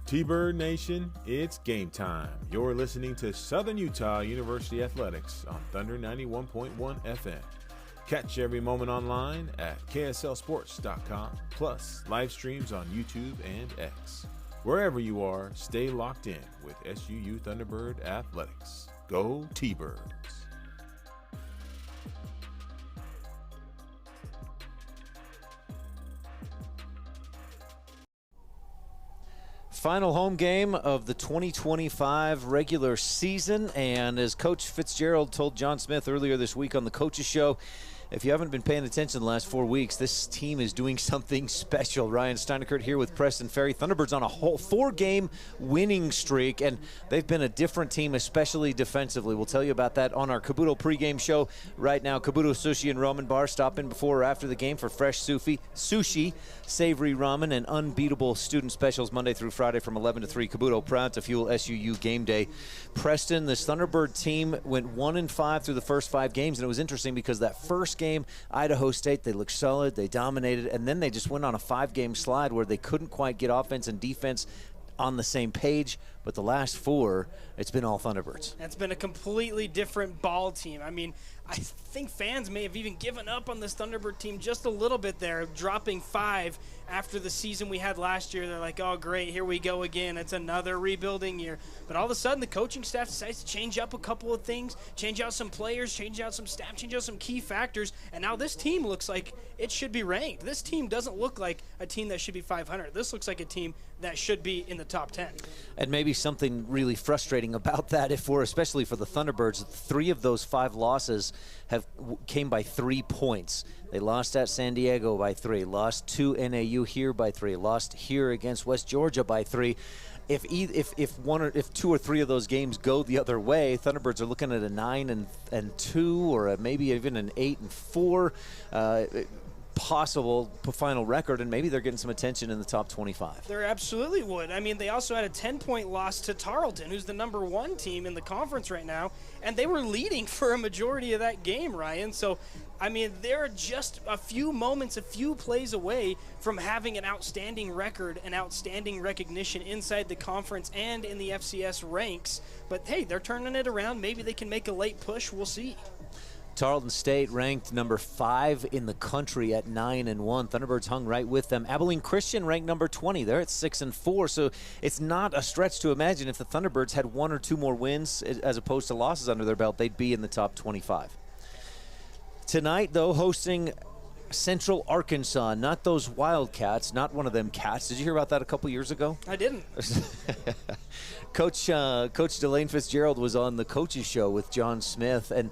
T-Bird Nation, it's game time. You're listening to Southern Utah University Athletics on Thunder 91.1 FM. Catch every moment online at kslsports.com, plus live streams on YouTube and X. Wherever you are, stay locked in with SUU Thunderbird Athletics. Go T-Birds. Final home game of the 2025 regular season, and as Coach Fitzgerald told John Smith earlier this week on the Coaches Show, if you haven't been paying attention the last 4 weeks, this team is doing something special. Ryan Steinekert here with Preston Ferry. Thunderbirds on a whole 4-game winning streak, and they've been a different team, especially defensively. We'll tell you about that on our Kabuto pregame show right now. Kabuto Sushi and Ramen Bar. Stop in before or after the game for fresh sushi, savory ramen, and unbeatable student specials Monday through Friday from 11 to 3. Kabuto, proud to fuel SUU game day. Preston, this Thunderbird team went 1-5 through the first 5 games, and it was interesting because that first game, Idaho State, they looked solid, they dominated, and then they just went on a 5-game slide where they couldn't quite get offense and defense on the same page. But the last 4, it's been all Thunderbirds. It's been a completely different ball team. I mean, I think fans may have even given up on this Thunderbird team just a little bit there, dropping 5 after the season we had last year. They're like, oh, great, here we go again. It's another rebuilding year. But all of a sudden, the coaching staff decides to change up a couple of things, change out some players, change out some staff, change out some key factors, and now this team looks like it should be ranked. This team doesn't look like a team that should be 500. This looks like a team that should be in the top 10. And maybe something really frustrating about that, especially for the Thunderbirds, 3 of those 5 losses came by 3 points. They lost at San Diego by 3, lost to NAU here by 3, lost here against West Georgia by 3. If 2 or 3 of those games go the other way, Thunderbirds are looking at a 9-2 or maybe even an 8-4 possible final record, and maybe they're getting some attention in the top 25. They absolutely would. I mean, they also had a 10-point loss to Tarleton, who's the number 1 team in the conference right now, and they were leading for a majority of that game, Ryan. So, I mean, they're just a few moments, a few plays away from having an outstanding record and outstanding recognition inside the conference and in the FCS ranks. But, hey, they're turning it around. Maybe they can make a late push. We'll see. Tarleton State ranked number 5 in the country at 9-1. Thunderbirds hung right with them. Abilene Christian ranked number 20. They're at 6-4. So it's not a stretch to imagine if the Thunderbirds had 1 or 2 more wins as opposed to losses under their belt, they'd be in the top 25. Tonight, though, hosting Central Arkansas, not those Wildcats, not one of them cats. Did you hear about that a couple years ago? I didn't. Coach Delane Fitzgerald was on the Coaches Show with John Smith, and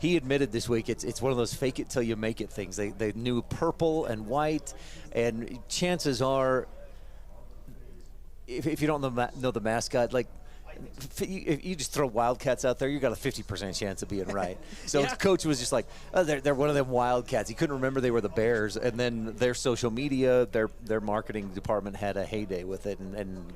he admitted this week it's one of those fake it till you make it things. They knew purple and white, and chances are, if you don't know the mascot, like, if you just throw Wildcats out there, you got a 50% chance of being right. So yeah. Coach was just like, oh, they're one of them Wildcats. He couldn't remember they were the Bears, and then their social media, their marketing department had a heyday with it, and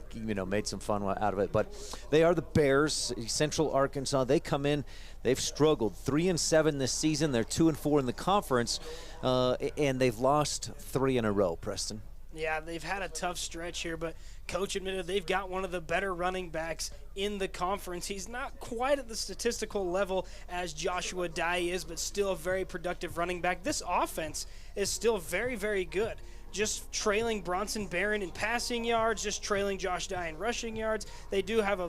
made some fun out of it. But they are the Bears. Central Arkansas, they come in. They've struggled 3-7 this season. They're 2-4 in the conference, and they've lost 3 in a row. Preston. Yeah, they've had a tough stretch here, but Coach admitted they've got one of the better running backs in the conference. He's not quite at the statistical level as Joshua Dye is, but still a very productive running back. This offense is still very, very good. Just trailing Bronson Barron in passing yards, just trailing Josh Dye in rushing yards. They do have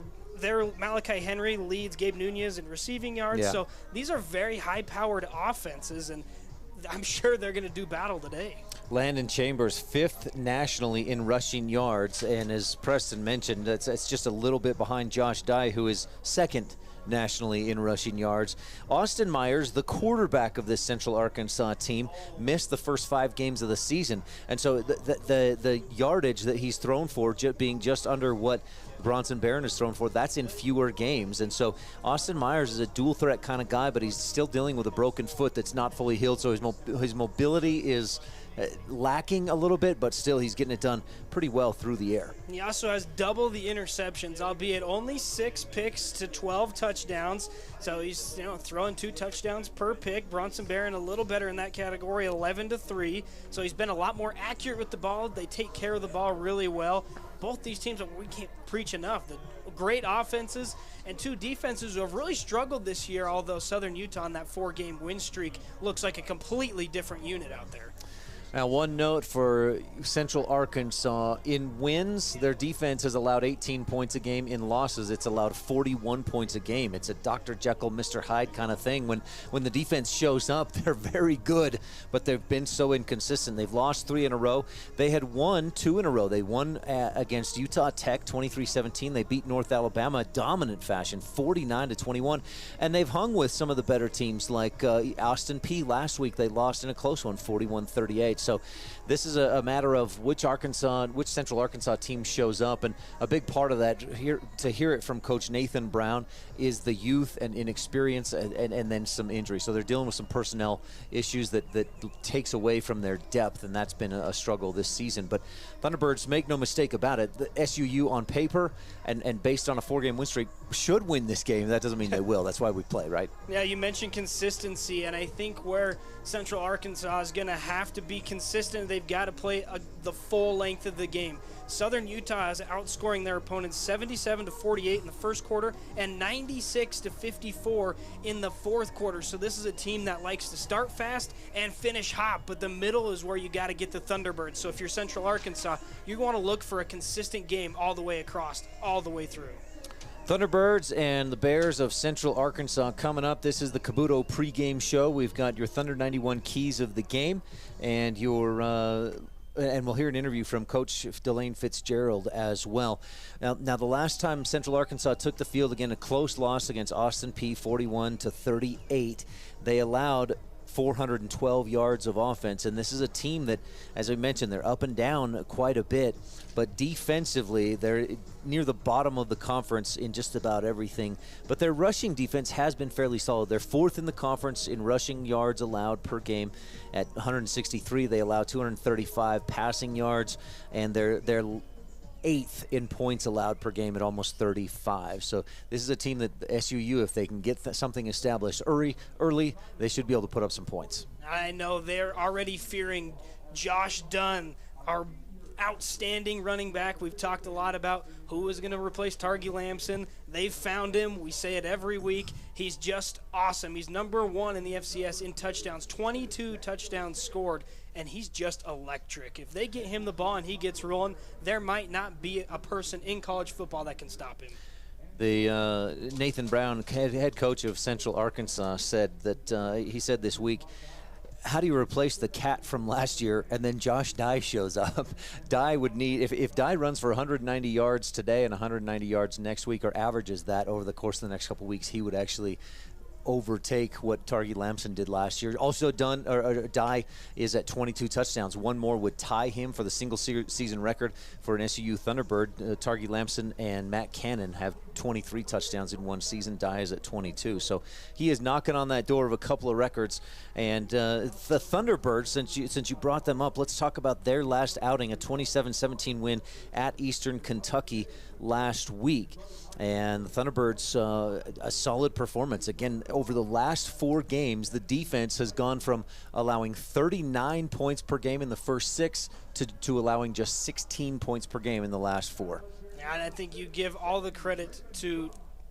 Malachi Henry leads Gabe Nunez in receiving yards. Yeah. So these are very high-powered offenses, and I'm sure they're going to do battle today. Landon Chambers, 5th nationally in rushing yards, and as Preston mentioned, it's just a little bit behind Josh Dye, who is 2nd nationally in rushing yards. Austin Myers, the quarterback of this Central Arkansas team, missed the first 5 games of the season, and so the yardage that he's thrown for being just under what Bronson Barron is thrown for, that's in fewer games. And so Austin Myers is a dual threat kind of guy, but he's still dealing with a broken foot that's not fully healed, so his mobility is lacking a little bit, but still he's getting it done pretty well through the air. He also has double the interceptions, albeit only 6 picks to 12 touchdowns. So he's throwing 2 touchdowns per pick. Bronson Barron a little better in that category, 11-3. So he's been a lot more accurate with the ball. They take care of the ball really well. both these teams, we can't preach enough, the great offenses and two defenses who have really struggled this year, although Southern Utah on that 4-game win streak looks like a completely different unit out there. Now, one note for Central Arkansas. In wins, their defense has allowed 18 points a game. In losses, it's allowed 41 points a game. It's a Dr. Jekyll, Mr. Hyde kind of thing. When the defense shows up, they're very good, but they've been so inconsistent. They've lost 3 in a row. They had won 2 in a row. They won against Utah Tech 23-17. They beat North Alabama dominant fashion, 49-21. And they've hung with some of the better teams like Austin Peay last week. They lost in a close one, 41-38. So this is a matter of which Central Arkansas team shows up, and a big part of that, to hear it from Coach Nathan Brown, is the youth and inexperience and then some injury. So they're dealing with some personnel issues that takes away from their depth, and that's been a struggle this season. But Thunderbirds, make no mistake about it, the SUU on paper and based on a 4-game win streak should win this game. That doesn't mean they will. That's why we play, right? Yeah, you mentioned consistency, and I think where Central Arkansas is going to have to be consistent, they've got to play the full length of the game. Southern Utah is outscoring their opponents 77-48 in the first quarter and 96-54 in the fourth quarter. So this is a team that likes to start fast and finish hot, but the middle is where you got to get the Thunderbirds. So if you're Central Arkansas, you want to look for a consistent game all the way across, all the way through. Thunderbirds and the Bears of Central Arkansas coming up. This is the Cabuto pregame show. We've got your Thunder 91 keys of the game, and and we'll hear an interview from Coach Delane Fitzgerald as well. Now, the last time Central Arkansas took the field, again, a close loss against Austin Peay, 41-38. They allowed 412 yards of offense, and this is a team that, as I mentioned, they're up and down quite a bit, but defensively they're near the bottom of the conference in just about everything. But their rushing defense has been fairly solid. They're 4th in the conference in rushing yards allowed per game at 163. They allow 235 passing yards, and they're 8th in points allowed per game at almost 35. So this is a team that SUU, if they can get something established early, they should be able to put up some points. I know they're already fearing Josh Dunn, our outstanding running back. We've talked a lot about who is going to replace Targi Lamson. They've found him. We say it every week. He's just awesome. He's number 1 in the FCS in touchdowns, 22 touchdowns scored, and he's just electric. If they get him the ball and he gets rolling, there might not be a person in college football that can stop him. The Nathan Brown, head coach of Central Arkansas, said that he said this week, how do you replace the cat from last year and then Josh Dye shows up? Dye would need, if Dye runs for 190 yards today and 190 yards next week, or averages that over the course of the next couple weeks, he would actually overtake what Targi Lamson did last year. Also, Dye is at 22 touchdowns. One more would tie him for the single season record for an SUU Thunderbird. Targi Lamson and Matt Cannon have 23 touchdowns in one season. Dye is at 22. So he is knocking on that door of a couple of records. And the Thunderbirds, since you brought them up, let's talk about their last outing, a 27-17 win at Eastern Kentucky last week. And the Thunderbirds, a solid performance. Again, over the last 4 games, the defense has gone from allowing 39 points per game in the first 6 to allowing just 16 points per game in the last 4. Yeah, and I think you give all the credit to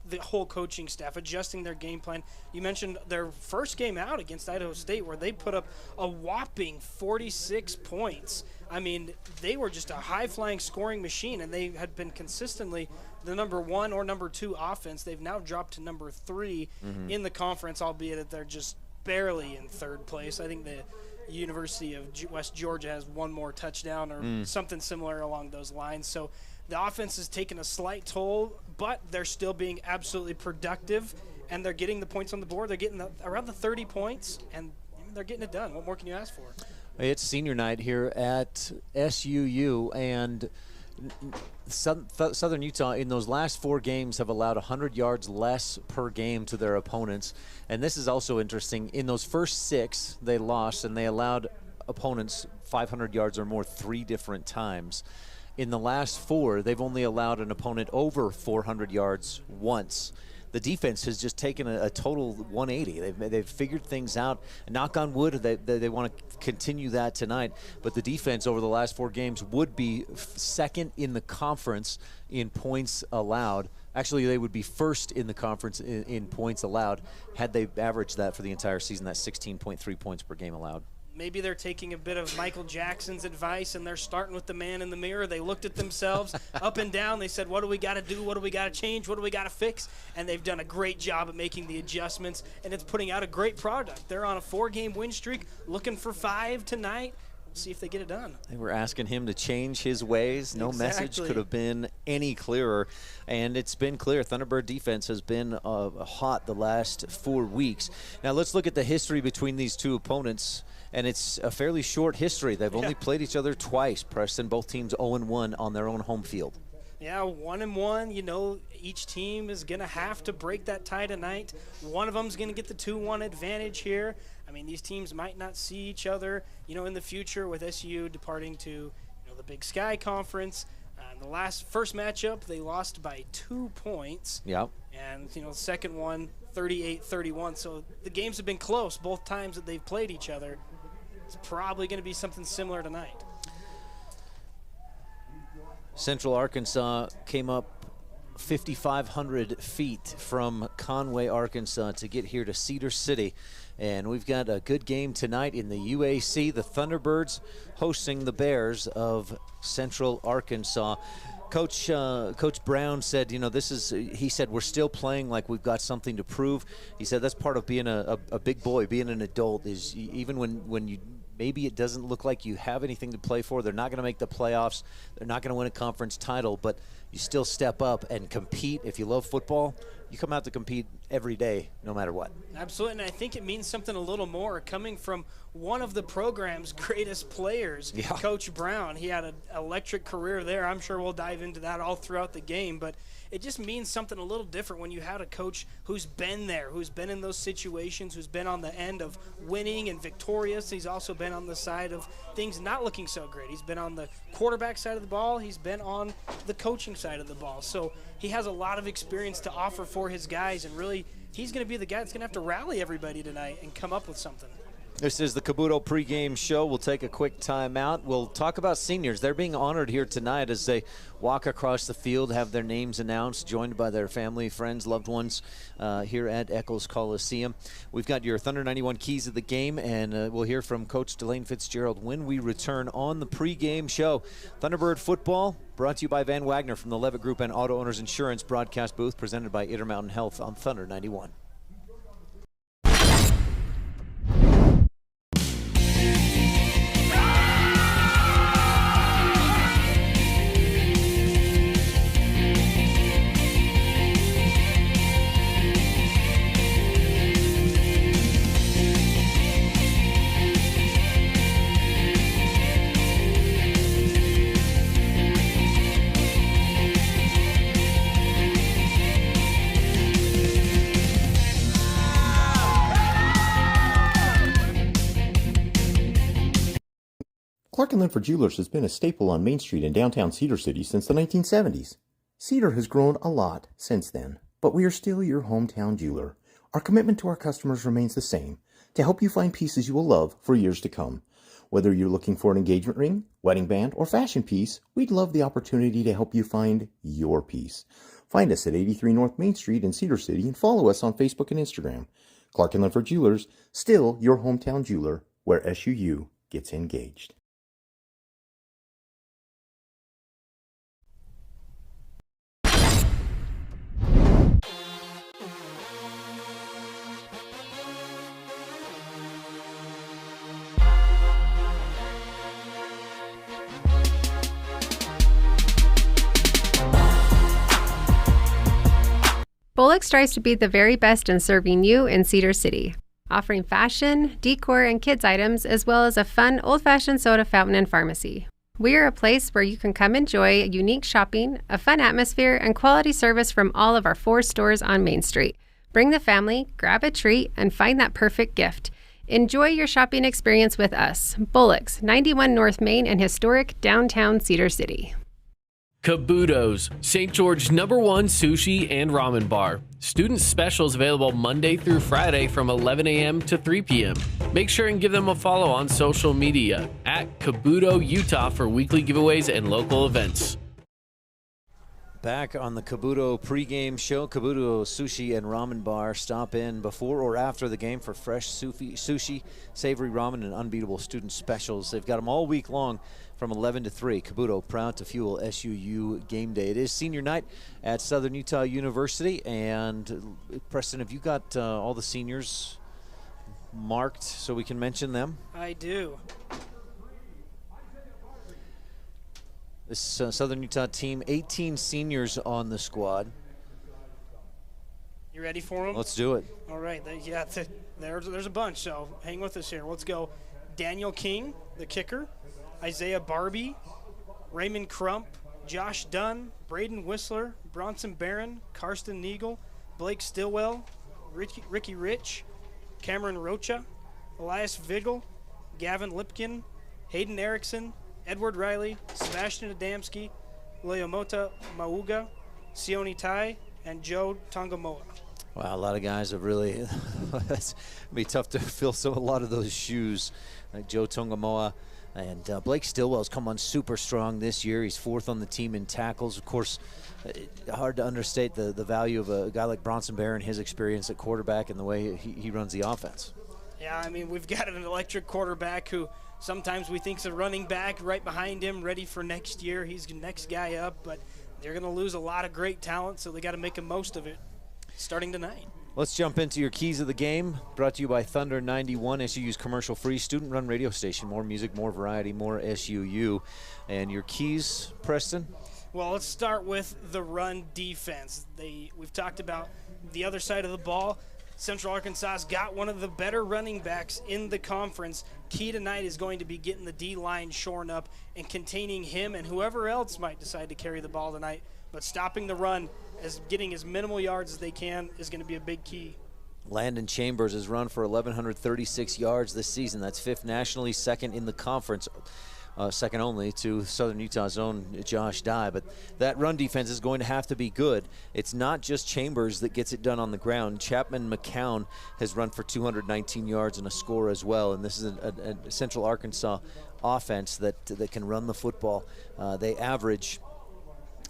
the whole coaching staff, adjusting their game plan. You mentioned their first game out against Idaho State, where they put up a whopping 46 points. I mean, they were just a high-flying scoring machine, and they had been consistently the number 1 or number 2 offense. They've now dropped to number 3 in the conference, albeit that they're just barely in 3rd place. I think the University of West Georgia has 1 more touchdown or something similar along those lines. So the offense has taken a slight toll, but they're still being absolutely productive, and they're getting the points on the board. They're getting around the 30 points, and they're getting it done. What more can you ask for? It's senior night here at SUU, and Southern Utah in those last 4 games have allowed 100 yards less per game to their opponents. And this is also interesting. In those first 6, they lost, and they allowed opponents 500 yards or more 3 different times. In the last 4, they've only allowed an opponent over 400 yards once. the defense has just taken a total 180. They've figured things out. Knock on wood, they want to continue that tonight. But the defense over the last 4 games would be second in the conference in points allowed. Actually, they would be first in the conference in points allowed had they averaged that for the entire season. That's 16.3 points per game allowed. Maybe they're taking a bit of Michael Jackson's advice, and they're starting with the man in the mirror. They looked at themselves up and down. They said, what do we got to do? What do we got to change? What do we got to fix? And they've done a great job at making the adjustments, and it's putting out a great product. They're on a 4-game win streak, looking for 5 tonight. See if they get it done. They were asking him to change his ways. No message could have been any clearer, and it's been clear. Thunderbird defense has been hot the last 4 weeks. Now let's look at the history between these two opponents, and it's a fairly short history. They've only played each other twice. Preston, both teams 0-1 on their own home field. Yeah, 1-1. You know, each team is going to have to break that tie tonight. One of them is going to get the 2-1 advantage here. I mean, these teams might not see each other, you know, in the future, with SU departing to, you know, the Big Sky Conference. In the first matchup, they lost by 2 points. Yep. And, you know, the second one, 38-31. So the games have been close both times that they've played each other. It's probably going to be something similar tonight. Central Arkansas came up 5,500 feet from Conway, Arkansas to get here to Cedar City. And we've got a good game tonight in the UAC. The Thunderbirds hosting the Bears of Central Arkansas. Coach Brown said, you know, he said, we're still playing like we've got something to prove. He said that's part of being a big boy, being an adult, is even when you maybe it doesn't look like you have anything to play for. They're not going to make the playoffs. They're not going to win a conference title, but you still step up and compete. If you love football, you come out to compete every day, no matter what. Absolutely, and I think it means something a little more coming from one of the program's greatest players, Coach Brown. He had an electric career there. I'm sure we'll dive into that all throughout the game, but it just means something a little different when you had a coach who's been there, who's been in those situations, who's been on the end of winning and victorious. He's also been on the side of things not looking so great. He's been on the quarterback side of the ball. He's been on the coaching side of the ball. So he has a lot of experience to offer for his guys, and really he's going to be the guy that's going to have to rally everybody tonight and come up with something. This is the Cabuto pregame show. We'll take a quick timeout. We'll talk about seniors. They're being honored here tonight as they walk across the field, have their names announced, joined by their family, friends, loved ones here at Eccles Coliseum. We've got your Thunder 91 keys of the game, and we'll hear from Coach Delane Fitzgerald when we return on the pregame show. Thunderbird football brought to you by Van Wagner from the Levitt Group and Auto Owners Insurance broadcast booth, presented by Intermountain Health on Thunder 91. Clark & Linford Jewelers has been a staple on Main Street in downtown Cedar City since the 1970s. Cedar has grown a lot since then, but we are still your hometown jeweler. Our commitment to our customers remains the same, to help you find pieces you will love for years to come. Whether you're looking for an engagement ring, wedding band, or fashion piece, we'd love the opportunity to help you find your piece. Find us at 83 North Main Street in Cedar City and follow us on Facebook and Instagram. Clark & Linford Jewelers, still your hometown jeweler, where SUU gets engaged. Bullock strives to be the very best in serving you in Cedar City, offering fashion, decor, and kids items, as well as a fun old-fashioned soda fountain and pharmacy. We are a place where you can come enjoy unique shopping, a fun atmosphere, and quality service from all of our 4 stores on Main Street. Bring the family, grab a treat, and find that perfect gift. Enjoy your shopping experience with us. Bullock's, 91 North Main in historic downtown Cedar City. Kabuto's, St. George's #1 sushi and ramen bar. Student specials available Monday through Friday from 11 a.m. to 3 p.m. Make sure and give them a follow on social media at Kabuto Utah for weekly giveaways and local events. Back on the Kabuto pregame show, Kabuto Sushi and Ramen Bar. Stop in before or after the game for fresh sushi, savory ramen, and unbeatable student specials. They've got them all week long from 11 to 3. Kabuto, proud to fuel SUU game day. It is senior night at Southern Utah University. And Preston, have you got all the seniors marked so we can mention them? I do. This Southern Utah team, 18 seniors on the squad. You ready for them? Let's do it. All right. There's a bunch, so hang with us here. Let's go. Daniel King, the kicker. Isaiah Barbie, Raymond Crump, Josh Dunn, Braden Whistler, Bronson Barron, Karsten Neagle, Blake Stillwell, Ricky Rich, Cameron Rocha, Elias Vigel, Gavin Lipkin, Hayden Erickson, Edward Riley, Sebastian Adamski, Leomota Mauga, Sione Tai, and Joe Tongamoa. Wow, a lot of guys have really, it's going to be tough to fill a lot of those shoes. Like Joe Tongamoa and Blake Stillwell's come on super strong this year. He's 4th on the team in tackles. Of course, hard to understate the value of a guy like Bronson Barron, his experience at quarterback and the way he runs the offense. Yeah, I mean, we've got an electric quarterback who sometimes we think's a running back right behind him, ready for next year. He's the next guy up, but they're going to lose a lot of great talent, so they got to make the most of it starting tonight. Let's jump into your keys of the game, brought to you by Thunder 91, SUU's commercial-free student-run radio station. More music, more variety, more SUU. And your keys, Preston? Well, let's start with the run defense. We've talked about the other side of the ball. Central Arkansas's got one of the better running backs in the conference. Key tonight is going to be getting the D-line shorn up and containing him and whoever else might decide to carry the ball tonight. But stopping the run, getting as minimal yards as they can, is going to be a big key. Landon Chambers has run for 1,136 yards this season. That's 5th nationally, 2nd in the conference. Second only to Southern Utah's own Josh Dye. But that run defense is going to have to be good. It's not just Chambers that gets it done on the ground. Chapman McCown has run for 219 yards and a score as well. And this is a Central Arkansas offense that can run the football. They average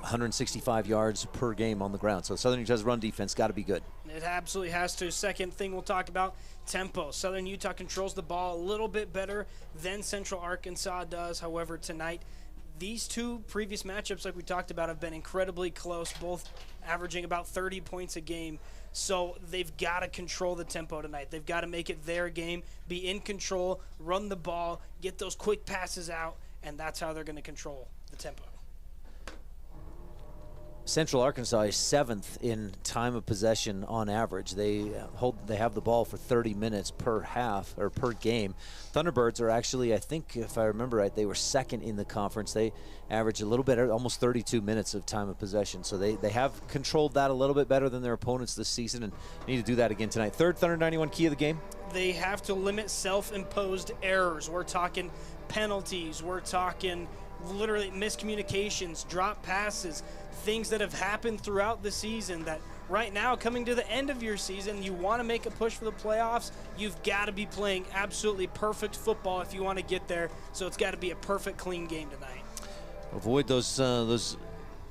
165 yards per game on the ground. So Southern Utah's run defense got to be good. It absolutely has to. Second thing we'll talk about, tempo. Southern Utah controls the ball a little bit better than Central Arkansas does. However, tonight, these two previous matchups, like we talked about, have been incredibly close, both averaging about 30 points a game. So they've got to control the tempo tonight. They've got to make it their game, be in control, run the ball, get those quick passes out, and that's how they're going to control the tempo. Central Arkansas is 7th in time of possession on average. They have the ball for 30 minutes per half or per game. Thunderbirds are actually, I think, if I remember right, they were 2nd in the conference. They average a little bit, almost 32 minutes of time of possession. So they have controlled that a little bit better than their opponents this season, and need to do that again tonight. Third Thunder 91 key of the game. They have to limit self-imposed errors. We're talking penalties. We're talking literally miscommunications, drop passes, things that have happened throughout the season that right now, coming to the end of your season, you want to make a push for the playoffs, you've got to be playing absolutely perfect football if you want to get there. So it's got to be a perfect, clean game tonight. Avoid those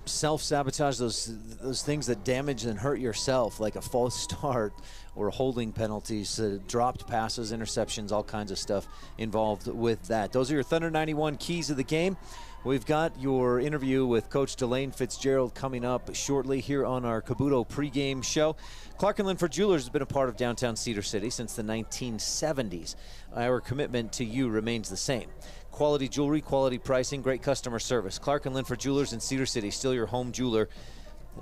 self-sabotage, those things that damage and hurt yourself, like a false start or holding penalties, dropped passes, interceptions, all kinds of stuff involved with that. Those are your Thunder 91 keys of the game. We've got your interview with Coach Delane Fitzgerald coming up shortly here on our Kabuto pregame show. Clark & Linford Jewelers has been a part of downtown Cedar City since the 1970s. Our commitment to you remains the same. Quality jewelry, quality pricing, great customer service. Clark & Linford Jewelers in Cedar City, still your home jeweler,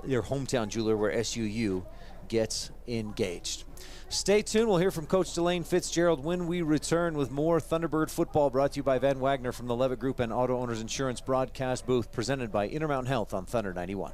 your hometown jeweler where SUU gets engaged. Stay tuned. We'll hear from Coach Delane Fitzgerald when we return with more Thunderbird football, brought to you by Van Wagner from the Levitt Group and Auto Owners Insurance broadcast booth, presented by Intermountain Health on Thunder 91.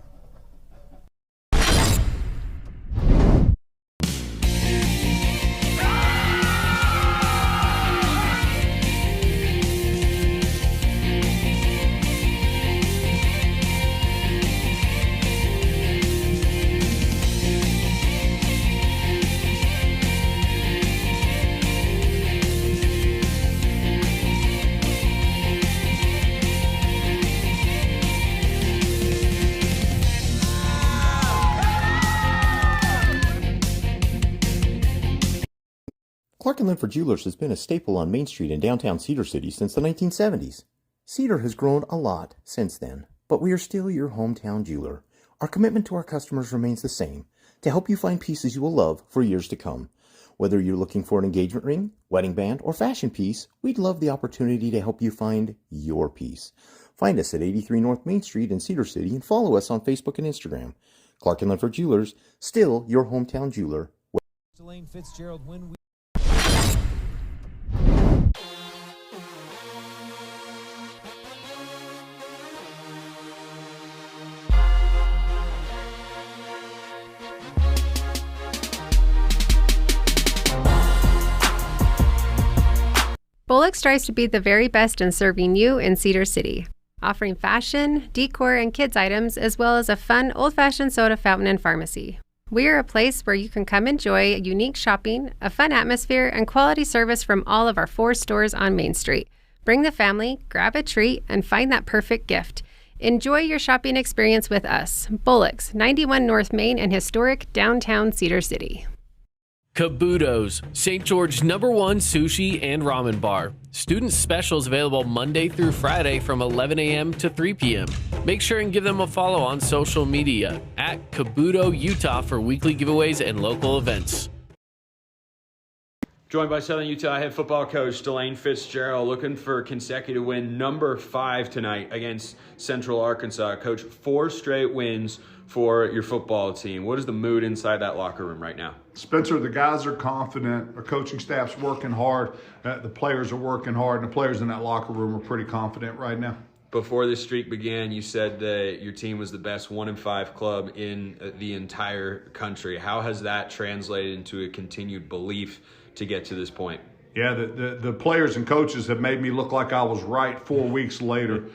Clark & Linford Jewelers has been a staple on Main Street in downtown Cedar City since the 1970s. Cedar has grown a lot since then, but we are still your hometown jeweler. Our commitment to our customers remains the same, to help you find pieces you will love for years to come. Whether you're looking for an engagement ring, wedding band, or fashion piece, we'd love the opportunity to help you find your piece. Find us at 83 North Main Street in Cedar City and follow us on Facebook and Instagram. Clark & Linford Jewelers, still your hometown jeweler. Elaine Fitzgerald, when we Bullock strives to be the very best in serving you in Cedar City, offering fashion, decor, and kids items, as well as a fun old-fashioned soda fountain and pharmacy. We are a place where you can come enjoy unique shopping, a fun atmosphere, and quality service from all of our 4 stores on Main Street. Bring the family, grab a treat, and find that perfect gift. Enjoy your shopping experience with us, Bullock's, 91 North Main in historic downtown Cedar City. Kabuto's, St. George #1 sushi and ramen bar. Student specials available Monday through Friday from 11 a.m. to 3 p.m. Make sure and give them a follow on social media at Kabuto Utah for weekly giveaways and local events. Joined by Southern Utah head football coach Elaine Fitzgerald, looking for consecutive win number 5 tonight against Central Arkansas. Coach, 4 straight wins for your football team. What is the mood inside that locker room right now? Spencer, the guys are confident. Our coaching staff's working hard. The players are working hard, and the players in that locker room are pretty confident right now. Before this streak began, you said that your team was the best 1-5 club in the entire country. How has that translated into a continued belief to get to this point? Yeah, the players and coaches have made me look like I was right 4 weeks later.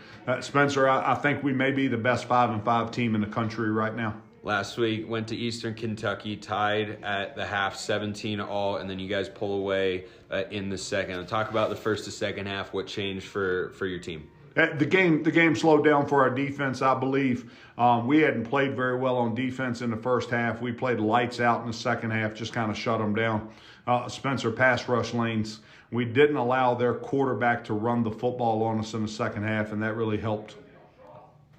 Spencer, I think we may be the best 5-5 team in the country right now. Last week, went to Eastern Kentucky, tied at the half, 17-all, and then you guys pull away in the second. Talk about the first to second half, what changed for your team. The game slowed down for our defense, I believe. We hadn't played very well on defense in the first half. We played lights out in the second half, just kind of shut them down. Spencer, pass rush lanes. We didn't allow their quarterback to run the football on us in the second half, and that really helped.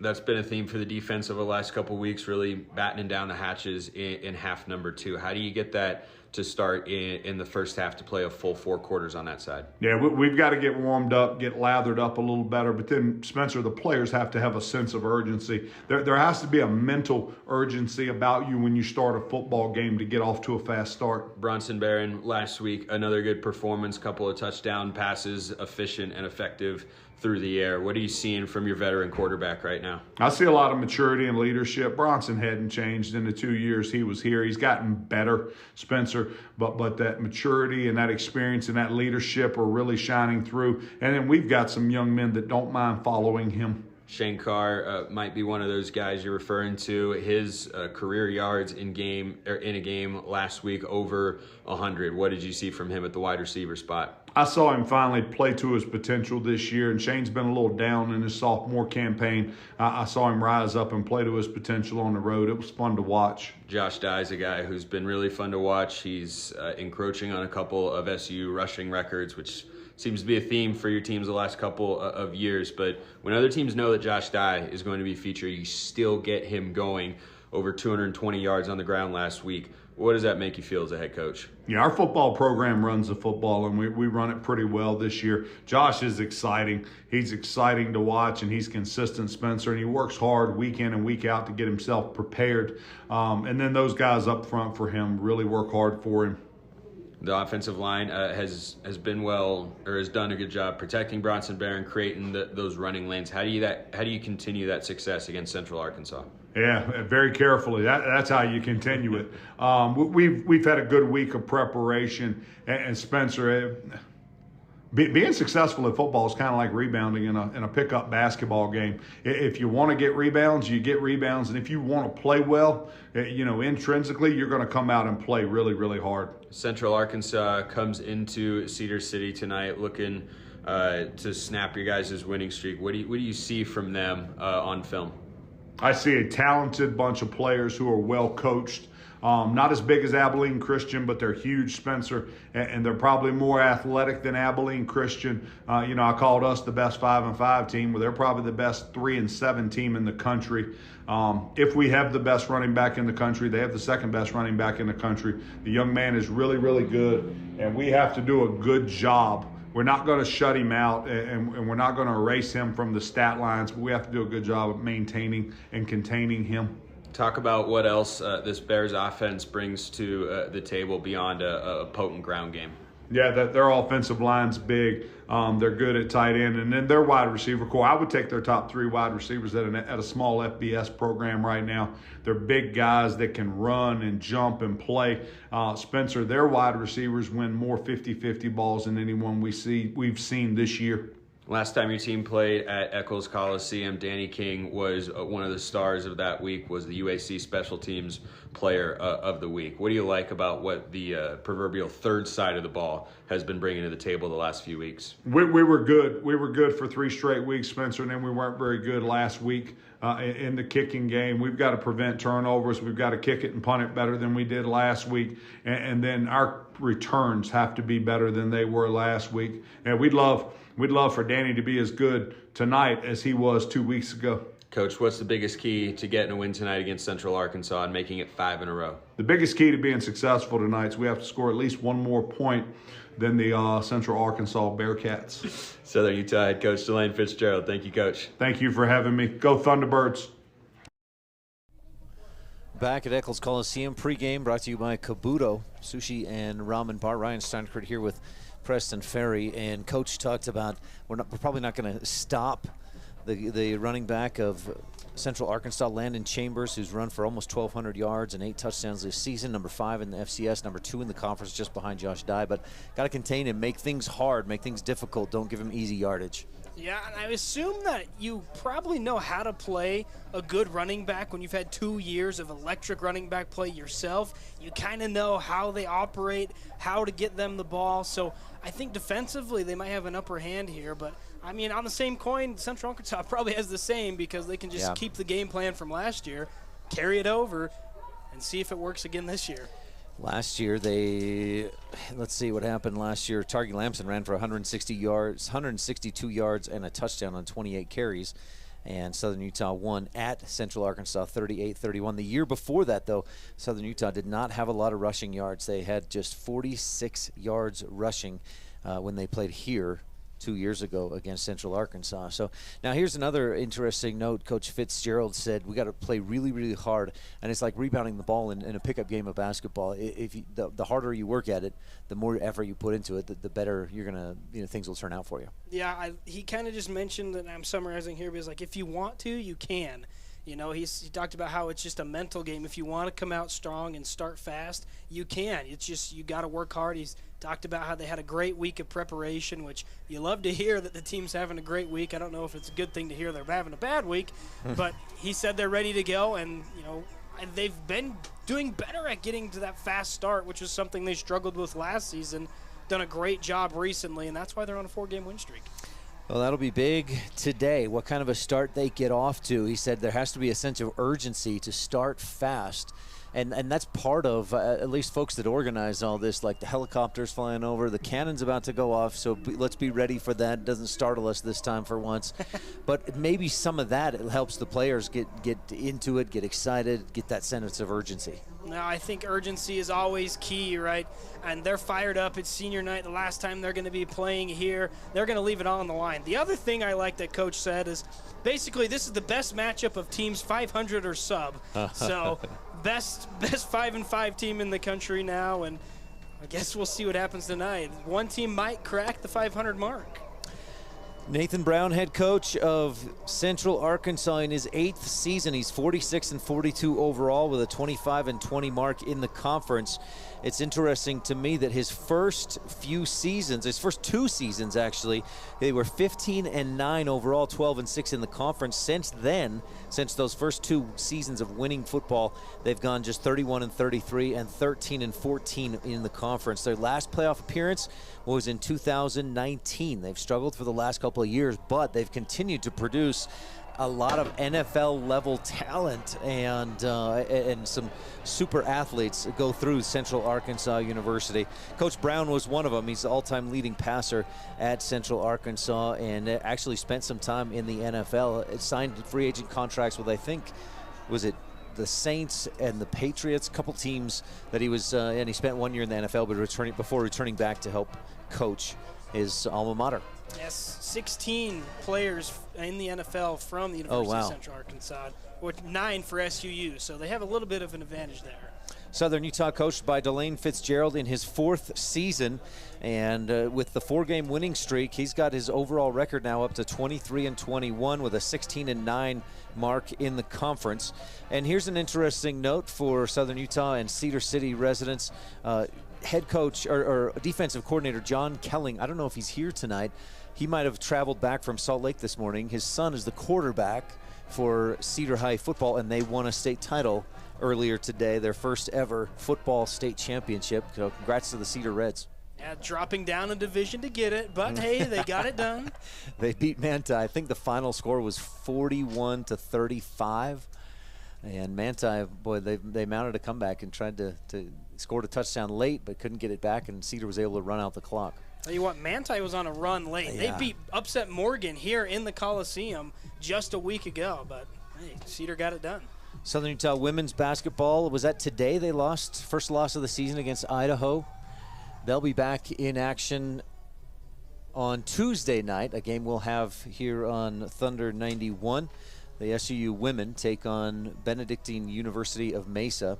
That's been a theme for the defense over the last couple of weeks, really battening down the hatches in half number 2. How do you get that to start in the first half to play a full 4 quarters on that side? Yeah, we've got to get warmed up, get lathered up a little better. But then, Spencer, the players have to have a sense of urgency. There has to be a mental urgency about you when you start a football game to get off to a fast start. Bronson Barron last week, another good performance, couple of touchdown passes, efficient and effective through the air. What are you seeing from your veteran quarterback right now? I see a lot of maturity and leadership. Bronson hadn't changed in the 2 years he was here. He's gotten better, Spencer, but that maturity and that experience and that leadership are really shining through. And then we've got some young men that don't mind following him. Shane Carr might be one of those guys you're referring to. His career yards in a game last week over 100. What did you see from him at the wide receiver spot? I saw him finally play to his potential this year, and Shane's been a little down in his sophomore campaign. I saw him rise up and play to his potential on the road. It was fun to watch. Josh Dye is a guy who's been really fun to watch. He's encroaching on a couple of SU rushing records, which seems to be a theme for your teams the last couple of years. But when other teams know that Josh Dye is going to be featured, you still get him going over 220 yards on the ground last week. What does that make you feel as a head coach? Yeah, our football program runs the football, and we run it pretty well this year. Josh is exciting. He's exciting to watch, and he's consistent, Spencer, and he works hard week in and week out to get himself prepared. And then those guys up front for him really work hard for him. The offensive line has been has done a good job protecting Bronson Barron, creating those running lanes. How do you continue that success against Central Arkansas? Yeah, very carefully. That's how you continue it. We've had a good week of preparation, and Spencer, being successful at football is kind of like rebounding in a pickup basketball game. If you want to get rebounds, you get rebounds, and if you want to play well, intrinsically, you're going to come out and play really, really hard. Central Arkansas comes into Cedar City tonight looking to snap your guys' winning streak. What do you see from them on film? I see a talented bunch of players who are well coached. Not as big as Abilene Christian, but they're huge, Spencer, and they're probably more athletic than Abilene Christian. I called us the best 5-5 team. Well, they're probably the best 3-7 team in the country. If we have the best running back in the country, they have the second best running back in the country. The young man is really, really good, and we have to do a good job. We're not going to shut him out, and we're not going to erase him from the stat lines, but we have to do a good job of maintaining and containing him. Talk about what else this Bears offense brings to the table beyond a potent ground game. Yeah, their offensive line's big. They're good at tight end, and then their wide receiver core. I would take their top 3 wide receivers at a small FBS program right now. They're big guys that can run and jump and play. Spencer, their wide receivers win more 50-50 balls than anyone we've seen this year. Last time your team played at Eccles Coliseum, Danny King was one of the stars of that week, was the UAC Special Teams Player of the Week. What do you like about what the proverbial third side of the ball has been bringing to the table the last few weeks? We were good. We were good for 3 straight weeks, Spencer, and then we weren't very good last week in the kicking game. We've got to prevent turnovers. We've got to kick it and punt it better than we did last week, and then our returns have to be better than they were last week. And we'd love for Danny to be as good tonight as he was 2 weeks ago. Coach, what's the biggest key to getting a win tonight against Central Arkansas and making it 5 in a row? The biggest key to being successful tonight is we have to score at least one more point than the Central Arkansas Bearcats. Southern Utah head coach Delane Fitzgerald. Thank you, Coach. Thank you for having me. Go Thunderbirds. Back at Eccles Coliseum, pregame brought to you by Kabuto Sushi and Ramen Bar. Ryan Steinkert here with Preston Ferry, and Coach talked about we're probably not going to stop the running back of Central Arkansas, Landon Chambers, who's run for almost 1,200 yards and 8 touchdowns this season, number 5 in the FCS, number 2 in the conference, just behind Josh Dye. But got to contain him, make things hard, make things difficult. Don't give him easy yardage. Yeah, and I assume that you probably know how to play a good running back when you've had 2 years of electric running back play yourself. You kind of know how they operate, how to get them the ball. So I think defensively they might have an upper hand here. But, I mean, on the same coin, Central Arkansas probably has the same because they can just keep the game plan from last year, carry it over, and see if it works again this year. Last year, let's see what happened last year. Targi Lamson ran for 162 yards and a touchdown on 28 carries. And Southern Utah won at Central Arkansas 38-31. The year before that, though, Southern Utah did not have a lot of rushing yards. They had just 46 yards rushing when they played here 2 years ago against Central Arkansas. So now here's another interesting note. Coach Fitzgerald said we got to play really, really hard, and it's like rebounding the ball in a pickup game of basketball. If you, the harder you work at it, the more effort you put into it, the better you're gonna, things will turn out for you. Yeah, he kind of just mentioned, and I'm summarizing here, because like if you want to, you can. He talked about how it's just a mental game. If you want to come out strong and start fast, you can. It's just you got to work hard. He's talked about how they had a great week of preparation, which you love to hear that the team's having a great week. I don't know if it's a good thing to hear they're having a bad week, but he said they're ready to go, and they've been doing better at getting to that fast start, which is something they struggled with last season. Done a great job recently, and that's why they're on a 4-game win streak. Well, that'll be big today, what kind of a start they get off to. He said there has to be a sense of urgency to start fast. And that's part of, at least folks that organize all this, like the helicopters flying over, the cannon's about to go off, so let's be ready for that. It doesn't startle us this time for once. But maybe some of that, it helps the players get into it, get excited, get that sense of urgency. No, I think urgency is always key, right? And they're fired up. It's senior night, the last time they're going to be playing here. They're going to leave it all on the line. The other thing I like that Coach said is basically this is the best matchup of teams 500 or sub. So best 5-5 team in the country now, and I guess we'll see what happens tonight. One team might crack the 500 mark. Nathan Brown, head coach of Central Arkansas, in his 8th season. He's 46-42 overall with a 25-20 mark in the conference. It's interesting to me that his first 2 seasons actually, they were 15-9 overall, 12-6 in the conference. Since then, since those first 2 seasons of winning football, they've gone just 31-33 and 13-14 in the conference. Their last playoff appearance was in 2019. They've struggled for the last couple of years, but they've continued to produce a lot of NFL-level talent and some super athletes go through Central Arkansas University. Coach Brown was one of them. He's the all-time leading passer at Central Arkansas and actually spent some time in the NFL. It signed free agent contracts with, I think, was it the Saints and the Patriots, a couple teams that he was, and he spent 1 year in the NFL, but before returning back to help coach his alma mater. Yes, 16 players in the NFL from the University of Central Arkansas, with 9 for SUU, so they have a little bit of an advantage there. Southern Utah coached by Delane Fitzgerald in his 4th season, and with the 4-game winning streak, he's got his overall record now up to 23-21 with a 16-9 mark in the conference. And here's an interesting note for Southern Utah and Cedar City residents. Head coach or defensive coordinator John Kelling, I don't know if he's here tonight. He might have traveled back from Salt Lake this morning. His son is the quarterback for Cedar High football, and they won a state title earlier today, their first ever football state championship. So congrats to the Cedar Reds. Yeah, dropping down a division to get it, but hey, they got it done. They beat Manti. I think the final score was 41-35. And Manti, boy, they mounted a comeback and tried to scored a touchdown late, but couldn't get it back, and Cedar was able to run out the clock. Tell you what, Manti was on a run late. Yeah. They upset Morgan here in the Coliseum just a week ago, but hey, Cedar got it done. Southern Utah women's basketball, was that today they lost? First loss of the season against Idaho. They'll be back in action on Tuesday night, a game we'll have here on Thunder 91. The SUU women take on Benedictine University of Mesa,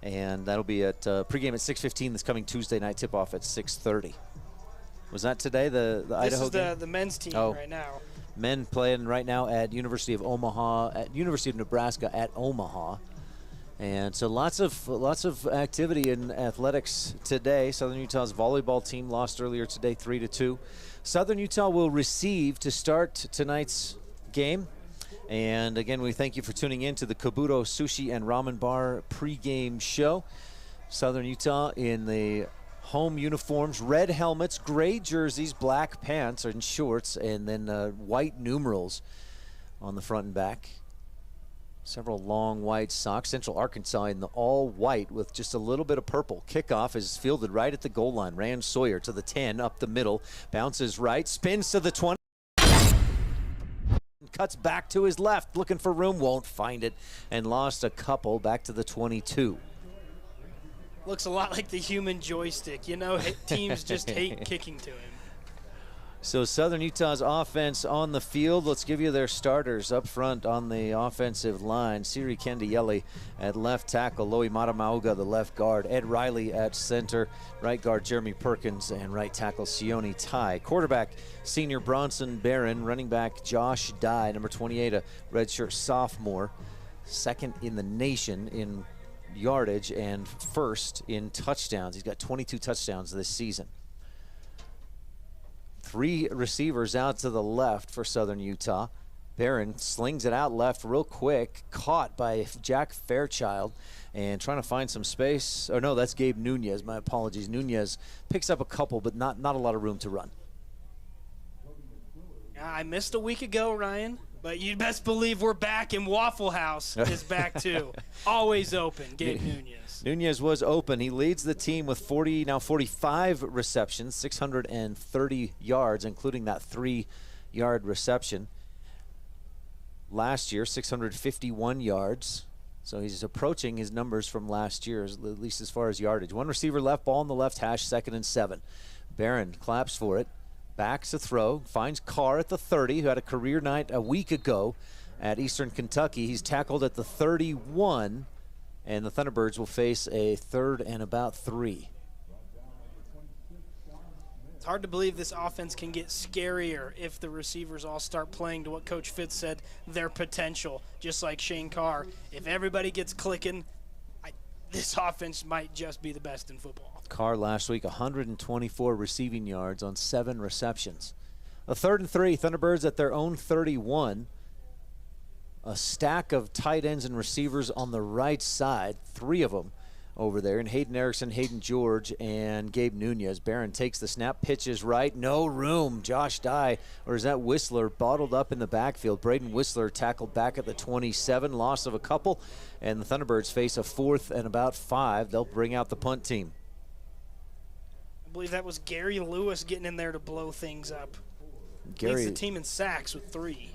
and that'll be at pregame at 6:15 this coming Tuesday night, tip-off at 6:30. Was that today, the Idaho game? This is the men's team right now. Men playing right now at University of Nebraska at Omaha. And so lots of activity in athletics today. Southern Utah's volleyball team lost earlier today 3-2. Southern Utah will receive to start tonight's game. And again, we thank you for tuning in to the Kabuto Sushi and Ramen Bar pregame show. Southern Utah in the home uniforms, red helmets, gray jerseys, black pants and shorts, and then white numerals on the front and back. Several long white socks. Central Arkansas in the all white with just a little bit of purple. Kickoff is fielded right at the goal line. Rand Sawyer to the 10, up the middle, bounces right, spins to the 20. Cuts back to his left, looking for room, won't find it, and lost a couple back to the 22. Looks a lot like the human joystick. You know, teams just hate kicking to him. So Southern Utah's offense on the field. Let's give you their starters up front on the offensive line. Siri Kendieli at left tackle, Loie Matamauga, the left guard, Ed Riley at center, right guard Jeremy Perkins, and right tackle Sione Tai. Quarterback senior Bronson Barron, running back Josh Dye, number 28, a redshirt sophomore, second in the nation in yardage and first in touchdowns. He's got 22 touchdowns this season. 3 receivers out to the left for Southern Utah. Barron slings it out left real quick, caught by Jack Fairchild and trying to find some space. Oh no, that's Gabe Nunez, my apologies. Nunez picks up a couple, but not a lot of room to run. I missed a week ago, Ryan, but you best believe we're back, and Waffle House is back too. Always open, Gabe Nunez. Nunez was open. He leads the team with 45 receptions, 630 yards, including that 3-yard reception. Last year, 651 yards. So he's approaching his numbers from last year, at least as far as yardage. 1 receiver left, ball in the left hash, 2nd and 7. Barron claps for it. Backs to throw, finds Carr at the 30, who had a career night a week ago at Eastern Kentucky. He's tackled at the 31, and the Thunderbirds will face a 3rd and about 3. It's hard to believe this offense can get scarier if the receivers all start playing to what Coach Fitz said, their potential, just like Shane Carr. If everybody gets clicking, this offense might just be the best in football. Carr last week, 124 receiving yards on 7 receptions. A 3rd and 3, Thunderbirds at their own 31. A stack of tight ends and receivers on the right side, 3 of them over there. And Hayden Erickson, Hayden George, and Gabe Nunez. Barron takes the snap, pitches right. No room. Josh Dye, or is that Whistler, bottled up in the backfield. Braden Whistler tackled back at the 27. Loss of a couple. And the Thunderbirds face a 4th and about 5. They'll bring out the punt team. I believe that was Gary Lewis getting in there to blow things up. Gary, leads the team in sacks with 3.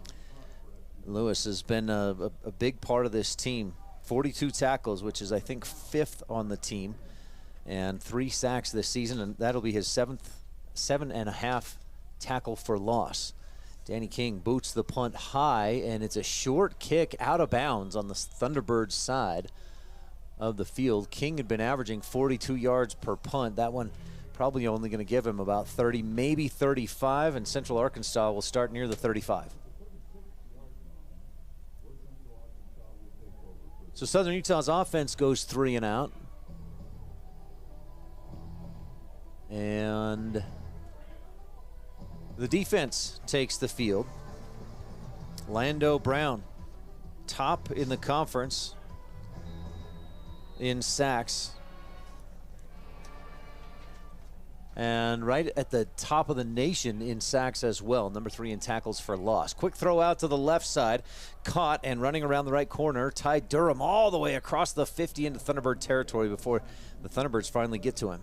Lewis has been a big part of this team. 42 tackles, which is, I think, 5th on the team, and 3 sacks this season, and that'll be his 7.5 tackle for loss. Danny King boots the punt high, and it's a short kick out of bounds on the Thunderbirds side of the field. King had been averaging 42 yards per punt. That one probably only going to give him about 30, maybe 35, and Central Arkansas will start near the 35. So Southern Utah's offense goes 3 and out. And the defense takes the field. Lando Brown, top in the conference in sacks. And right at the top of the nation in sacks as well. Number 3 in tackles for loss. Quick throw out to the left side. Caught and running around the right corner. Ty Durham all the way across the 50 into Thunderbird territory before the Thunderbirds finally get to him.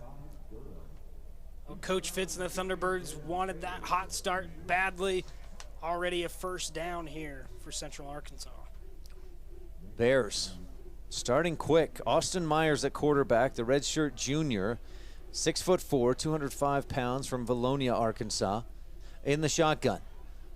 Well, Coach Fitz and the Thunderbirds wanted that hot start badly. Already a first down here for Central Arkansas. Bears starting quick. Austin Myers at quarterback, the redshirt junior. 6'4", 205 pounds from Valonia, Arkansas. In the shotgun.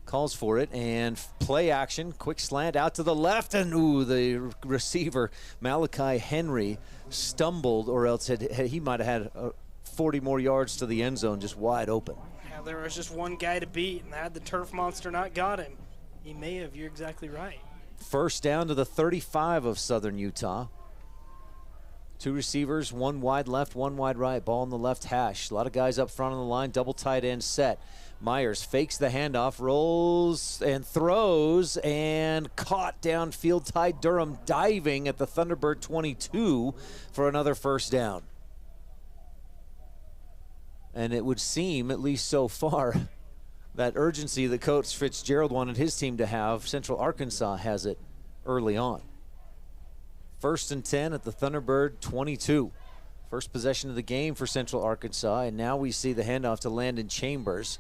Calls for it and play action. Quick slant out to the left. And the receiver, Malachi Henry, stumbled, or else he might have had 40 more yards to the end zone, just wide open. Yeah, there was just one guy to beat, and had the turf monster not got him, he may have. You're exactly right. First down to the 35 of Southern Utah. 2 receivers, 1 wide left, 1 wide right. Ball in the left hash. A lot of guys up front on the line. Double tight end set. Myers fakes the handoff, rolls and throws, and caught downfield. Ty Durham diving at the Thunderbird 22 for another first down. And it would seem, at least so far, that urgency that Coach Fitzgerald wanted his team to have, Central Arkansas has it early on. 1st and 10 at the Thunderbird 22. First possession of the game for Central Arkansas, and now we see the handoff to Landon Chambers.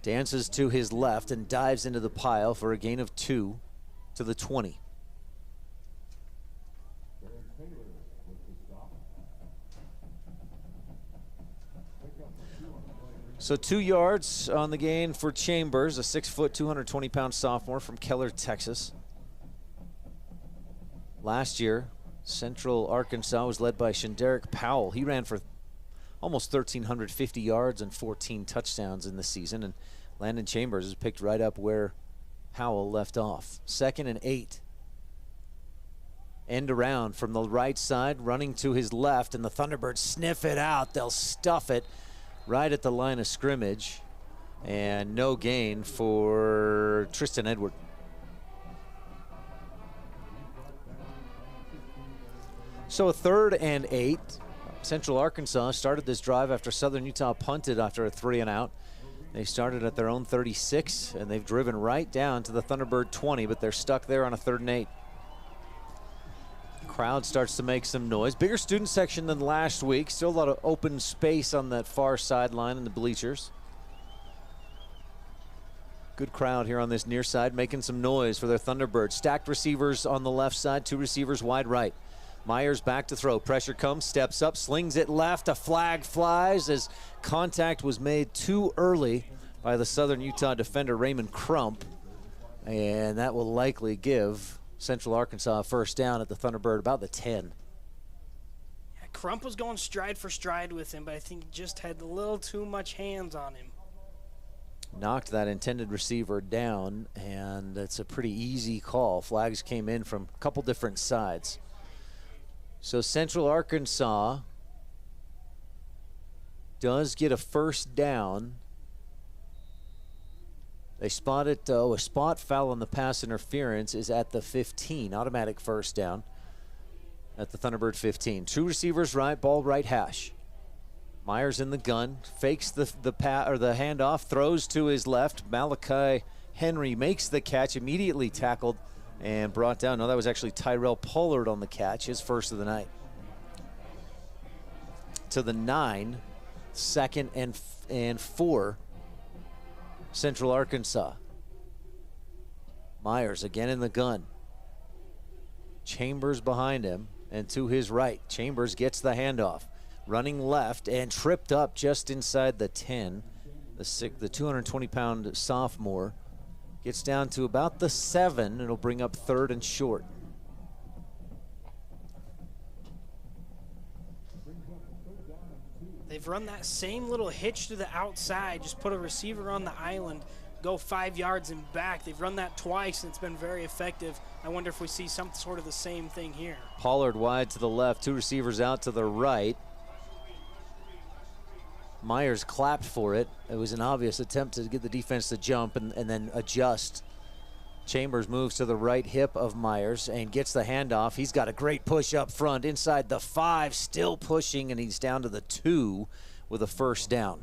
Dances to his left and dives into the pile for a gain of 2 to the 20. So 2 yards on the gain for Chambers, a 6', 220-pound sophomore from Keller, Texas. Last year, Central Arkansas was led by Shenderick Powell. He ran for almost 1,350 yards and 14 touchdowns in the season, and Landon Chambers is picked right up where Powell left off. 2nd and 8. End around from the right side, running to his left, and the Thunderbirds sniff it out. They'll stuff it right at the line of scrimmage, and no gain for Tristan Edward. So a 3rd and 8. Central Arkansas started this drive after Southern Utah punted after a 3 and out. They started at their own 36, and they've driven right down to the Thunderbird 20, but they're stuck there on a 3rd and 8. Crowd starts to make some noise. Bigger student section than last week. Still a lot of open space on that far sideline in the bleachers. Good crowd here on this near side, making some noise for their Thunderbirds. Stacked receivers on the left side, 2 receivers wide right. Myers back to throw. Pressure comes, steps up, slings it left. A flag flies as contact was made too early by the Southern Utah defender Raymond Crump. And that will likely give Central Arkansas a first down at the Thunderbird, about the 10. Yeah, Crump was going stride for stride with him, but I think he just had a little too much hands on him. Knocked that intended receiver down, and it's a pretty easy call. Flags came in from a couple different sides. So Central Arkansas does get a first down. They spot it, a spot foul on the pass interference is at the 15, automatic first down. at the Thunderbird 15. Two receivers right, ball right hash. Myers in the gun, fakes the handoff, throws to his left. Malachi Henry makes the catch, immediately tackled and brought down. No, that was actually Tyrell Pollard on the catch, his first of the night. To the 9, 2nd and 4, Central Arkansas. Myers again in the gun. Chambers behind him and to his right. Chambers gets the handoff. Running left and tripped up just inside the 10. The 220-pound sophomore gets down to about the 7. It'll bring up 3rd and short. They've run that same little hitch to the outside, just put a receiver on the island, go 5 yards and back. They've run that twice, and it's been very effective. I wonder if we see some sort of the same thing here. Pollard wide to the left, 2 receivers out to the right. Myers clapped for it. It was an obvious attempt to get the defense to jump and then adjust. Chambers moves to the right hip of Myers and gets the handoff. He's got a great push up front inside the 5, still pushing, and he's down to the 2 with a first down.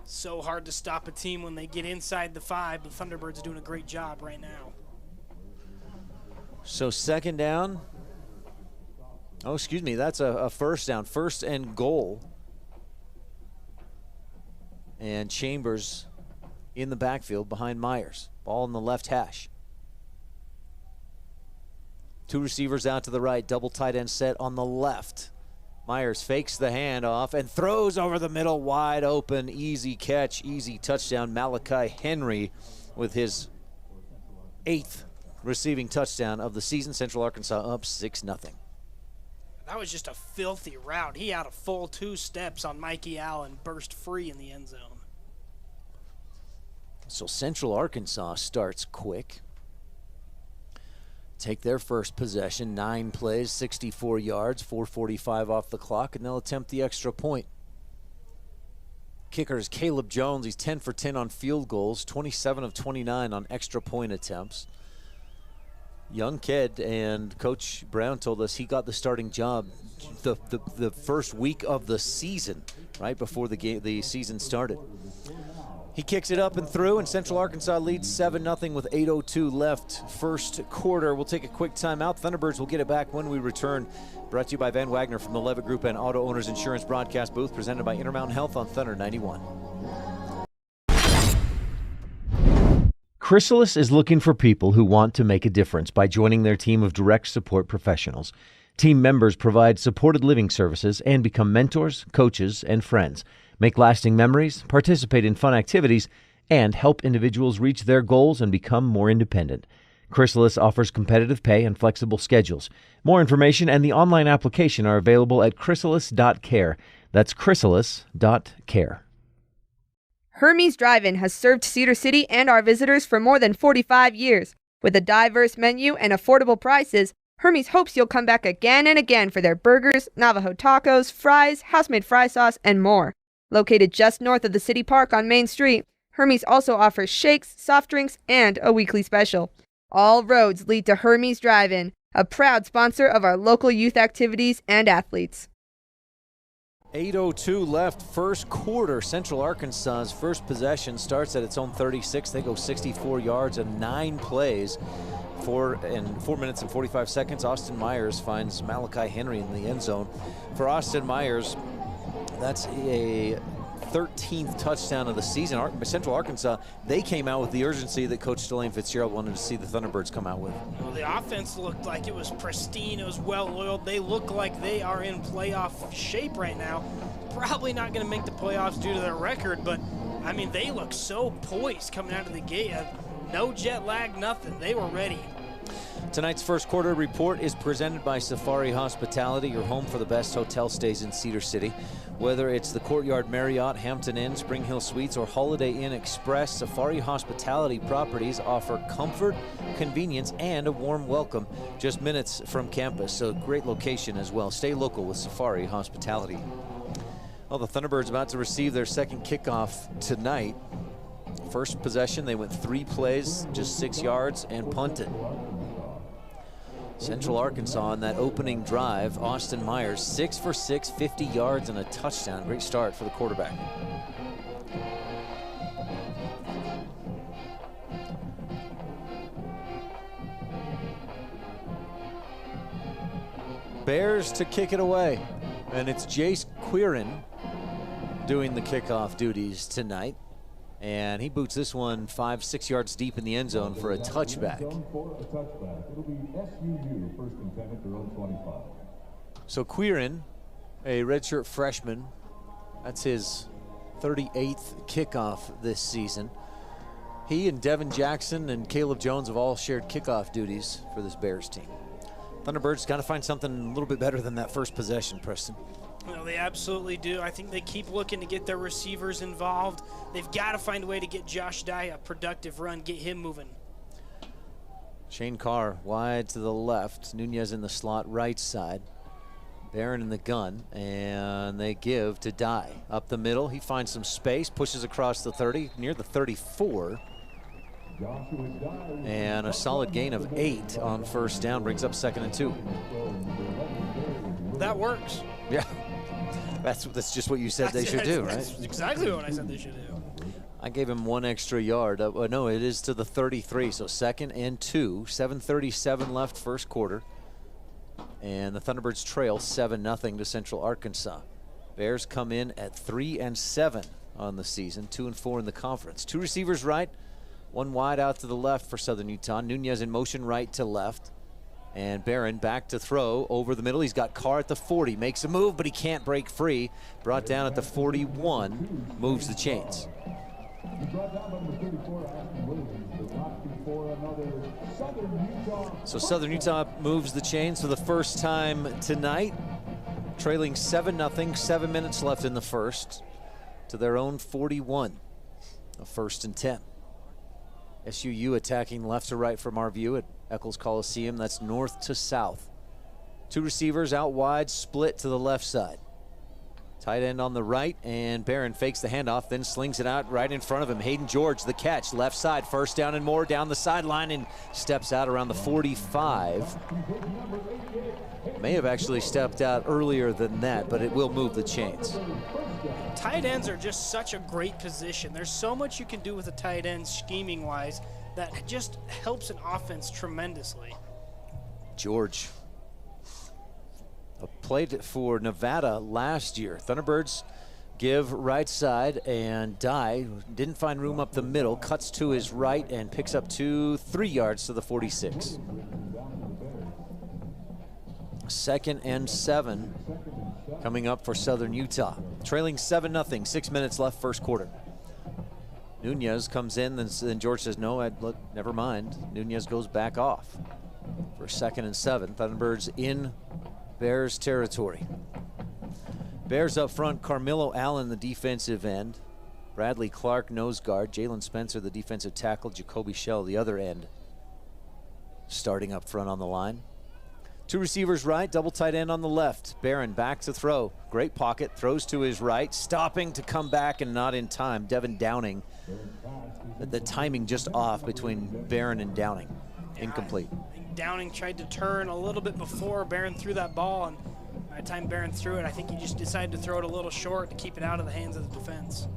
So hard to stop a team when they get inside the 5, but Thunderbirds doing a great job right now. So 2nd down. Oh, excuse me, that's a first down. 1st and goal. And Chambers in the backfield behind Myers. Ball in the left hash. 2 receivers out to the right. Double tight end set on the left. Myers fakes the handoff and throws over the middle, wide open. Easy catch, easy touchdown. Malachi Henry with his 8th receiving touchdown of the season. Central Arkansas up 6-0. That was just a filthy route. He had a full 2 steps on Mikey Allen, burst free in the end zone. So Central Arkansas starts quick. Take their first possession, 9 plays, 64 yards, 4:45 off the clock, and they'll attempt the extra point. Kicker is Caleb Jones. He's 10 for 10 on field goals, 27 of 29 on extra point attempts. Young kid, and Coach Brown told us he got the starting job the first week of the season, right before the season started. He kicks it up and through, and Central Arkansas leads 7-0 with 8:02 left first quarter. We'll take a quick timeout. Thunderbirds will get it back when we return. Brought to you by Van Wagner from the Levitt Group and Auto Owners Insurance broadcast booth, presented by Intermountain Health on Thunder 91. Chrysalis is looking for people who want to make a difference by joining their team of direct support professionals. Team members provide supported living services and become mentors, coaches, and friends, make lasting memories, participate in fun activities, and help individuals reach their goals and become more independent. Chrysalis offers competitive pay and flexible schedules. More information and the online application are available at chrysalis.care. That's chrysalis.care. Hermes Drive-In has served Cedar City and our visitors for more than 45 years. With a diverse menu and affordable prices, Hermes hopes you'll come back again and again for their burgers, Navajo tacos, fries, house-made fry sauce, and more. Located just north of the City Park on Main Street, Hermes also offers shakes, soft drinks, and a weekly special. All roads lead to Hermes Drive-In, a proud sponsor of our local youth activities and athletes. 8:02 left first quarter. Central Arkansas's first possession starts at its own 36. They go 64 yards and 9 plays. 4 minutes and 45 seconds. Austin Myers finds Malachi Henry in the end zone. For Austin Myers, that's a 13th touchdown of the season. Central Arkansas, they came out with the urgency that Coach Delane Fitzgerald wanted to see the Thunderbirds come out with. Well, the offense looked like it was pristine. It was well-oiled. They look like they are in playoff shape right now. Probably not going to make the playoffs due to their record, but, I mean, they look so poised coming out of the gate. No jet lag, nothing. They were ready. Tonight's first quarter report is presented by Safari Hospitality, your home for the best hotel stays in Cedar City. Whether it's the Courtyard Marriott, Hampton Inn, Spring Hill Suites, or Holiday Inn Express, Safari Hospitality properties offer comfort, convenience, and a warm welcome just minutes from campus. So great location as well. Stay local with Safari Hospitality. Well, the Thunderbirds about to receive their second kickoff tonight. First possession, they went 3 plays, just 6 yards, and punted. Central Arkansas on that opening drive, Austin Myers, 6 for 6, 50 yards and a touchdown. Great start for the quarterback. Bears to kick it away, and it's Jace Quirin doing the kickoff duties tonight. And he boots this one 5-6 yards deep in the end zone for a touchback. So Quirin, a redshirt freshman, that's his 38th kickoff this season. He and Devin Jackson and Caleb Jones have all shared kickoff duties for this Bears team. Thunderbirds got to find something a little bit better than that first possession, Preston. Well, they absolutely do. I think they keep looking to get their receivers involved. They've got to find a way to get Josh Dye a productive run, get him moving. Shane Carr wide to the left. Nunez in the slot right side. Barron in the gun, and they give to Dye. Up the middle, he finds some space, pushes across the 30, near the 34. And a solid gain of 8 on first down brings up 2nd and 2. That works. Yeah. That's just what you said they should do, right? That's exactly what I said they should do. I gave him 1 extra yard. No, it is to the 33, so 2nd and 2. 7:37 left first quarter. And the Thunderbirds trail 7-0 to Central Arkansas. Bears come in at 3-7 on the season, 2-4 in the conference. 2 receivers right, 1 wide out to the left for Southern Utah. Nunez in motion right to left. And Barron back to throw over the middle. He's got Carr at the 40, makes a move, but he can't break free. Brought down at the 41, moves the chains. So Southern Utah moves the chains for the first time tonight, trailing 7-0, 7 minutes left in the first, to their own 41, a 1st and 10. SUU attacking left to right from our view at Eccles Coliseum. That's north to south. 2 receivers out wide, split to the left side. Tight end on the right, and Barron fakes the handoff, then slings it out right in front of him. Hayden George, the catch, left side, 1st down and more down the sideline, and steps out around the 45. May have actually stepped out earlier than that, but it will move the chains. Tight ends are just such a great position. There's so much you can do with a tight end scheming-wise that just helps an offense tremendously. George played for Nevada last year. Thunderbirds give right side, and Dye didn't find room up the middle, cuts to his right and picks up 3 yards to the 46. 2nd and 7 coming up for Southern Utah. Trailing 7-0, 6 minutes left first quarter. Nunez comes in, then George says, no, never mind. Nunez goes back off for 2nd and 7. Thunderbirds in Bears territory. Bears up front, Carmelo Allen, the defensive end. Bradley Clark, nose guard. Jalen Spencer, the defensive tackle. Jacoby Shell, the other end, starting up front on the line. 2 receivers right, double tight end on the left. Barron back to throw. Great pocket, throws to his right, stopping to come back and not in time. Devin Downing. The timing just off between Barron and Downing. Incomplete. Downing tried to turn a little bit before Barron threw that ball, and by the time Barron threw it, I think he just decided to throw it a little short to keep it out of the hands of the defense.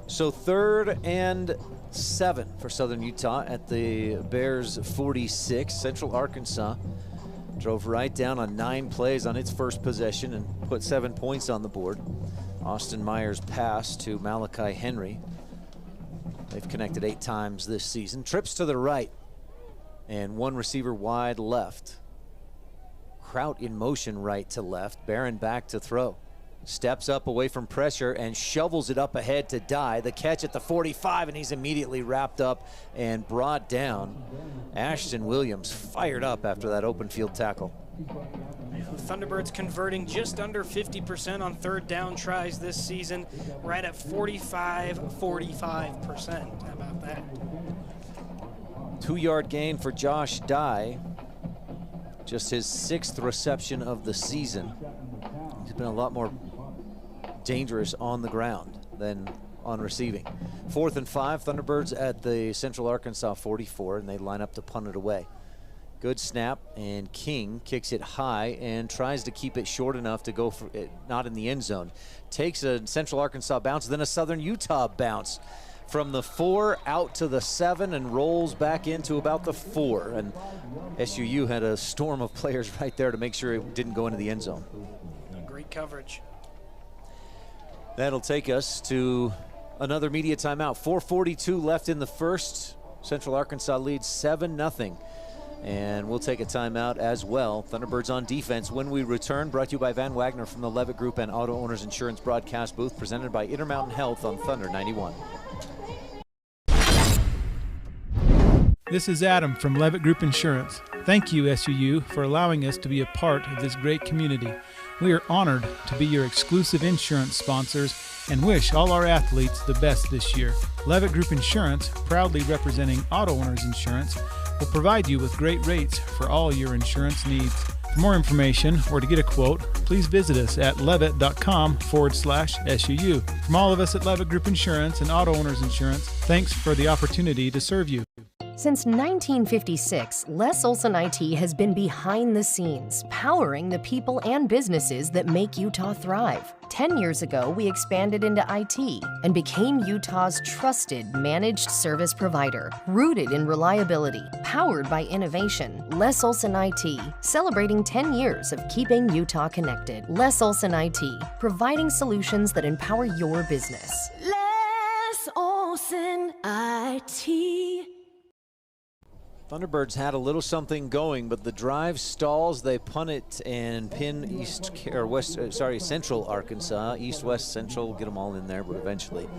So 3rd and 7 for Southern Utah at the Bears 46. Central Arkansas drove right down on 9 plays on its first possession and put 7 points on the board. Austin Myers pass to Malachi Henry. They've connected 8 times this season. Trips to the right and 1 receiver wide left. Kraut in motion right to left. Barron back to throw. Steps up away from pressure and shovels it up ahead to Dye. The catch at the 45, and he's immediately wrapped up and brought down. Ashton Williams fired up after that open field tackle. Thunderbirds converting just under 50% on 3rd down tries this season, right at 45%. How about that? 2-yard gain for Josh Dye. Just his 6th reception of the season. He's been a lot more dangerous on the ground than on receiving. 4th and 5, Thunderbirds at the Central Arkansas 44, and they line up to punt it away. Good snap, and King kicks it high and tries to keep it short enough to go for it, not in the end zone. Takes a Central Arkansas bounce, then a Southern Utah bounce from the 4 out to the 7 and rolls back into about the 4. And SUU had a storm of players right there to make sure it didn't go into the end zone. Great coverage. That'll take us to another media timeout. 4:42 left in the first. Central Arkansas leads 7-0. And we'll take a timeout as well. Thunderbirds on defense when we return. Brought to you by Van Wagner from the Levitt Group and Auto Owners Insurance broadcast booth, presented by Intermountain Health on Thunder 91. This is Adam from Levitt Group Insurance. Thank you, SUU, for allowing us to be a part of this great community. We are honored to be your exclusive insurance sponsors and wish all our athletes the best this year. Levitt Group Insurance, proudly representing Auto Owners Insurance, will provide you with great rates for all your insurance needs. For more information or to get a quote, please visit us at levitt.com/SUU. From all of us at Levitt Group Insurance and Auto Owners Insurance, thanks for the opportunity to serve you. Since 1956, Les Olson IT has been behind the scenes, powering the people and businesses that make Utah thrive. 10 years ago, we expanded into IT and became Utah's trusted managed service provider, rooted in reliability, powered by innovation. Les Olson IT, celebrating 10 years of keeping Utah connected. Les Olson IT, providing solutions that empower your business. Les Olson IT. Thunderbirds had a little something going, but the drive stalls. They punt it and pin Central Arkansas, East-West Central, get them all in there, but eventually.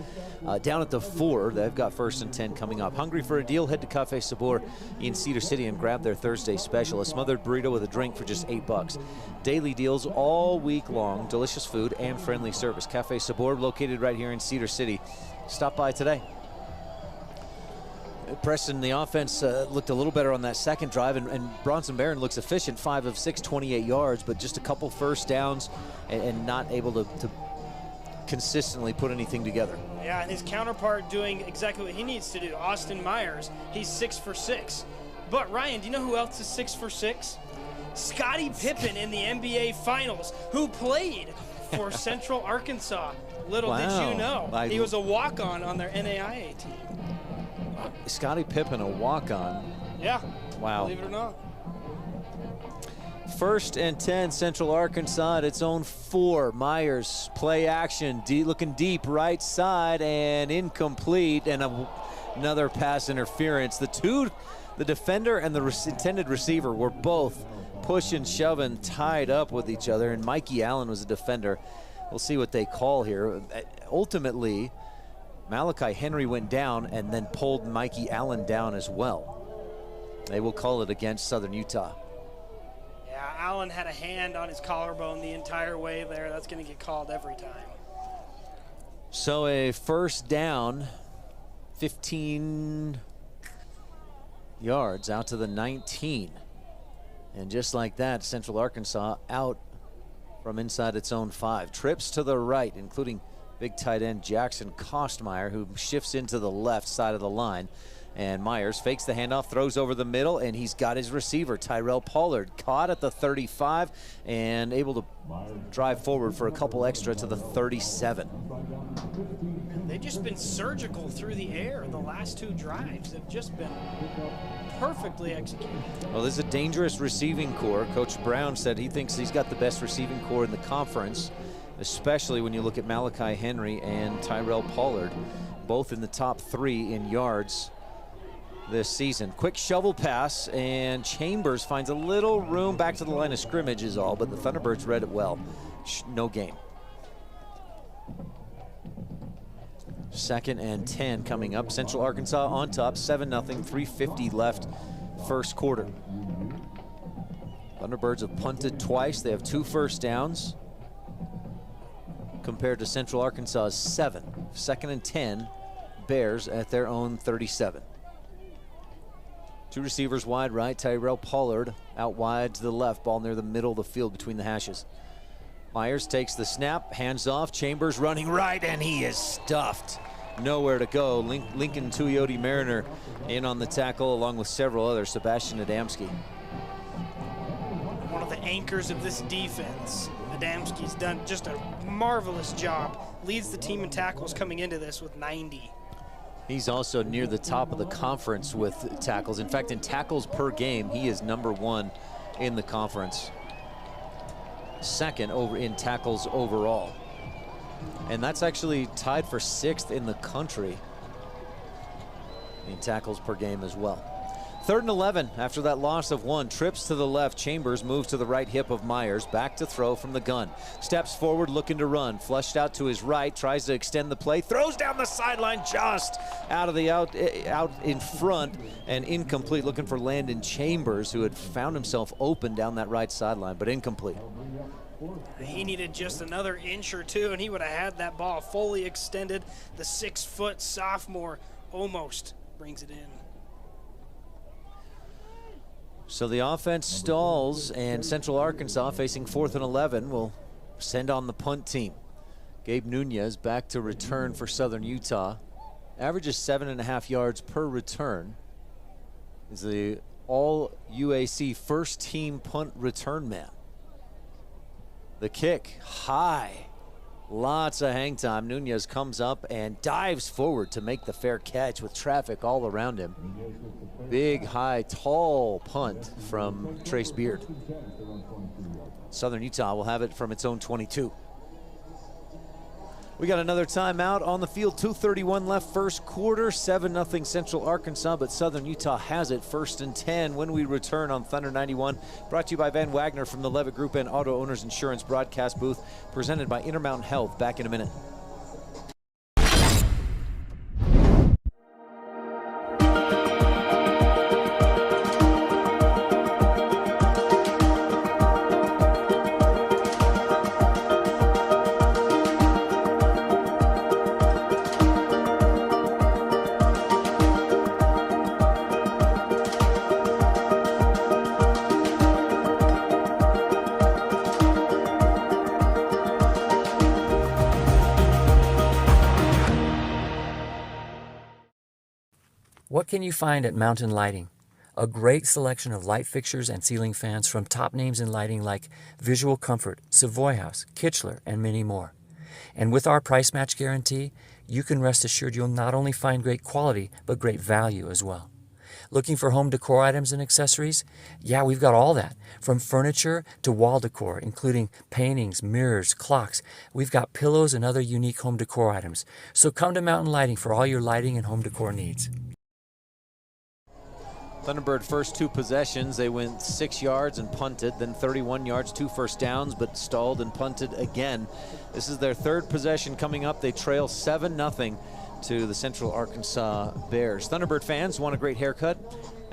Down at the 4, they've got 1st and 10 coming up. Hungry for a deal? Head to Cafe Sabor in Cedar City and grab their Thursday special, a smothered burrito with a drink for just $8. Daily deals all week long, delicious food and friendly service. Cafe Sabor, located right here in Cedar City. Stop by today. Preston, the offense looked a little better on that second drive, and Bronson Barron looks efficient, 5 of 6, 28 yards, but just a couple first downs and not able to consistently put anything together. Yeah, and his counterpart doing exactly what he needs to do, Austin Myers. He's 6 for 6. But Ryan, do you know who else is 6 for 6? Scottie Pippen in the NBA Finals, who played for Central Arkansas. Little did you know, he was a walk-on their NAIA team. Scottie Pippen, a walk-on. Yeah. Wow. Believe it or not. 1st and 10, Central Arkansas at its own 4. Myers, play action, looking deep, right side, and incomplete, and another pass interference. The defender and the intended receiver were both pushing, shoving, tied up with each other, and Mikey Allen was a defender. We'll see what they call here. Ultimately, Malachi Henry went down and then pulled Mikey Allen down as well. They will call it against Southern Utah. Yeah, Allen had a hand on his collarbone the entire way there. That's going to get called every time. So a first down, 15 yards out to the 19. And just like that, Central Arkansas out from inside its own 5. Trips to the right, including big tight end Jackson Kostmeyer, who shifts into the left side of the line. And Myers fakes the handoff, throws over the middle, and he's got his receiver, Tyrell Pollard, caught at the 35 and able to drive forward for a couple extra to the 37. They've just been surgical through the air. The last 2 drives have just been perfectly executed. Well, this is a dangerous receiving core. Coach Brown said he thinks he's got the best receiving core in the conference, especially when you look at Malachi Henry and Tyrell Pollard, both in the top 3 in yards this season. Quick shovel pass, and Chambers finds a little room back to the line of scrimmage is all, but the Thunderbirds read it well. No gain. 2nd and 10 coming up. Central Arkansas on top, 7-0, 3:50 left first quarter. Thunderbirds have punted twice. They have 2 first downs compared to Central Arkansas's 7. 2nd and 10, Bears at their own 37. 2 receivers wide right, Tyrell Pollard out wide to the left, ball near the middle of the field between the hashes. Myers takes the snap, hands off, Chambers running right, and he is stuffed. nowhere to go. Lincoln Tuioti Mariner in on the tackle along with several others. Sebastian Adamski. One of the anchors of this defense. Adamski's done just a marvelous job. Leads the team in tackles coming into this with 90. He's also near the top of the conference with tackles. In fact, in tackles per game, he is #1 in the conference. Second over in tackles overall. And that's actually tied for 6th in the country in tackles per game as well. 3rd and 11 after that loss of 1. Trips to the left. Chambers moves to the right hip of Myers. Back to throw from the gun. Steps forward looking to run. Flushed out to his right. Tries to extend the play. Throws down the sideline just out of the out in front and incomplete. Looking for Landon Chambers, who had found himself open down that right sideline, but incomplete. He needed just another inch or two, and he would have had that ball fully extended. The 6-foot sophomore almost brings it in. So the offense stalls, and Central Arkansas, facing 4th and 11, will send on the punt team. Gabe Nunez back to return for Southern Utah. Averages 7.5 yards per return. Is the All-UAC first-team punt return man. The kick, high. Lots of hang time. Nunez comes up and dives forward to make the fair catch with traffic all around him. Big, high, tall punt from Trace Beard. Southern Utah will have it from its own 22. We got another timeout on the field. 2:31 left first quarter. 7-0 Central Arkansas, but Southern Utah has it 1st and 10 when we return on Thunder 91. Brought to you by Van Wagner from the Levitt Group and Auto Owners Insurance broadcast booth. Presented by Intermountain Health. Back in a minute. What can you find at Mountain Lighting? A great selection of light fixtures and ceiling fans from top names in lighting like Visual Comfort, Savoy House, Kichler, and many more. And with our price match guarantee, you can rest assured you'll not only find great quality, but great value as well. Looking for home decor items and accessories? Yeah, we've got all that. From furniture to wall decor, including paintings, mirrors, clocks. We've got pillows and other unique home decor items. So come to Mountain Lighting for all your lighting and home decor needs. Thunderbird first 2 possessions, they went 6 yards and punted, then 31 yards, 2 first downs, but stalled and punted again. This is their 3rd possession coming up. They trail 7-0 to the Central Arkansas Bears. Thunderbird fans want a great haircut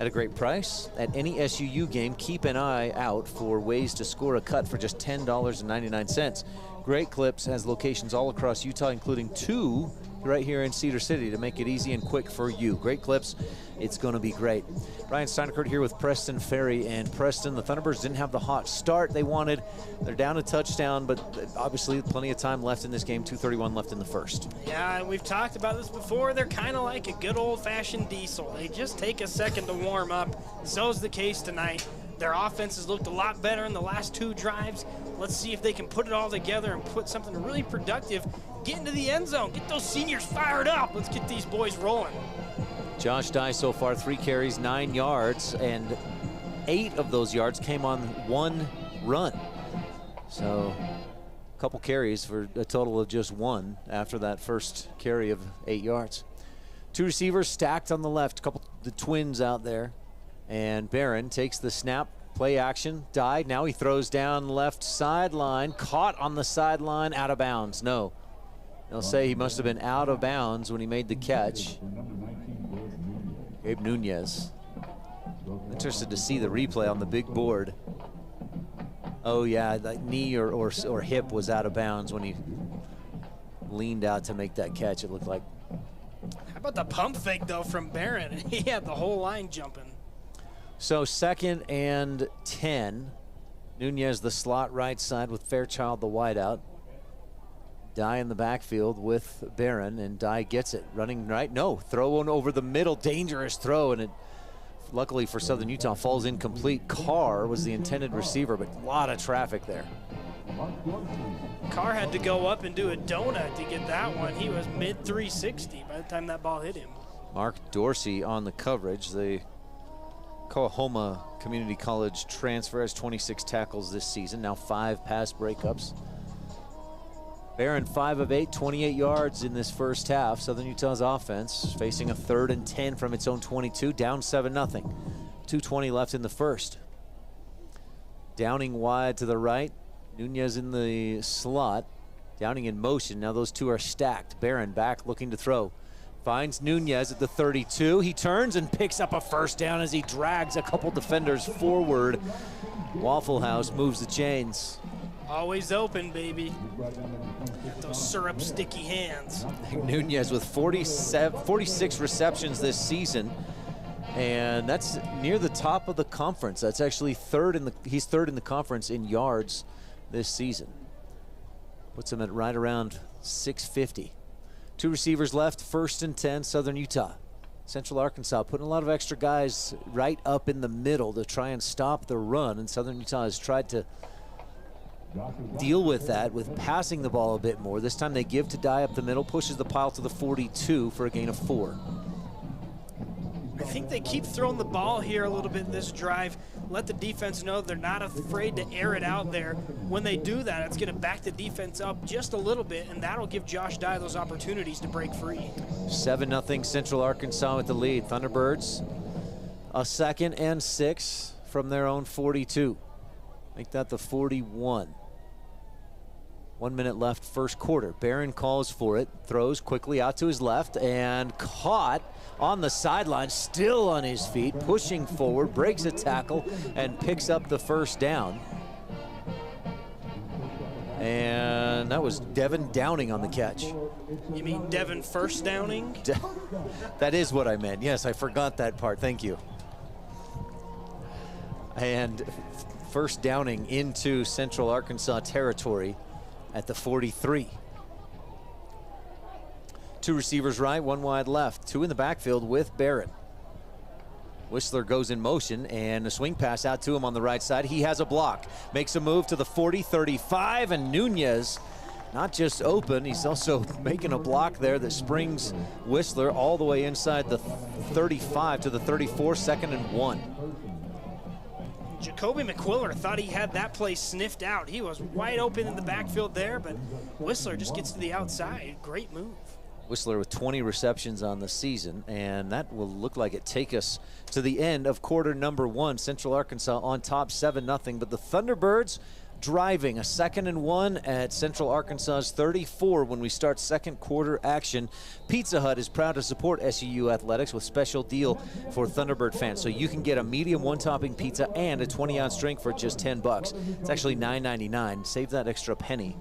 at a great price. At any SUU game, keep an eye out for ways to score a cut for just $10.99. Great Clips has locations all across Utah, including 2 right here in Cedar City to make it easy and quick for you. Great Clips, it's going to be great. Brian Steinekert here with Preston Ferry. And Preston, the Thunderbirds didn't have the hot start they wanted. They're down a touchdown, but obviously plenty of time left in this game. 2:31 left in the first. Yeah, we've talked about this before. They're kind of like a good old-fashioned diesel. They just take a second to warm up. So's the case tonight. Their offense has looked a lot better in the last 2 drives. Let's see if they can put it all together and put something really productive. Get into the end zone. Get those seniors fired up. Let's get these boys rolling. Josh Dye so far 3 carries, 9 yards, and 8 of those yards came on 1 run. So a couple carries for a total of just 1 after that first carry of 8 yards. 2 receivers stacked on the left, the twins out there. And Barron takes the snap, play action, Dye. Now he throws down left sideline, caught on the sideline, out of bounds. No, they'll say he must have been out of bounds when he made the catch. Gabe Nunez. Interested to see the replay on the big board. Oh yeah, that knee or hip was out of bounds when he leaned out to make that catch, it looked like. How about the pump fake though from Barron? He had the whole line jumping. So 2nd and 10. Nunez the slot right side with Fairchild the wideout. Dye in the backfield with Barron, and Dye gets it. Running right, no, throwing over the middle, dangerous throw, and it, luckily for Southern Utah, falls incomplete. Carr was the intended receiver, but a lot of traffic there. Carr had to go up and do a donut to get that one. He was mid 360 by the time that ball hit him. Mark Dorsey on the coverage. The Coahoma Community College transfer has 26 tackles this season, now 5 pass breakups. Barron 5 of 8, 28 yards in this first half. Southern Utah's offense facing a 3rd and 10 from its own 22, down 7-0. 2:20 left in the first. Downing wide to the right. Nunez in the slot. Downing in motion. Now those two are stacked. Barron back looking to throw. Finds Nunez at the 32. He turns and picks up a first down as he drags a couple defenders forward. Waffle House moves the chains. Always open, baby. Those syrup sticky hands. Nunez with 46 receptions this season, and that's near the top of the conference. That's actually he's third in the conference in yards this season. Puts him at right around 650. 2 receivers left, 1st and 10, Southern Utah. Central Arkansas putting a lot of extra guys right up in the middle to try and stop the run, and Southern Utah has tried to deal with that with passing the ball a bit more. This time they give to Dye up the middle, pushes the pile to the 42 for a gain of 4. I think they keep throwing the ball here a little bit this drive. Let the defense know they're not afraid to air it out there. When they do that, it's going to back the defense up just a little bit, and that'll give Josh Dye those opportunities to break free. 7-0 Central Arkansas with the lead. Thunderbirds a 2nd and 6 from their own 42. Make that the 41. 1 minute left first quarter. Barron calls for it, throws quickly out to his left, and caught on the sideline, still on his feet, pushing forward, breaks a tackle, and picks up the first down. And that was Devin Downing on the catch. You mean Devin First Downing? That is what I meant. Yes, I forgot that part. Thank you. And First Downing into Central Arkansas territory at the 43. 2 receivers right, 1 wide left. 2 in the backfield with Barron. Whistler goes in motion, and a swing pass out to him on the right side. He has a block, makes a move to the 40, 35, and Nunez not just open, he's also making a block there that springs Whistler all the way inside the 35 to the 34, 2nd and 1. Jacoby McQuiller thought he had that play sniffed out. He was wide open in the backfield there, but Whistler just gets to the outside. Great move. Whistler with 20 receptions on the season, and that will look like it take us to the end of quarter number 1. Central Arkansas on top 7-0, but the Thunderbirds driving a 2nd and 1 at Central Arkansas's 34 when we start second quarter action. Pizza Hut is proud to support SUU Athletics with special deal for Thunderbird fans. So you can get a medium 1-topping pizza and a 20-ounce drink for just $10. It's actually $9.99. Save that extra penny,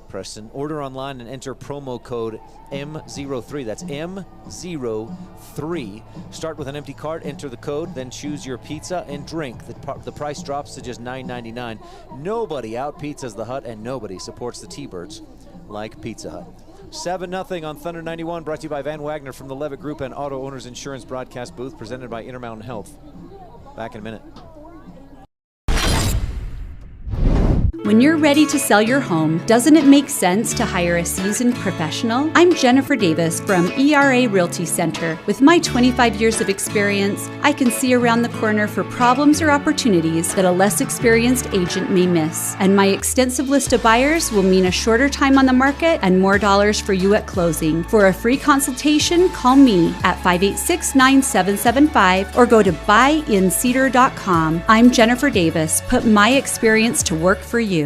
Preston. Order online and enter promo code M03. That's M03. Start with an empty cart, enter the code, then choose your pizza and drink. The price drops to just $9.99. Nobody out-pizzas the Hut, and nobody supports the T-Birds like Pizza Hut. 7-0 on Thunder 91, brought to you by Van Wagner from the Levitt Group and Auto Owners Insurance broadcast booth, presented by Intermountain Health. Back in a minute. When you're ready to sell your home, doesn't it make sense to hire a seasoned professional? I'm Jennifer Davis from ERA Realty Center. With my 25 years of experience, I can see around the corner for problems or opportunities that a less experienced agent may miss. And my extensive list of buyers will mean a shorter time on the market and more dollars for you at closing. For a free consultation, call me at 586-9775 or go to buyincedar.com. I'm Jennifer Davis. Put my experience to work for you.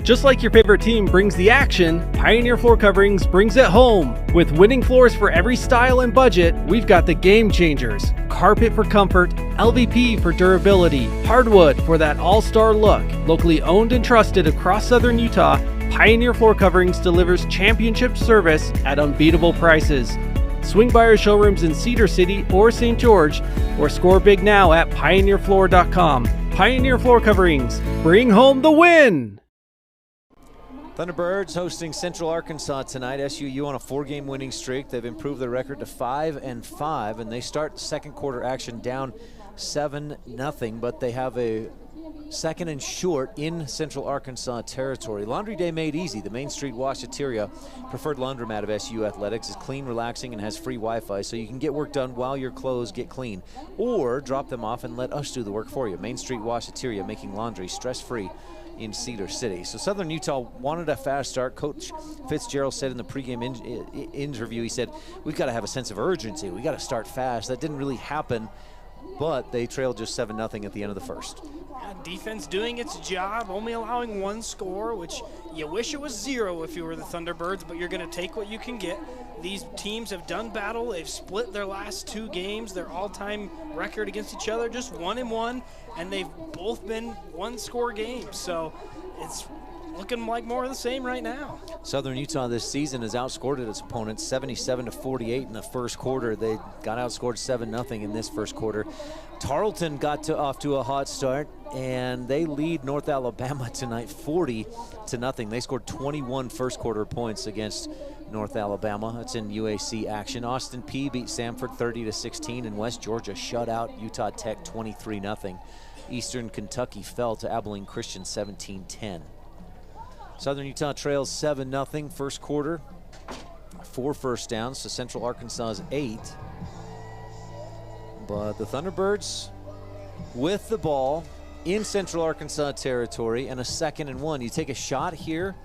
Just like your favorite team brings the action, Pioneer Floor Coverings brings it home. With winning floors for every style and budget, we've got the game changers. Carpet for comfort, LVP for durability, hardwood for that all-star look. Locally owned and trusted across Southern Utah, Pioneer Floor Coverings delivers championship service at unbeatable prices. Swing by our showrooms in Cedar City or St. George, or score big now at pioneerfloor.com. Pioneer Floor Coverings, bring home the win! Thunderbirds hosting Central Arkansas tonight. SUU on a 4-game winning streak. They've improved their record to 5-5, and they start the second quarter action down 7-0, but they have a second and short in Central Arkansas territory. Laundry day made easy. The Main Street Washateria preferred laundromat of SU Athletics is clean, relaxing, and has free Wi-Fi, so you can get work done while your clothes get clean, or drop them off and let us do the work for you. Main Street Washateria, making laundry stress-free in Cedar City. So Southern Utah wanted a fast start. Coach Fitzgerald said in the pregame interview, he said, we've got to have a sense of urgency. We got to start fast. That didn't really happen, but they trailed just 7-0 at the end of the first. Defense doing its job, only allowing 1 score, which you wish it was 0 if you were the Thunderbirds, but you're going to take what you can get. These teams have done battle. They've split their last 2 games. Their all-time record against each other, just 1-1, and they've both been 1-score games. So it's looking like more of the same right now. Southern Utah this season has outscored its opponents 77-48 in the first quarter. They got outscored 7-0 in this first quarter. Tarleton got off to a hot start, and they lead North Alabama tonight 40-0. They scored 21 first quarter points against North Alabama. That's in UAC action. Austin Peay beat Samford 30-16, and West Georgia shut out Utah Tech 23-0. Eastern Kentucky fell to Abilene Christian 17-10. Southern Utah trails 7-0 first quarter. 4 first downs to Central Arkansas's 8. But the Thunderbirds with the ball in Central Arkansas territory and a 2nd and 1. You take a shot here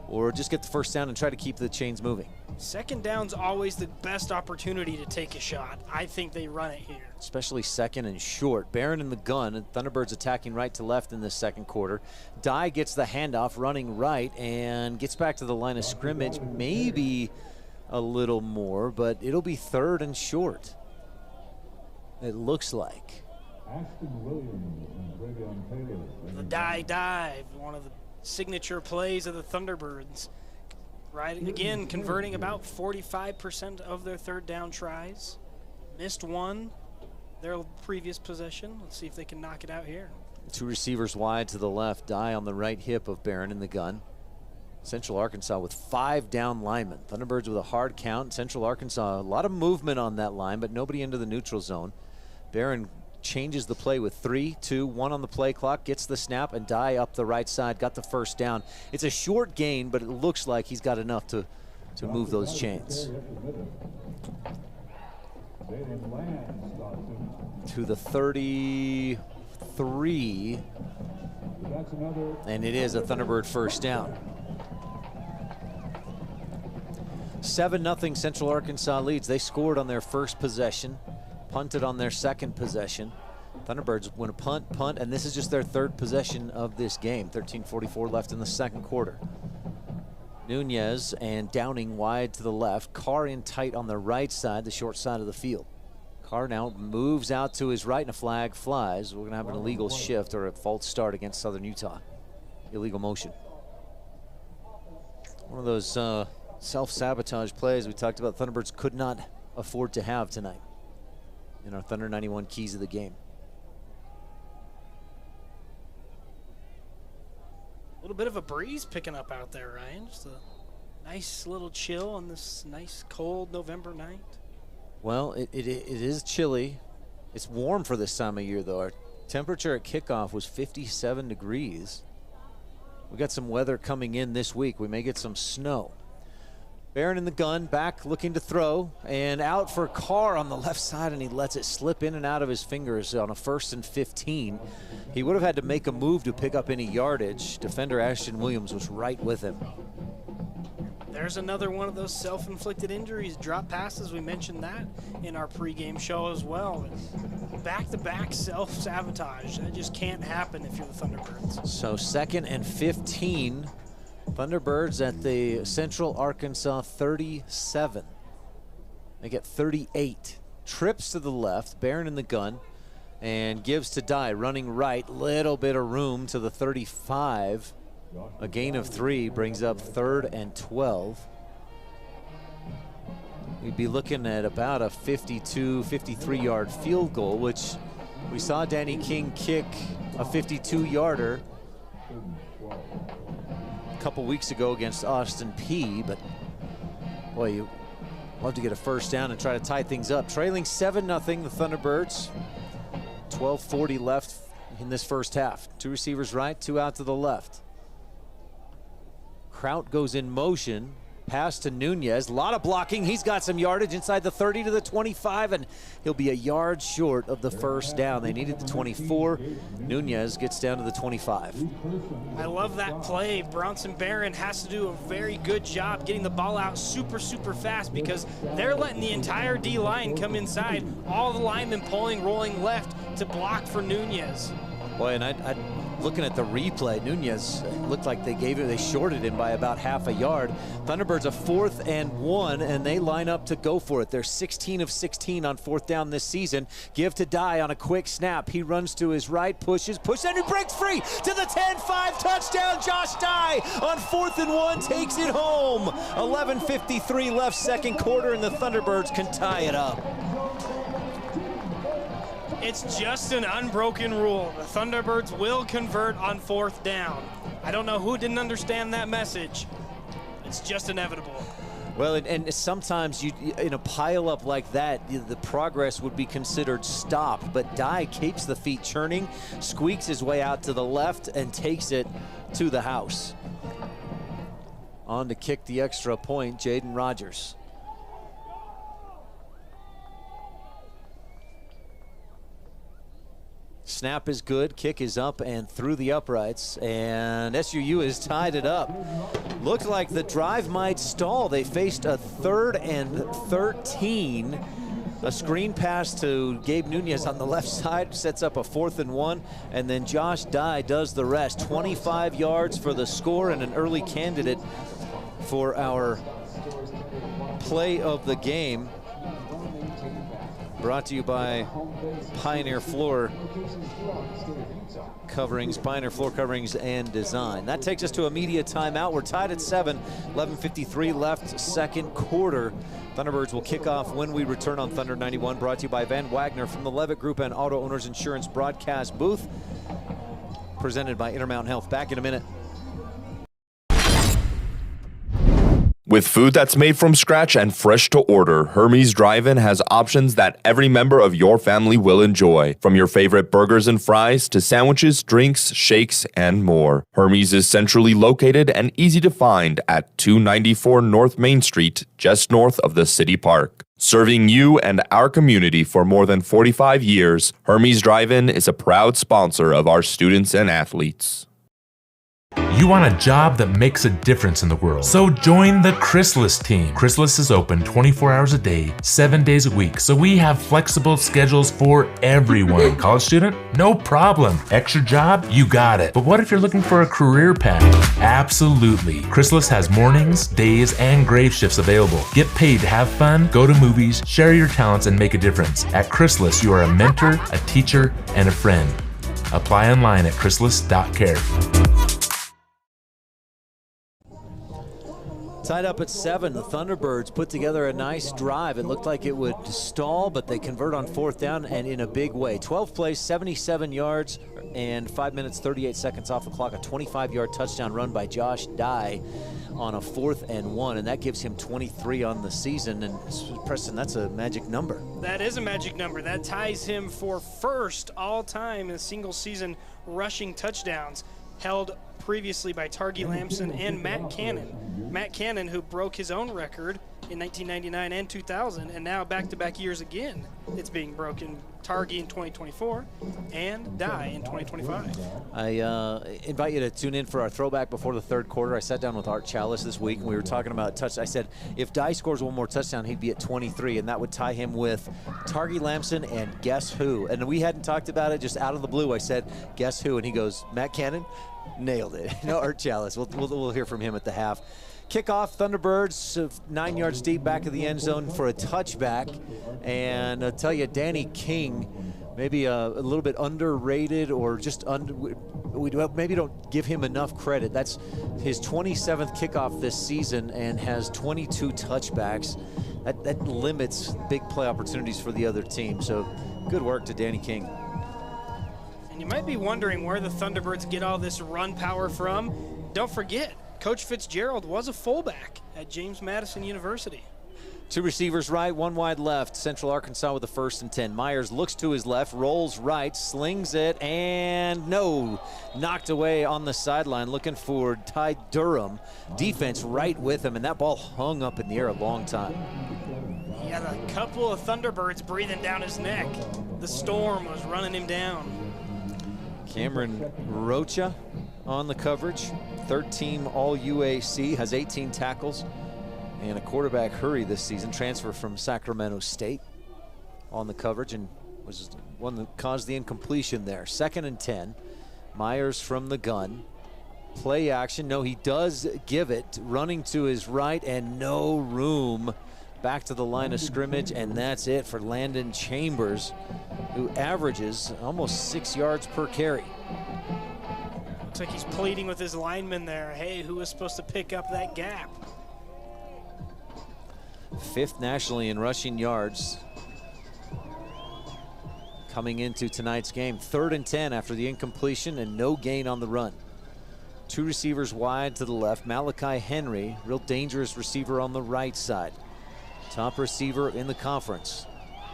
or just get the first down and try to keep the chains moving. Second down's always the best opportunity to take a shot. I think they run it here. Especially 2nd and short. Barron in the gun. Thunderbirds attacking right to left in this second quarter. Dye gets the handoff, running right, and gets back to the line of scrimmage. Maybe a little more, but it'll be 3rd and short. It looks like. The Dye dive, one of the signature plays of the Thunderbirds. Right, again, converting about 45% of their 3rd down tries. Missed 1 their previous possession. Let's see if they can knock it out here. 2 receivers wide to the left. Dye on the right hip of Barron in the gun. Central Arkansas with 5 down linemen. Thunderbirds with a hard count. Central Arkansas, a lot of movement on that line, but nobody into the neutral zone. Barron changes the play with 3, 2, 1 on the play clock, gets the snap, and Dye up the right side, got the first down. It's a short gain, but it looks like he's got enough to move those chains. To the 33, and it is a Thunderbird first down. 7-0 Central Arkansas leads. They scored on their first possession, punted on their second possession. Thunderbirds win a punt, and this is just their 3rd possession of this game. 13:44 left in the second quarter. Nunez and Downing wide to the left. Carr in tight on the right side, the short side of the field. Carr now moves out to his right, and a flag flies. We're going to have an illegal shift or a false start against Southern Utah. Illegal motion. One of those self-sabotage plays we talked about Thunderbirds could not afford to have tonight in our Thunder 91 keys of the game. A little bit of a breeze picking up out there, Ryan. Just a nice little chill on this nice cold November night. Well, it is chilly. It's warm for this time of year, though. Our temperature at kickoff was 57 degrees. We got some weather coming in this week. We may get some snow. Barron in the gun, back looking to throw, and out for Carr on the left side, and he lets it slip in and out of his fingers on a 1st and 15. He would have had to make a move to pick up any yardage. Defender Ashton Williams was right with him. There's another one of those self-inflicted injuries, drop passes. We mentioned that in our pregame show as well. Back-to-back self-sabotage. That just can't happen if you're the Thunderbirds. So 2nd and 15. Thunderbirds at the Central Arkansas 37. They get 38. Trips to the left, Barron in the gun, and gives to Dye, running right. Little bit of room to the 35. A gain of 3 brings up 3rd and 12. We'd be looking at about a 52, 53-yard field goal, which we saw Danny King kick a 52-yarder couple weeks ago against Austin Peay, but boy, you love to get a first down and try to tie things up. Trailing 7-0 the Thunderbirds. 12:40 left in this first half. 2 receivers right, 2 out to the left. Kraut goes in motion. Pass to Nunez. A lot of blocking. He's got some yardage inside the 30 to the 25, and he'll be a yard short of the first down. They needed the 24. Nunez gets down to the 25. I love that play. Bronson Barron has to do a very good job getting the ball out super fast because they're letting the entire D-line come inside. All the linemen pulling, rolling left to block for Nunez. Boy, and I looking at the replay, Nunez looked like they shorted him by about half a yard. Thunderbirds a 4th and 1, and they line up to go for it. They're 16 of 16 on 4th down this season. Give to Dye on a quick snap. He runs to his right, pushes, and he breaks free to the 10-5 touchdown. Josh Dye on 4th and 1 takes it home. 11:53 left second quarter, and the Thunderbirds can tie it up. It's just an unbroken rule. The Thunderbirds will convert on 4th down. I don't know who didn't understand that message. It's just inevitable. Well, and sometimes in a pile up like that, the progress would be considered stopped, but Dye keeps the feet churning, squeaks his way out to the left, and takes it to the house. On to kick the extra point, Jaden Rogers. Snap is good, kick is up and through the uprights, and SUU has tied it up. Looked like the drive might stall. They faced a 3rd and 13. A screen pass to Gabe Nunez on the left side sets up a 4th and 1, and then Josh Dye does the rest. 25 yards for the score and an early candidate for our play of the game. Brought to you by Pioneer Floor Coverings, Pioneer Floor Coverings and Design. That takes us to a media timeout. We're tied at 7, 11:53 left, second quarter. Thunderbirds will kick off when we return on Thunder 91. Brought to you by Van Wagner from the Levitt Group and Auto Owners Insurance broadcast booth. Presented by Intermountain Health. Back in a minute. With food that's made from scratch and fresh to order, Hermes Drive-In has options that every member of your family will enjoy. From your favorite burgers and fries to sandwiches, drinks, shakes, and more. Hermes is centrally located and easy to find at 294 North Main Street, just north of the City Park. Serving you and our community for more than 45 years, Hermes Drive-In is a proud sponsor of our students and athletes. You want a job that makes a difference in the world. So join the Chrysalis team. Chrysalis is open 24 hours a day, 7 days a week. So we have flexible schedules for everyone. College student? No problem. Extra job? You got it. But what if you're looking for a career path? Absolutely. Chrysalis has mornings, days, and grave shifts available. Get paid to have fun, go to movies, share your talents, and make a difference. At Chrysalis, you are a mentor, a teacher, and a friend. Apply online at chrysalis.care. Tied up at 7, the Thunderbirds put together a nice drive. It looked like it would stall, but they convert on 4th down and in a big way. 12 plays, 77 yards, and 5 minutes, 38 seconds off the clock. A 25-yard touchdown run by Josh Dye on a 4th and 1, and that gives him 23 on the season. And Preston, that's a magic number. That is a magic number. That ties him for first all-time in single-season rushing touchdowns, held previously by Targi Lamson and Matt Cannon. Matt Cannon, who broke his own record in 1999 and 2000, and now back-to-back years again, it's being broken. Targi in 2024 and Dye in 2025. I invite you to tune in for our throwback before the third quarter. I sat down with Art Chalice this week, and we were talking about touch. I said, if Dye scores one more touchdown, he'd be at 23, and that would tie him with Targi Lamson and guess who? And we hadn't talked about it, just out of the blue. I said, guess who? And he goes, Matt Cannon? Nailed it. No, Art Chalice. We'll hear from him at the half. Kickoff, Thunderbirds 9 yards deep back of the end zone for a touchback. And I'll tell you, Danny King, maybe a little bit underrated, or just we maybe don't give him enough credit. That's his 27th kickoff this season and has 22 touchbacks. That limits big play opportunities for the other team. So good work to Danny King. And you might be wondering where the Thunderbirds get all this run power from. Don't forget, Coach Fitzgerald was a fullback at James Madison University. 2 receivers right, 1 wide left. Central Arkansas with the 1st and 10. Myers looks to his left, rolls right, slings it, and no. Knocked away on the sideline, looking for Ty Durham. Defense right with him, and that ball hung up in the air a long time. He had a couple of Thunderbirds breathing down his neck. The storm was running him down. Cameron Rocha on the coverage. 3rd-team All-UAC, has 18 tackles. And a quarterback hurry this season, transfer from Sacramento State on the coverage, and was one that caused the incompletion there. 2nd and 10. Myers from the gun. Play action. No, he does give it. Running to his right and no room. Back to the line of scrimmage, and that's it for Landon Chambers, who averages almost 6 yards per carry. Looks like he's pleading with his lineman there. Hey, who was supposed to pick up that gap? 5th nationally in rushing yards coming into tonight's game. 3rd and 10 after the incompletion and no gain on the run. 2 receivers wide to the left. Malachi Henry, real dangerous receiver on the right side. Top receiver in the conference.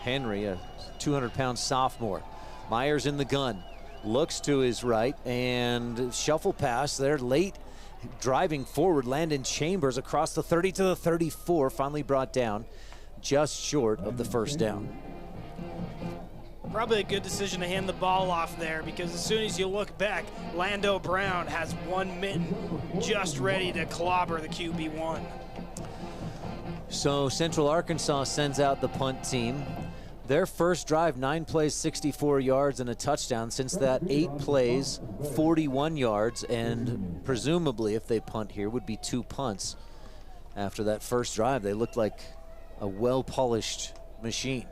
Henry, a 200-pound sophomore. Myers in the gun. Looks to his right and shuffle pass there late. Driving forward, Landon Chambers across the 30 to the 34, finally brought down just short of the 1st down. Probably a good decision to hand the ball off there, because as soon as you look back, Lando Brown has 1 mitten just ready to clobber the QB1. So Central Arkansas sends out the punt team. Their first drive, 9 plays, 64 yards and a touchdown. Since that, 8 plays, 41 yards, and presumably if they punt here would be 2 punts. After that first drive, they looked like a well-polished machine.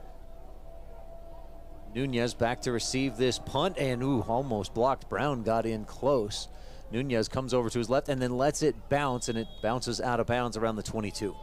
Nunez back to receive this punt, and almost blocked. Brown got in close. Nunez comes over to his left and then lets it bounce, and it bounces out of bounds around the 22.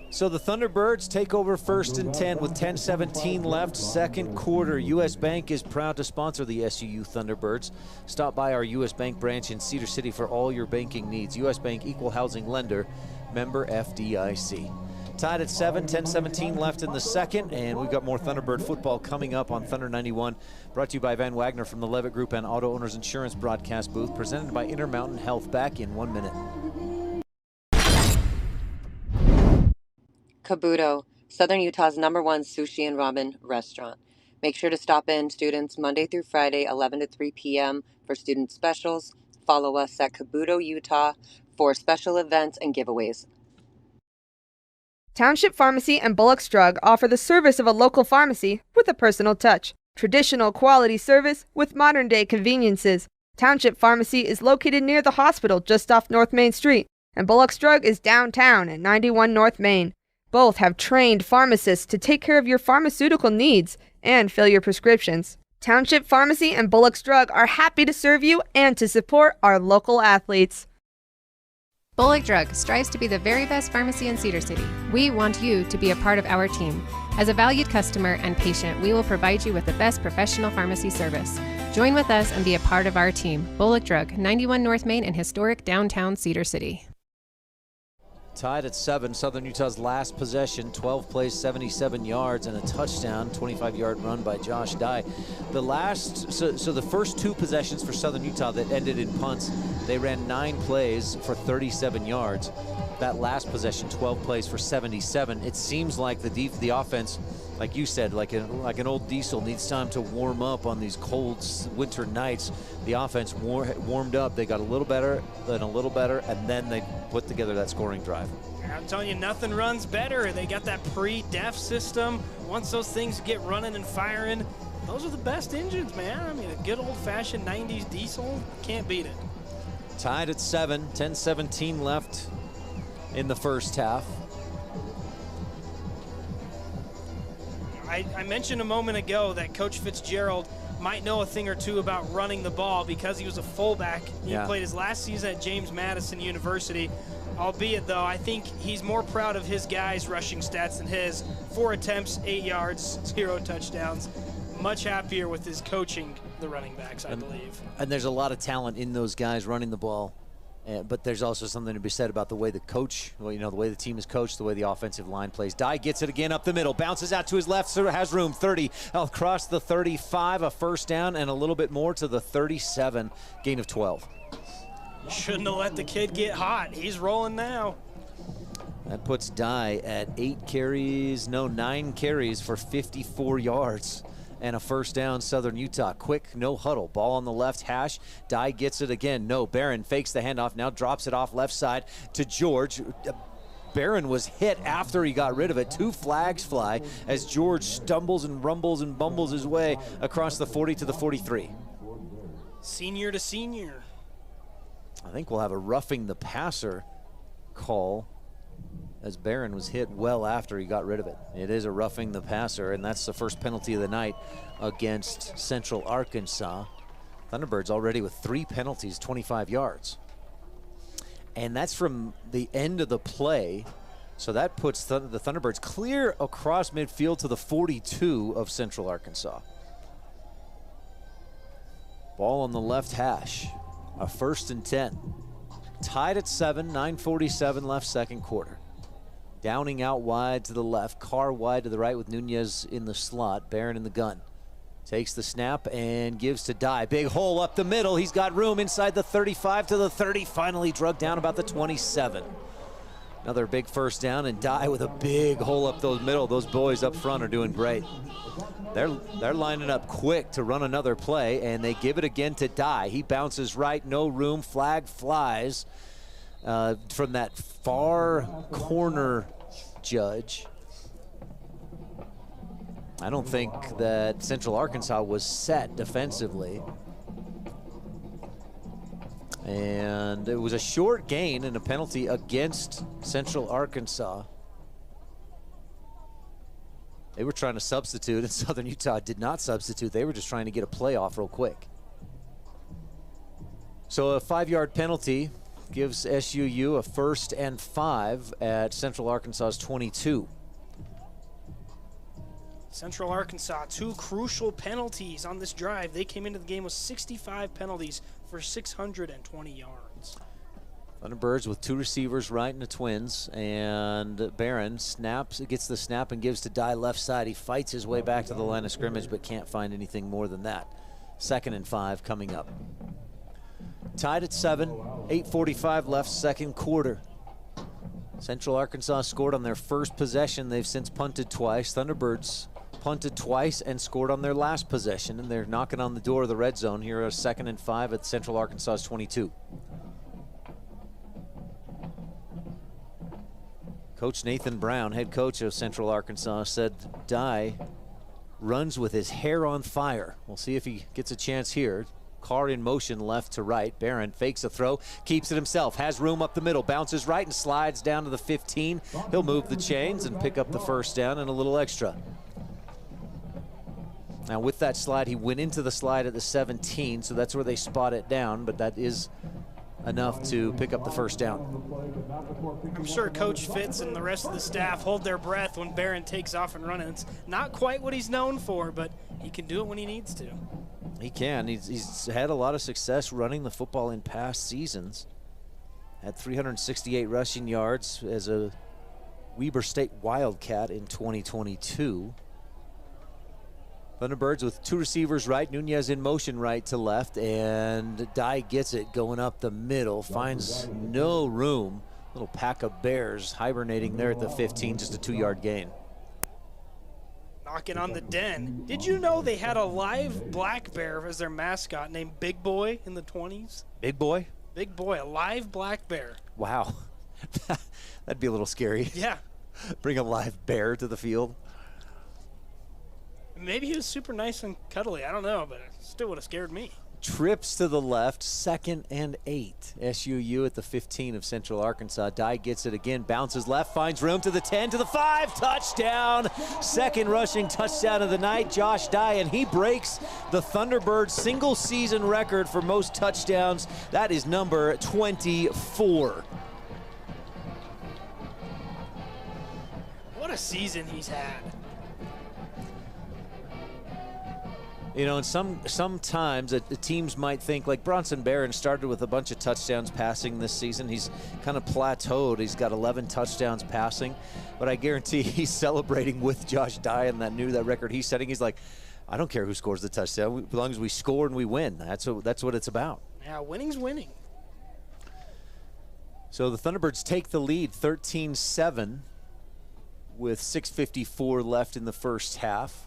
So the Thunderbirds take over 1st and 10 with 10:17 left, 2nd quarter. U.S. Bank is proud to sponsor the SUU Thunderbirds. Stop by our U.S. Bank branch in Cedar City for all your banking needs. U.S. Bank, equal housing lender, member FDIC. Tied at 7, 10:17 left in the 2nd, and we've got more Thunderbird football coming up on Thunder 91. Brought to you by Van Wagner from the Levitt Group and Auto Owners Insurance broadcast booth. Presented by Intermountain Health. Back in 1 minute. Kabuto, Southern Utah's #1 sushi and ramen restaurant. Make sure to stop in, students, Monday through Friday, 11 to 3 p.m. for student specials. Follow us at Kabuto, Utah for special events and giveaways. Township Pharmacy and Bullock's Drug offer the service of a local pharmacy with a personal touch. Traditional quality service with modern-day conveniences. Township Pharmacy is located near the hospital just off North Main Street, and Bullock's Drug is downtown at 91 North Main. Both have trained pharmacists to take care of your pharmaceutical needs and fill your prescriptions. Township Pharmacy and Bullock's Drug are happy to serve you and to support our local athletes. Bullock Drug strives to be the very best pharmacy in Cedar City. We want you to be a part of our team. As a valued customer and patient, we will provide you with the best professional pharmacy service. Join with us and be a part of our team. Bullock Drug, 91 North Main in historic downtown Cedar City. Tied at 7, Southern Utah's last possession, 12 plays, 77 yards, and a touchdown, 25-yard run by Josh Dye. So the first 2 possessions for Southern Utah that ended in punts, they ran 9 plays for 37 yards. That last possession, 12 plays for 77. It seems like the offense, like you said, like an old diesel, needs time to warm up on these cold winter nights. The offense warmed up. They got a little better, and then they put together that scoring drive. I'm telling you, nothing runs better. They got that pre-def system. Once those things get running and firing, those are the best engines, man. I mean, a good old-fashioned 90s diesel, can't beat it. Tied at 7, 10:17 left in the first half. I mentioned a moment ago that Coach Fitzgerald might know a thing or two about running the ball because he was a fullback. He played his last season at James Madison University. Albeit, though, I think he's more proud of his guys' rushing stats than his. 4 attempts, 8 yards, 0 touchdowns. Much happier with his coaching the running backs, I believe. And there's a lot of talent in those guys running the ball. But there's also something to be said about the way the coach, the way the team is coached, the way the offensive line plays. Dye gets it again up the middle, bounces out to his left, so has room, 30, across the 35, a first down, and a little bit more to the 37, gain of 12. Shouldn't have let the kid get hot. He's rolling now. That puts Dye at 9 carries for 54 yards. And a first down, Southern Utah. Quick, no huddle. Ball on the left hash. Dye gets it again. No, Barron fakes the handoff. Now drops it off left side to George. Barron was hit after he got rid of it. 2 flags fly as George stumbles and rumbles and bumbles his way across the 40 to the 43. Senior to senior. I think we'll have a roughing the passer call, as Barron was hit well after he got rid of it. It is a roughing the passer, and that's the first penalty of the night against Central Arkansas. Thunderbirds already with 3 penalties, 25 yards. And that's from the end of the play. So that puts the Thunderbirds clear across midfield to the 42 of Central Arkansas. Ball on the left hash, a 1st and 10. Tied at 7, 9:47 left second quarter. Downing out wide to the left, Carr wide to the right with Nunez in the slot, Barron in the gun. Takes the snap and gives to Dye. Big hole up the middle. He's got room inside the 35 to the 30. Finally drugged down about the 27. Another big first down, and Dye with a big hole up the middle. Those boys up front are doing great. They're lining up quick to run another play, and they give it again to Dye. He bounces right, no room. Flag flies from that far corner judge. I don't think that Central Arkansas was set defensively. And it was a short gain and a penalty against Central Arkansas. They were trying to substitute, and Southern Utah did not substitute. They were just trying to get a play off real quick. So a 5-yard penalty gives SUU a 1st and 5 at Central Arkansas's 22. Central Arkansas, 2 crucial penalties on this drive. They came into the game with 65 penalties for 620 yards. Thunderbirds with 2 receivers right in the twins, and Barron gets the snap and gives to Dye left side. He fights his way back to the line of scrimmage, but can't find anything more than that. 2nd and 5 coming up. Tied at 7, 8:45 left second quarter. Central Arkansas scored on their first possession. They've since punted twice. Thunderbirds punted twice and scored on their last possession, and they're knocking on the door of the red zone here. A 2nd and 5 at Central Arkansas's 22. Coach Nathan Brown, head coach of Central Arkansas, said Dye runs with his hair on fire. We'll see if he gets a chance here. Carr in motion left to right. Barron fakes a throw, keeps it himself, has room up the middle, bounces right and slides down to the 15. He'll move the chains and pick up the first down and a little extra. Now with that slide, he went into the slide at the 17, so that's where they spot it down, but that is enough to pick up the first down. I'm sure Coach Fitz and the rest of the staff hold their breath when Barron takes off and running. It's not quite what he's known for, but he can do it when he needs to. He can. He's had a lot of success running the football in past seasons. Had 368 rushing yards as a Weber State Wildcat in 2022. Thunderbirds with 2 receivers right, Nunez in motion right to left, and Dye gets it going up the middle, finds no room. Little pack of bears hibernating there at the 15, just a 2-yard gain. Knocking on the den. Did you know they had a live black bear as their mascot named Big Boy in the 20s? Big Boy? Big Boy, a live black bear. Wow. That'd be a little scary. Yeah. Bring a live bear to the field. Maybe he was super nice and cuddly. I don't know, but it still would have scared me. Trips to the left, 2nd and 8. SUU at the 15 of Central Arkansas. Dye gets it again, bounces left, finds room to the 10, to the 5, touchdown. 2nd rushing touchdown of the night, Josh Dye, and he breaks the Thunderbirds single season record for most touchdowns. That is number 24. What a season he's had. You know, and sometimes teams might think, like Bronson Barron started with a bunch of touchdowns passing this season. He's kind of plateaued. He's got 11 touchdowns passing, but I guarantee he's celebrating with Josh Dye and that record he's setting. He's like, I don't care who scores the touchdown, as long as we score and we win. That's what it's about. Yeah, winning's winning. So the Thunderbirds take the lead 13-7 with 6:54 left in the first half.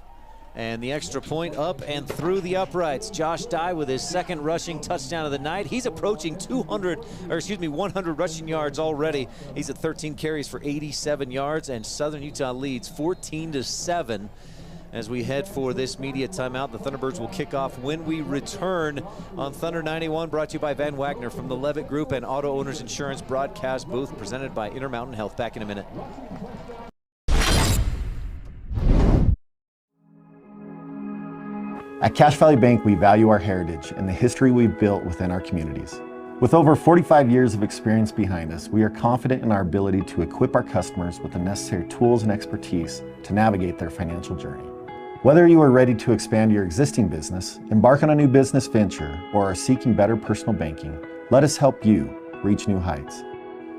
And the extra point up and through the uprights. Josh Dye with his second rushing touchdown of the night. He's approaching 100 rushing yards already. He's at 13 carries for 87 yards, and Southern Utah leads 14-7. As we head for this media timeout, the Thunderbirds will kick off when we return on Thunder 91, brought to you by Van Wagner from the Levitt Group and Auto Owners Insurance broadcast booth, presented by Intermountain Health. Back in a minute. At Cache Valley Bank, we value our heritage and the history we've built within our communities. With over 45 years of experience behind us, we are confident in our ability to equip our customers with the necessary tools and expertise to navigate their financial journey. Whether you are ready to expand your existing business, embark on a new business venture, or are seeking better personal banking, let us help you reach new heights.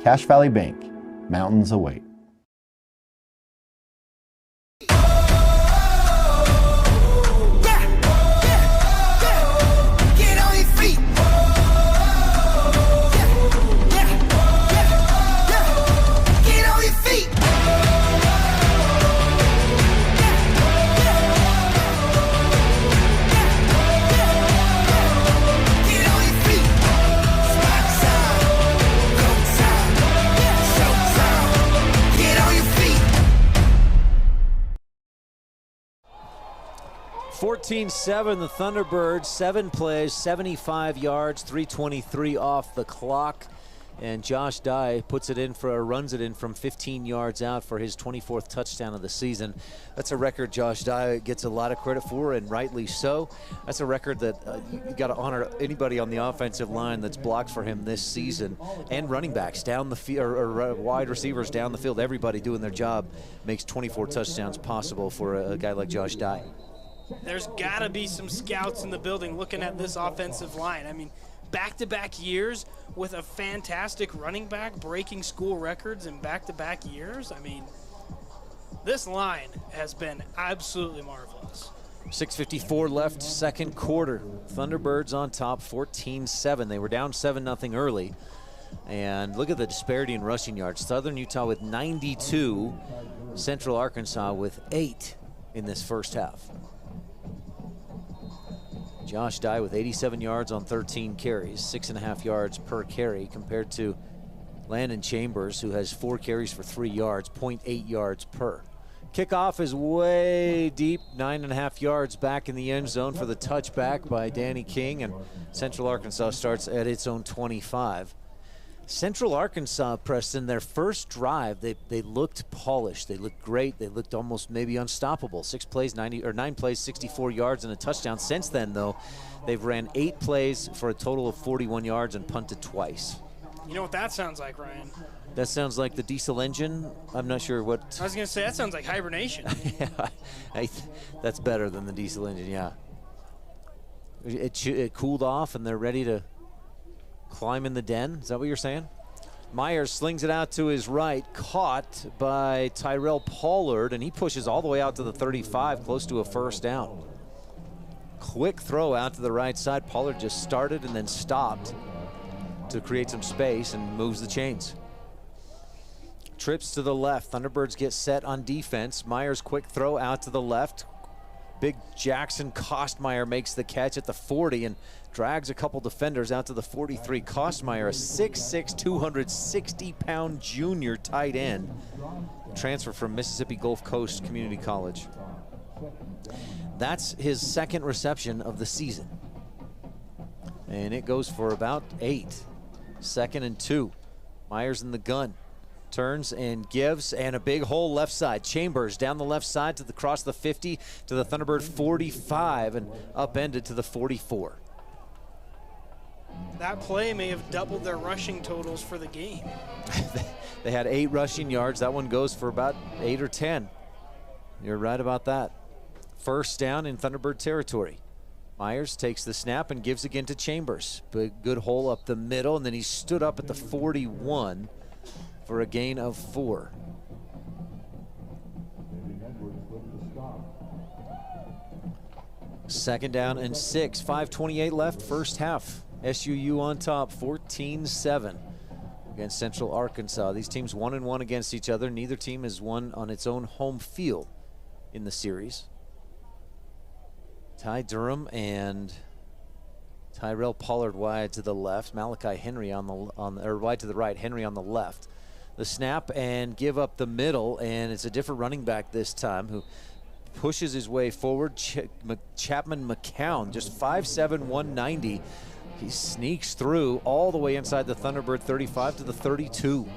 Cache Valley Bank, mountains await. The Thunderbirds, 7 plays, 75 yards, 3:23 off the clock. And Josh Dye runs it in from 15 yards out for his 24th touchdown of the season. That's a record Josh Dye gets a lot of credit for, and rightly so. That's a record that you got to honor anybody on the offensive line that's blocked for him this season, and running backs down the field, or wide receivers down the field. Everybody doing their job makes 24 touchdowns possible for a guy like Josh Dye. There's got to be some scouts in the building looking at this offensive line. I mean, back-to-back years with a fantastic running back breaking school records in back-to-back years. I mean, this line has been absolutely marvelous. 6:54 left, second quarter. Thunderbirds on top, 14-7. They were down 7-0 early. And look at the disparity in rushing yards. Southern Utah with 92, Central Arkansas with 8 in this first half. Josh Dye with 87 yards on 13 carries, 6.5 yards per carry, compared to Landon Chambers, who has 4 carries for 3 yards, 0.8 yards per. Kickoff is way deep, 9.5 yards back in the end zone for the touchback by Danny King, and Central Arkansas starts at its own 25. Central Arkansas, Preston, their first drive, they looked polished. They looked great. They looked almost maybe unstoppable. 9 plays, 64 yards and a touchdown. Since then, though, they've ran 8 plays for a total of 41 yards and punted twice. You know what that sounds like, Ryan? That sounds like the diesel engine. I'm not sure what. I was going to say, that sounds like hibernation. Yeah, that's better than the diesel engine, yeah. It cooled off and they're ready to climb in the den. Is that what you're saying? Myers slings it out to his right, caught by Tyrell Pollard, and he pushes all the way out to the 35, close to a first down. Quick throw out to the right side. Pollard just started and then stopped to create some space and moves the chains. Trips to the left. Thunderbirds get set on defense. Myers quick throw out to the left. Big Jackson Kostmeyer makes the catch at the 40 and drags a couple defenders out to the 43. Kostmeyer, a 6'6", 260-pound junior tight end, transfer from Mississippi Gulf Coast Community College. That's his second reception of the season. And it goes for about 8. 2nd and 2. Myers in the gun. Turns and gives, and a big hole left side. Chambers down the left side to cross the 50 to the Thunderbird 45 and upended to the 44. That play may have doubled their rushing totals for the game. They had 8 rushing yards. That one goes for about 8 or 10. You're right about that. First down in Thunderbird territory. Myers takes the snap and gives again to Chambers. Good hole up the middle, and then he stood up at the 41 for a gain of 4. Second down and 6, 5:28 left, first half. SUU on top, 14-7 against Central Arkansas. These teams 1-1 against each other. Neither team has won on its own home field in the series. Ty Durham and Tyrell Pollard wide to the left. Malachi Henry or wide to the right. Henry on the left. The snap and give up the middle, and it's a different running back this time who pushes his way forward. Chapman McCown, just 5'7", 190. He sneaks through all the way inside the Thunderbird 35 to the 32.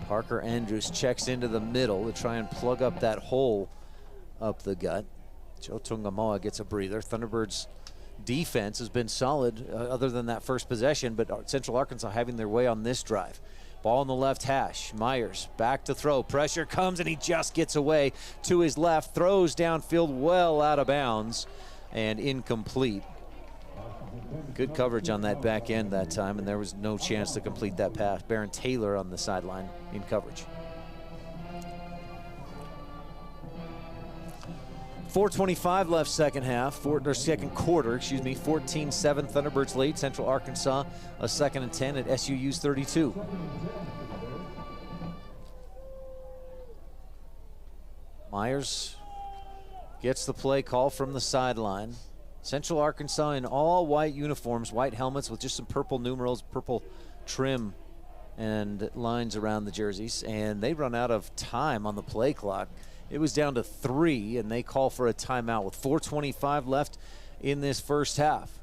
Parker Andrews checks into the middle to try and plug up that hole up the gut. Joe Tungamoa gets a breather. Thunderbirds defense has been solid other than that first possession, but Central Arkansas having their way on this drive. Ball on the left hash. Myers back to throw. Pressure comes and he just gets away to his left. Throws downfield well out of bounds and incomplete. Good coverage on that back end that time, and there was no chance to complete that pass. Baron Taylor on the sideline in coverage. 4:25 left second quarter, 14-7 Thunderbirds lead. Central Arkansas a 2nd and 10 at SUU's 32. Myers gets the play call from the sideline. Central Arkansas in all white uniforms, white helmets with just some purple numerals, purple trim and lines around the jerseys, and they run out of time on the play clock. It was down to 3, and they call for a timeout with 4:25 left in this first half.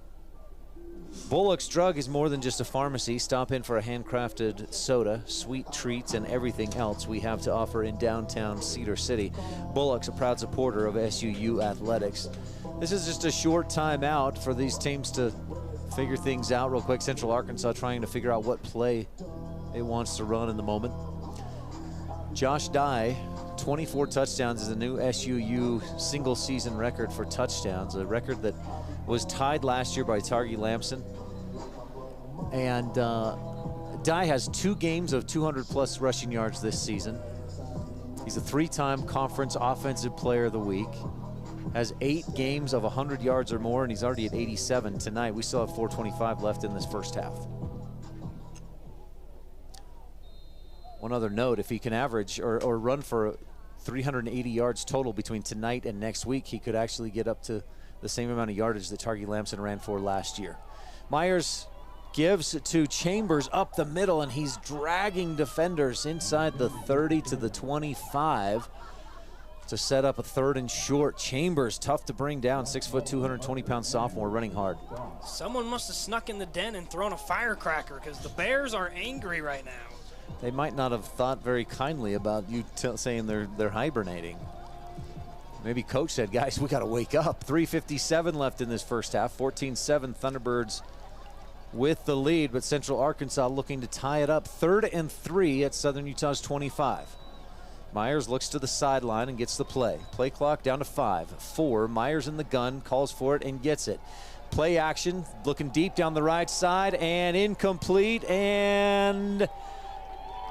Bullock's Drug is more than just a pharmacy. Stop in for a handcrafted soda, sweet treats, and everything else we have to offer in downtown Cedar City. Bullock's a proud supporter of SUU athletics. This is just a short timeout for these teams to figure things out real quick. Central Arkansas trying to figure out what play it wants to run in the moment. Josh Dye, 24 touchdowns is a new SUU single season record for touchdowns, a record that was tied last year by Targi Lamson. And Dye has 2 games of 200-plus rushing yards this season. He's a 3-time conference offensive player of the week. Has 8 games of 100 yards or more, and he's already at 87 tonight. We still have 4:25 left in this first half. One other note, if he can average or run for 380 yards total between tonight and next week, he could actually get up to the same amount of yardage that Targi Lamson ran for last year. Myers gives to Chambers up the middle, and he's dragging defenders inside the 30 to the 25 to set up a 3rd and short. Chambers, tough to bring down, 6 foot, 220-pound sophomore, running hard. Someone must have snuck in the den and thrown a firecracker, because the Bears are angry right now. They might not have thought very kindly about you saying they're hibernating. Maybe coach said, guys, we got to wake up. 3:57 left in this first half. 14-7 Thunderbirds with the lead, but Central Arkansas looking to tie it up. 3rd and 3 at Southern Utah's 25. Myers looks to the sideline and gets the play. Play clock down to 5. 4. Myers in the gun, calls for it and gets it. Play action, looking deep down the right side and incomplete, and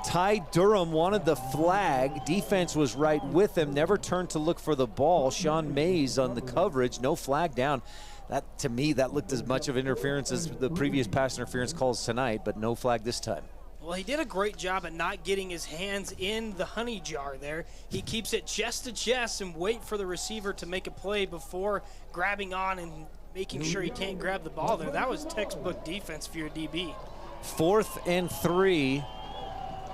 Ty Durham wanted the flag. Defense was right with him, never turned to look for the ball. Sean Mays on the coverage, no flag down. That, to me, that looked as much of interference as the previous pass interference calls tonight, but no flag this time. Well, he did a great job at not getting his hands in the honey jar there. He keeps it chest to chest and wait for the receiver to make a play before grabbing on and making sure he can't grab the ball there. That was textbook defense for your DB. 4th and 3.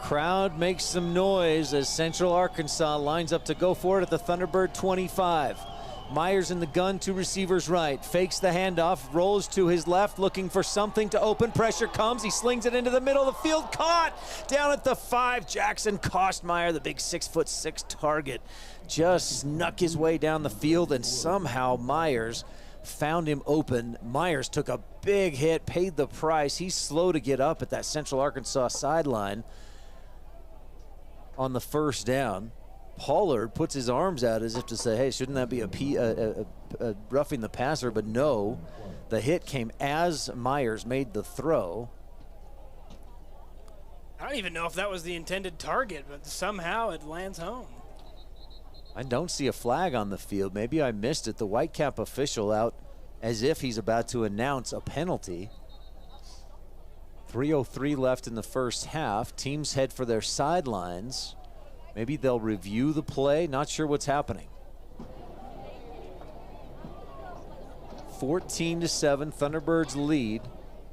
Crowd makes some noise as Central Arkansas lines up to go for it at the Thunderbird 25. Myers in the gun, 2 receivers right, fakes the handoff, rolls to his left, looking for something to open. Pressure comes, he slings it into the middle of the field, caught down at the 5. Jackson Kostmeyer, the big 6'6" target, just snuck his way down the field, and somehow Myers found him open. Myers took a big hit, paid the price. He's slow to get up at that Central Arkansas sideline on the first down. Pollard puts his arms out as if to say, hey, shouldn't that be a roughing the passer? But no, the hit came as Myers made the throw. I don't even know if that was the intended target, but somehow it lands home. I don't see a flag on the field. Maybe I missed it. The Whitecap official out as if he's about to announce a penalty. 3:03 left in the first half. Teams head for their sidelines. Maybe they'll review the play. Not sure what's happening. 14-7, Thunderbirds lead.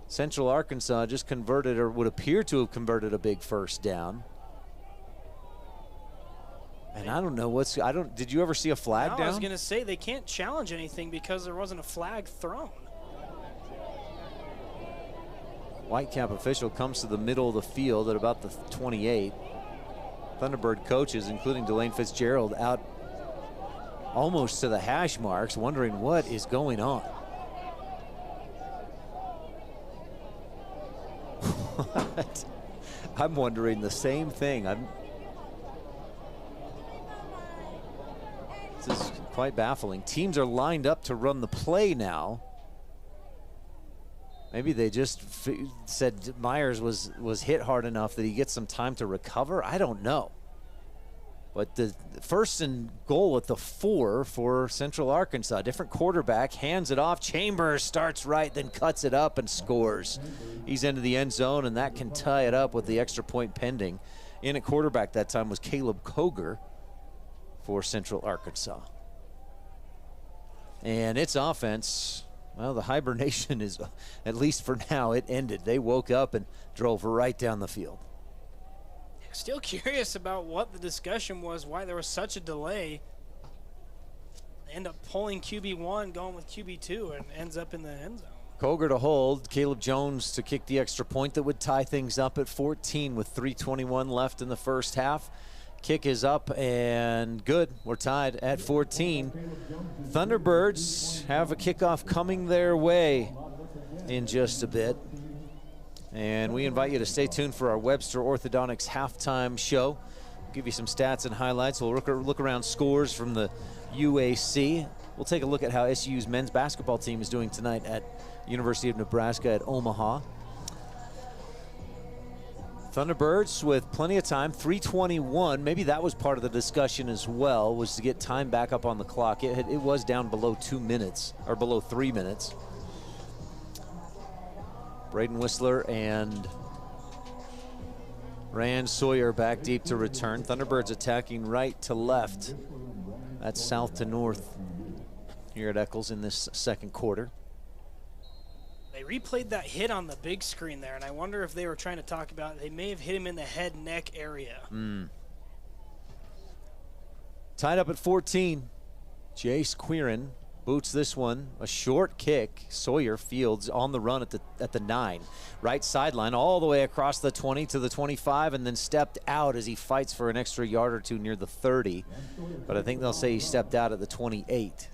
Central Arkansas just converted, or would appear to have converted, a big first down. And I don't know did you ever see a flag down? I was going to say they can't challenge anything because there wasn't a flag thrown. Whitecap official comes to the middle of the field at about the 28. Thunderbird coaches, including Delane Fitzgerald, out almost to the hash marks, wondering what is going on. What? I'm wondering the same thing. This is quite baffling. Teams are lined up to run the play now. Maybe they just said Myers was hit hard enough that he gets some time to recover. I don't know. But the first and goal at the 4 for Central Arkansas. Different quarterback, hands it off. Chambers starts right, then cuts it up and scores. He's into the end zone, and that can tie it up with the extra point pending. In at quarterback that time was Caleb Koger for Central Arkansas. And its offense, well, the hibernation is, at least for now, it ended. They woke up and drove right down the field. Still curious about what the discussion was, why there was such a delay. They end up pulling QB1, going with QB2, and ends up in the end zone. Koger to hold, Caleb Jones to kick the extra point that would tie things up at 14 with 3:21 left in the first half. Kick is up and good. We're tied at 14. Thunderbirds have a kickoff coming their way in just a bit. And we invite you to stay tuned for our Webster Orthodontics halftime show. We'll give you some stats and highlights. We'll look around scores from the UAC. We'll take a look at how SU's men's basketball team is doing tonight at University of Nebraska at Omaha. Thunderbirds with plenty of time, 3:21. Maybe that was part of the discussion as well, was to get time back up on the clock. It was down below 2 minutes, or below 3 minutes. Braden Whistler and Ryan Sawyer back deep to return. Thunderbirds attacking right to left. That's south to north here at Eccles in this second quarter. They replayed that hit on the big screen there, and I wonder if they were trying to talk about they may have hit him in the head neck area. Tied up at 14. Jace Quirin boots this one, a short kick. Sawyer fields on the run at the 9. Right sideline all the way across the 20 to the 25, and then stepped out as he fights for an extra yard or two near the 30. But I think they'll say he stepped out at the 28.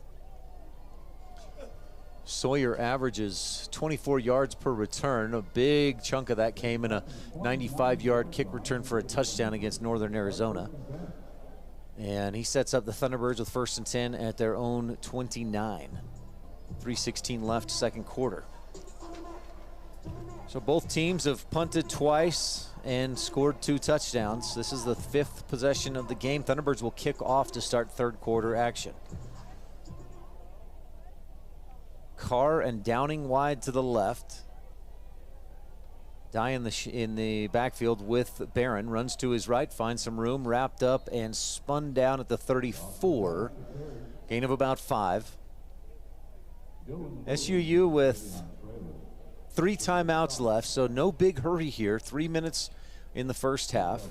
Sawyer averages 24 yards per return. A big chunk of that came in a 95-yard kick return for a touchdown against Northern Arizona. And he sets up the Thunderbirds with 1st and 10 at their own 29. 3:16 left, second quarter. So both teams have punted twice and scored 2 touchdowns. This is the 5th possession of the game. Thunderbirds will kick off to start third quarter action. Carr and Downing wide to the left. Dye in the backfield with Barron. Runs to his right, finds some room, wrapped up and spun down at the 34. Gain of about 5. SUU with 3 timeouts left, so no big hurry here. 3 minutes in the first half.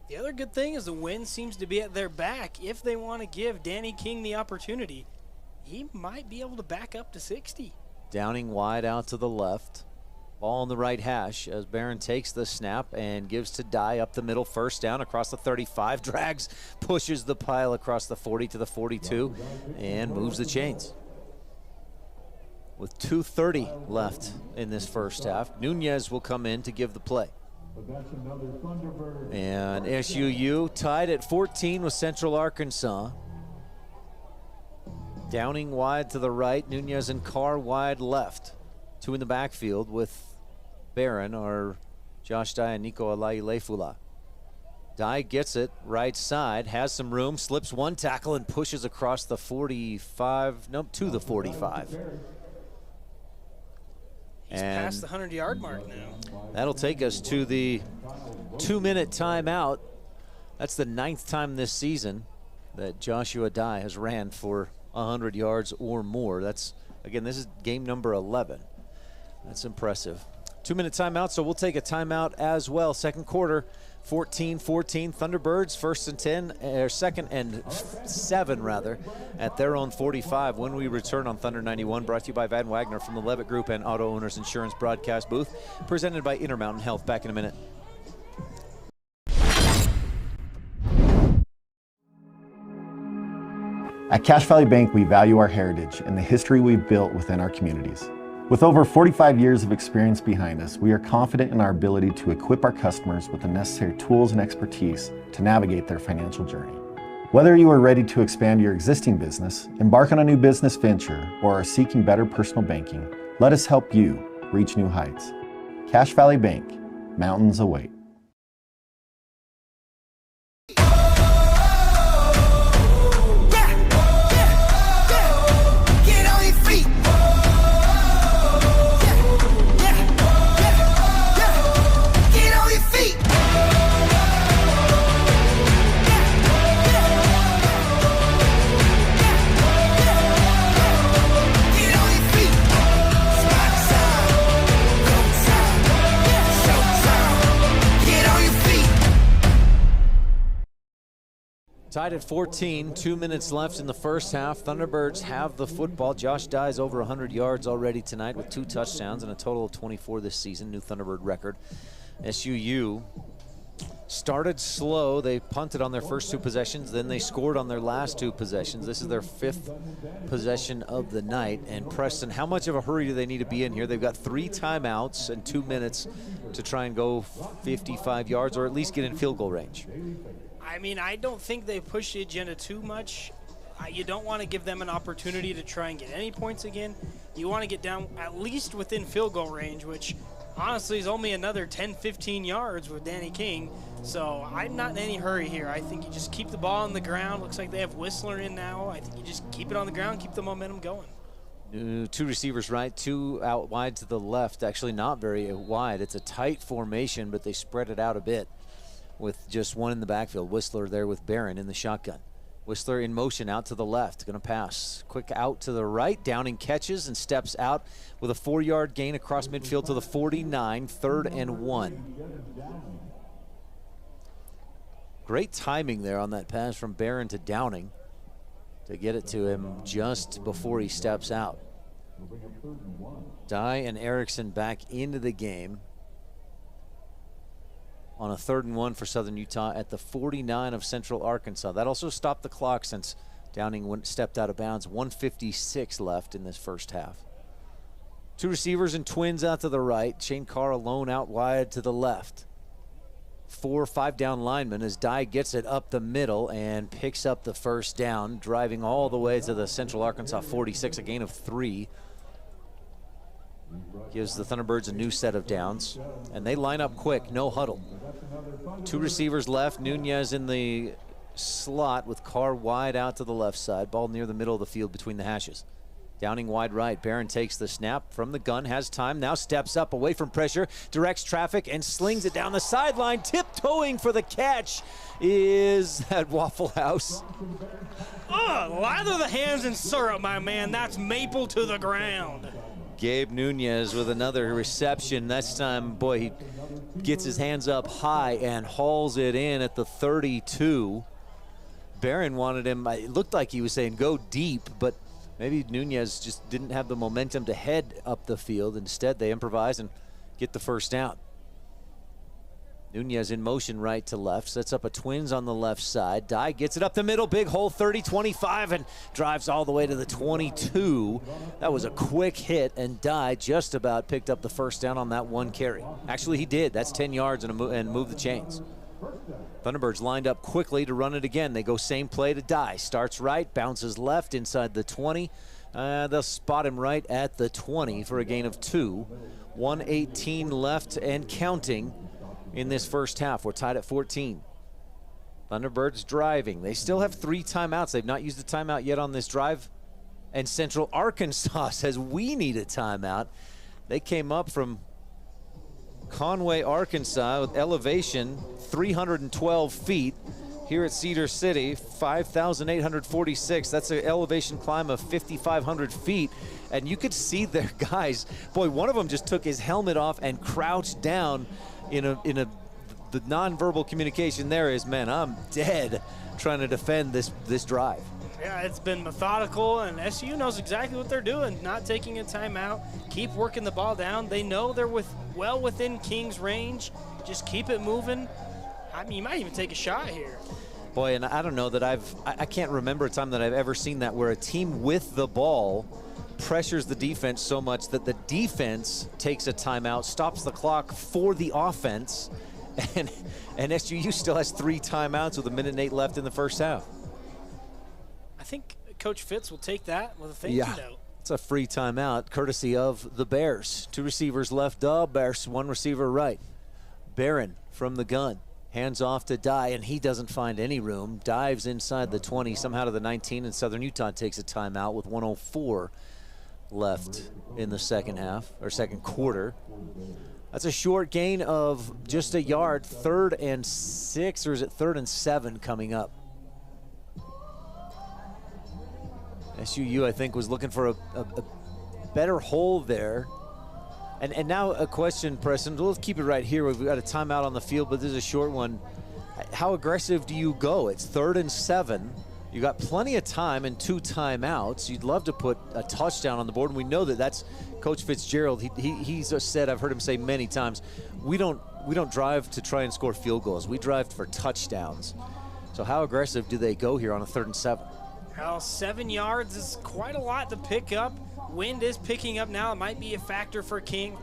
The other good thing is the wind seems to be at their back. If they want to give Danny King the opportunity, he might be able to back up to 60. Downing wide out to the left. Ball on the right hash as Barron takes the snap and gives to Dye up the middle. First down across the 35. Drags, pushes the pile across the 40 to the 42 and moves the chains. With 2:30 left in this first half, Nunez will come in to give the play. And SUU tied at 14 with Central Arkansas. Downing wide to the right, Nunez and Carr wide left. Two in the backfield with Barron are Josh Dye and Nico Alailefula. Dye gets it right side, has some room, slips one tackle and pushes across the 45, to the 45. He's past the 100-yard mark now. That'll take us to the 2-minute timeout. That's the 9th time this season that Joshua Dye has ran for 100 yards or more. That's, again, this is game number 11. That's impressive. 2-minute timeout, so we'll take a timeout as well. Second quarter, 14-14. Thunderbirds second and 7 rather, at their own 45 when we return on Thunder 91. Brought to you by Van Wagner from the Levitt Group and Auto Owners Insurance broadcast booth. Presented by Intermountain Health. Back in a minute. At Cache Valley Bank, we value our heritage and the history we've built within our communities. With over 45 years of experience behind us, we are confident in our ability to equip our customers with the necessary tools and expertise to navigate their financial journey. Whether you are ready to expand your existing business, embark on a new business venture, or are seeking better personal banking, let us help you reach new heights. Cache Valley Bank, mountains await. Tied at 14, 2 minutes left in the first half. Thunderbirds have the football. Josh Dye's over 100 yards already tonight with 2 touchdowns and a total of 24 this season, new Thunderbird record. SUU started slow. They punted on their first 2 possessions, then they scored on their last 2 possessions. This is their 5th possession of the night. And Preston, how much of a hurry do they need to be in here? They've got 3 timeouts and 2 minutes to try and go 55 yards or at least get in field goal range. I mean, I don't think they push the agenda too much. You don't want to give them an opportunity to try and get any points again. You want to get down at least within field goal range, which honestly is only another 10-15 yards with Danny King. So I'm not in any hurry here. I think you just keep the ball on the ground. Looks like they have Whistler in now. I think you just keep it on the ground, keep the momentum going. 2 receivers right, 2 out wide to the left. Actually not very wide. It's a tight formation, but they spread it out a bit with just 1 in the backfield. Whistler there with Barron in the shotgun. Whistler in motion out to the left, going to pass. Quick out to the right, Downing catches and steps out with a 4-yard gain across midfield to the 49, 3rd and 1. Great timing there on that pass from Barron to Downing to get it to him just before he steps out. Dye and Erickson back into the game on a 3rd and 1 for Southern Utah at the 49 of Central Arkansas. That also stopped the clock since Downing stepped out of bounds. 1:56 left in this first half. 2 receivers and twins out to the right. Shane Carr alone out wide to the left. 4 5-down linemen as Dye gets it up the middle and picks up the first down, driving all the way to the Central Arkansas 46, a gain of 3. Gives the Thunderbirds a new set of downs, and they line up quick, no huddle. 2 receivers left, Nunez in the slot with Carr wide out to the left side, ball near the middle of the field between the hashes. Downing wide right, Barron takes the snap from the gun, has time, now steps up away from pressure, directs traffic and slings it down the sideline. Tiptoeing for the catch is that Waffle House. Oh, lather the hands in syrup, my man. That's maple to the ground. Gabe Nunez with another reception. This time, boy, he gets his hands up high and hauls it in at the 32. Barron wanted him, it looked like he was saying go deep, but maybe Nunez just didn't have the momentum to head up the field. Instead, they improvise and get the first down. Nunez in motion right to left, sets up a twins on the left side. Dye gets it up the middle, big hole, 30-25, and drives all the way to the 22. That was a quick hit, and Dye just about picked up the first down on that one carry. Actually, he did. That's 10 yards and move the chains. Thunderbirds lined up quickly to run it again. They go same play to Dye. Starts right, bounces left inside the 20. They'll spot him right at the 20 for a gain of 2. 1:18 left and counting in this first half. We're tied at 14. Thunderbirds driving. They still have 3 timeouts. They've not used a timeout yet on this drive. And Central Arkansas says we need a timeout. They came up from Conway, Arkansas with elevation 312 feet. Here at Cedar City, 5,846. That's an elevation climb of 5,500 feet. And you could see their guys. Boy, one of them just took his helmet off and crouched down the nonverbal communication there is, man, I'm dead trying to defend this drive. Yeah, it's been methodical, and SU knows exactly what they're doing, not taking a timeout, keep working the ball down. They know they're well within King's range. Just keep it moving. I mean, you might even take a shot here. Boy, and I don't know that I can't remember a time that I've ever seen that where a team with the ball pressures the defense so much that the defense takes a timeout, stops the clock for the offense, and SUU still has 3 timeouts with 1:08 left in the first half. I think Coach Fitz will take that with a thank you note. It's a free timeout courtesy of the Bears. 2 receivers left, Bears, 1 receiver right. Barron from the gun. Hands off to Dye, and he doesn't find any room. Dives inside the 20, somehow to the 19, and Southern Utah takes a timeout with 1:04 left in the second half, or second quarter. That's a short gain of just a yard. 3rd and 6, or is it 3rd and 7 coming up? SUU, I think, was looking for a better hole there. And now a question, Preston. Let's keep it right here. We've got a timeout on the field, but this is a short one. How aggressive do you go? It's 3rd and 7. You got plenty of time and 2 timeouts. You'd love to put a touchdown on the board, and we know that's Coach Fitzgerald. He's said, I've heard him say many times, we don't drive to try and score field goals. We drive for touchdowns. So how aggressive do they go here on a 3rd and 7? Well, 7 yards is quite a lot to pick up. Wind is picking up now. It might be a factor for King.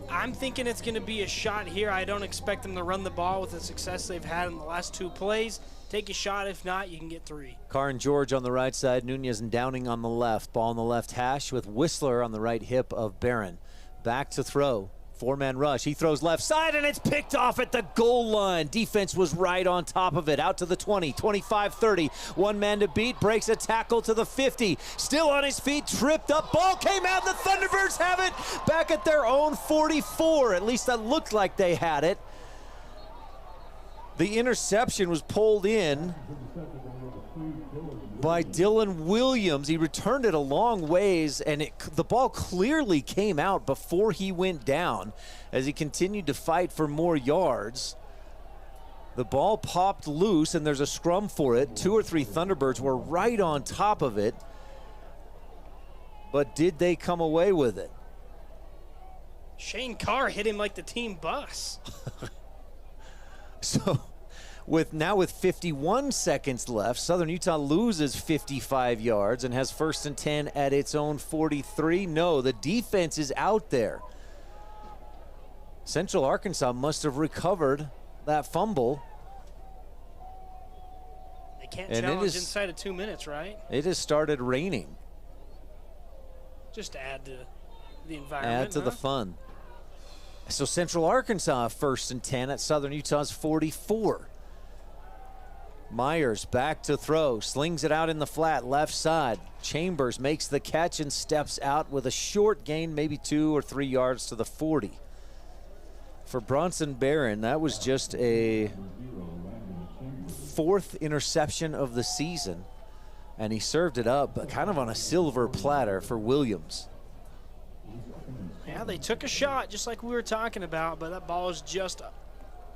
I'm thinking it's going to be a shot here. I don't expect them to run the ball with the success they've had in the last 2 plays. Take a shot. If not, you can get 3. Carr and George on the right side. Nunez and Downing on the left. Ball on the left hash with Whistler on the right hip of Barron. Back to throw. 4-man rush. He throws left side, and it's picked off at the goal line. Defense was right on top of it. Out to the 20, 25, 30. 1 man to beat. Breaks a tackle to the 50. Still on his feet. Tripped up. Ball came out. The Thunderbirds have it back at their own 44. At least that looked like they had it. The interception was pulled in by Dylan Williams. He returned it a long ways, and the ball clearly came out before he went down as he continued to fight for more yards. The ball popped loose, and there's a scrum for it. 2 or 3 Thunderbirds were right on top of it, but did they come away with it? Shane Carr hit him like the team bus. So with 51 seconds left, Southern Utah loses 55 yards and has 1st and 10 at its own 43. No, the defense is out there. Central Arkansas must have recovered that fumble. They can't challenge inside of 2 minutes, right? It has started raining. Just to add to the environment. Add to the fun. So Central Arkansas 1st and 10 at Southern Utah's 44. Myers back to throw, slings it out in the flat left side. Chambers makes the catch and steps out with a short gain, maybe 2 or 3 yards to the 40. For Bronson Barron, that was just a 4th interception of the season, and he served it up kind of on a silver platter for Williams. Yeah, they took a shot just like we were talking about, but that ball is just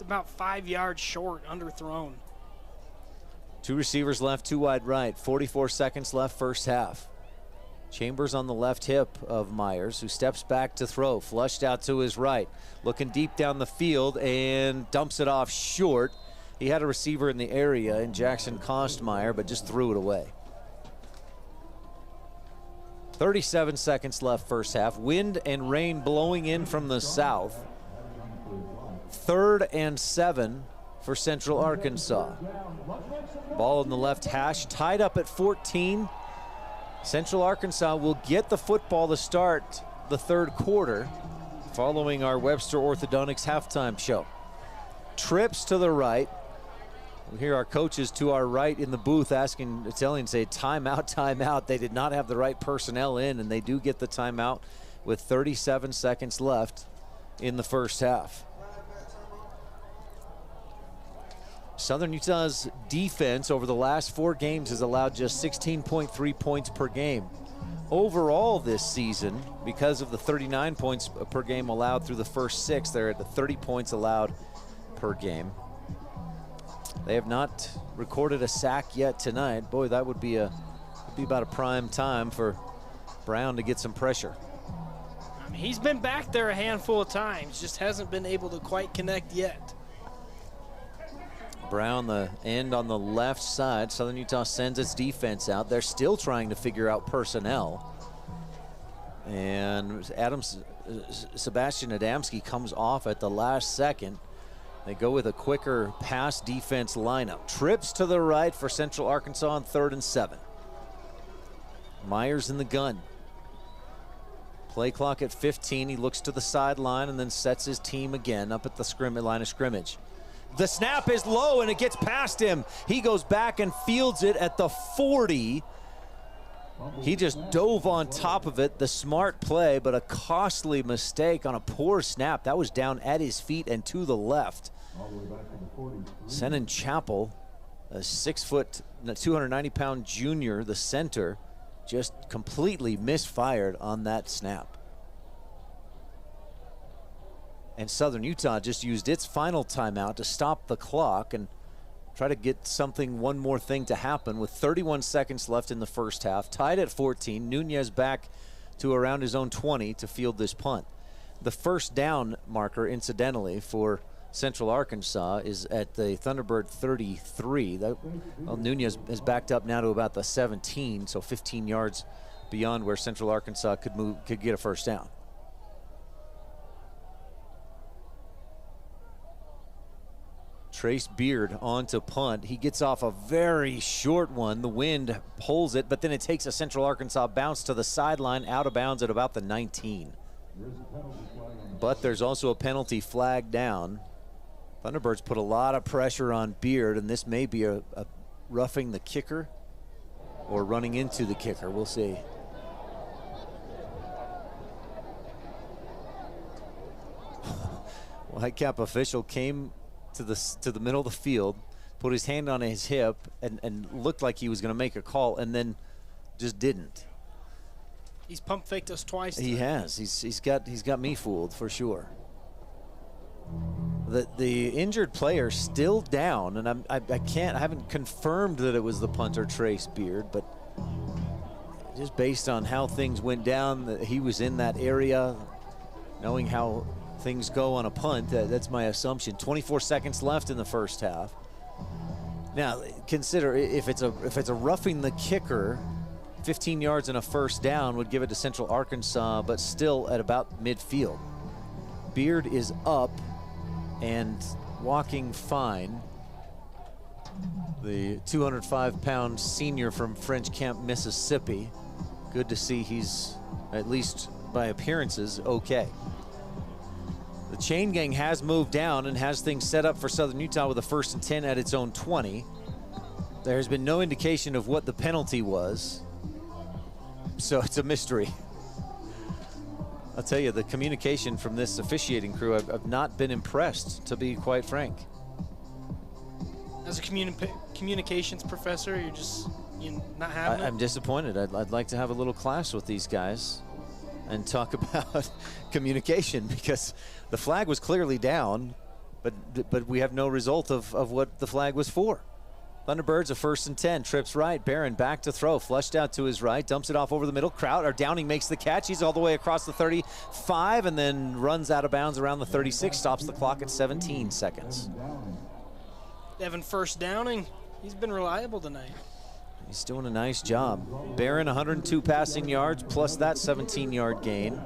about 5 yards short, underthrown. 2 receivers left, 2 wide right. 44 seconds left, first half. Chambers on the left hip of Myers, who steps back to throw, flushed out to his right, looking deep down the field and dumps it off short. He had a receiver in the area in Jackson Kostmeyer, but just threw it away. 37 seconds left first half. Wind and rain blowing in from the south. 3rd and 7 for Central Arkansas. Ball in the left hash, tied up at 14. Central Arkansas will get the football to start the 3rd quarter following our Webster Orthodontics halftime show. Trips to the right. We hear our coaches to our right in the booth telling, say, timeout, timeout. They did not have the right personnel in, and they do get the timeout with 37 seconds left in the first half. Southern Utah's defense over the last 4 games has allowed just 16.3 points per game. Overall this season, because of the 39 points per game allowed through the first 6, they're at the 30 points allowed per game. They have not recorded a sack yet tonight. Boy, that would be about a prime time for Brown to get some pressure. I mean, he's been back there a handful of times, just hasn't been able to quite connect yet. Brown, the end on the left side. Southern Utah sends its defense out. They're still trying to figure out personnel. And Sebastian Adamski comes off at the last second. They go with a quicker pass defense lineup. Trips to the right for Central Arkansas on 3rd and 7. Myers in the gun. Play clock at 15. He looks to the sideline and then sets his team again up at the line of scrimmage. The snap is low and it gets past him. He goes back and fields it at the 40. He just dove on top of it. The smart play, but a costly mistake on a poor snap. That was down at his feet and to the left. Senan Chappell, a 6-foot, 290-pound junior, the center, just completely misfired on that snap. And Southern Utah just used its final timeout to stop the clock and try to get one more thing to happen with 31 seconds left in the first half. Tied at 14. Nunez back to around his own 20 to field this punt. The first down marker, incidentally, for Central Arkansas is at the Thunderbird 33. Nunez has backed up now to about the 17, so 15 yards beyond where Central Arkansas could get a first down. Trace Beard on to punt. He gets off a very short one. The wind pulls it, but then it takes a Central Arkansas bounce to the sideline, out of bounds at about the 19. But there's also a penalty flag down. Thunderbirds put a lot of pressure on Beard, and this may be a roughing the kicker or running into the kicker. We'll see. Whitecap official came to the middle of the field, put his hand on his hip, and looked like he was going to make a call, and then just didn't. He's pump faked us twice. He has. He's got me fooled for sure. The injured player still down, and I haven't confirmed that it was the punter Trace Beard, but just based on how things went down, that he was in that area, knowing how things go on a punt, that's my assumption. 24 seconds left in the first half. Now consider if it's a roughing the kicker, 15 yards and a first down would give it to Central Arkansas, but still at about midfield. Beard is up and walking fine. The 205-pound senior from French Camp, Mississippi. Good to see he's, at least by appearances, okay. The chain gang has moved down and has things set up for Southern Utah with a 1st and 10 at its own 20. There has been no indication of what the penalty was, so it's a mystery. I'll tell you, the communication from this officiating crew, I've not been impressed, to be quite frank. As a communications professor, you're not having it? I'm disappointed. I'd like to have a little class with these guys and talk about communication, because the flag was clearly down, but we have no result of what the flag was for. Thunderbirds a 1st and 10. Trips right. Barron back to throw. Flushed out to his right. Dumps it off over the middle. Downing makes the catch. He's all the way across the 35 and then runs out of bounds around the 36. Stops the clock at 17 seconds. Evan First Downing. He's been reliable tonight. He's doing a nice job. Barron 102 passing yards plus that 17-yard gain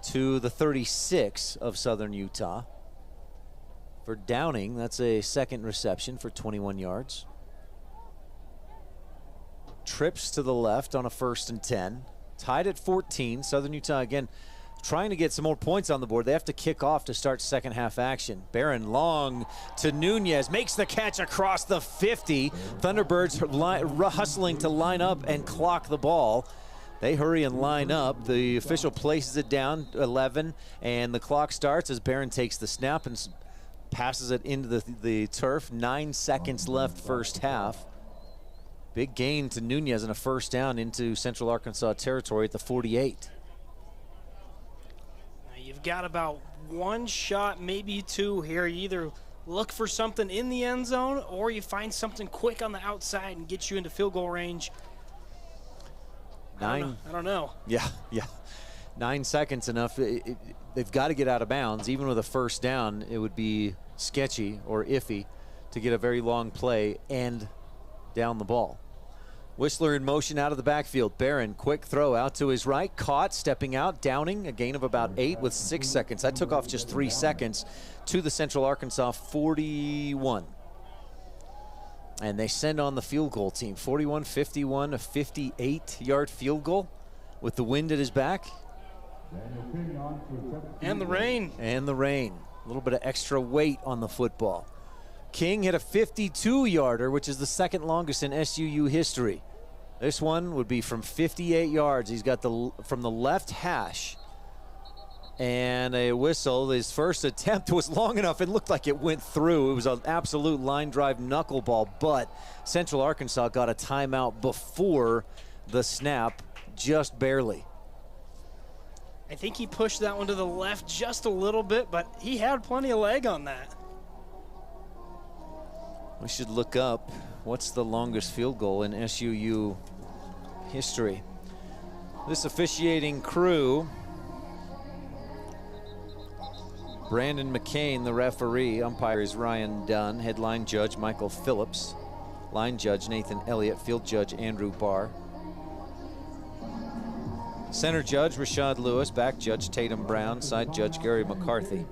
to the 36 of Southern Utah. For Downing, that's a second reception for 21 yards. Trips to the left on a 1st and 10. Tied at 14. Southern Utah again trying to get some more points on the board. They have to kick off to start second half action. Barron long to Nunez. Makes the catch across the 50. Thunderbirds hustling to line up and clock the ball. They hurry and line up. The official places it down, 11, and the clock starts as Barron takes the snap and passes it into the turf. 9 seconds left first half. Big gain to Nunez and a 1st down into Central Arkansas territory at the 48. Now you've got about one shot, maybe two here. You either look for something in the end zone or you find something quick on the outside and get you into field goal range. I don't know. Yeah. 9 seconds enough. They've got to get out of bounds. Even with a 1st down, it would be sketchy or iffy to get a very long play and down the ball. Whistler in motion out of the backfield. Barron, quick throw out to his right. Caught, stepping out. Downing, a gain of about 8 with 6 seconds. That took off just 3 seconds to the Central Arkansas 41. And they send on the field goal team. 41-51, a 58-yard field goal with the wind at his back. And the rain. A little bit of extra weight on the football. King hit a 52-yarder, which is the second longest in SUU history. This one would be from 58 yards. He's got from the left hash. And a whistle. His first attempt was long enough. It looked like it went through. It was an absolute line drive knuckleball, but Central Arkansas got a timeout before the snap, just barely. I think he pushed that one to the left just a little bit, but he had plenty of leg on that. We should look up what's the longest field goal in SUU history. This officiating crew, Brandon McCain, the referee. Umpire is Ryan Dunn. Headline judge Michael Phillips. Line judge Nathan Elliott. Field judge Andrew Barr. Center judge Rashad Lewis. Back judge Tatum Brown. Side judge Gary McCarthy.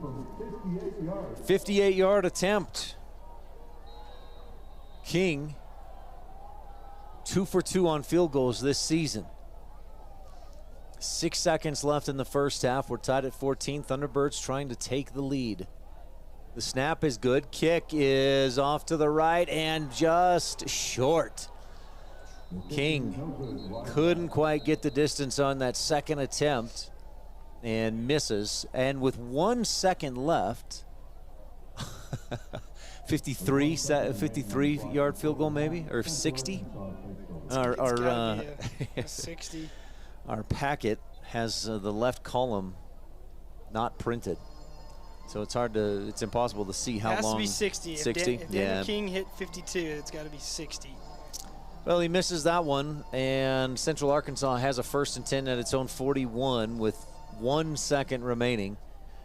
58-yard attempt. King 2 for 2 on field goals this season. 6 seconds left in the first half. We're tied at 14. Thunderbirds trying to take the lead. The snap is good. Kick is off to the right and just short. King couldn't quite get the distance on that second attempt and misses. And with 1 second left, 53-yard field goal maybe, or 60. Our 60. Our packet has the left column not printed, so it's impossible to see how long. It has to be 60. 60, if Daniel King hit 52, it's got to be 60. Well, he misses that one, and Central Arkansas has a 1st and 10 at its own 41 with 1 second remaining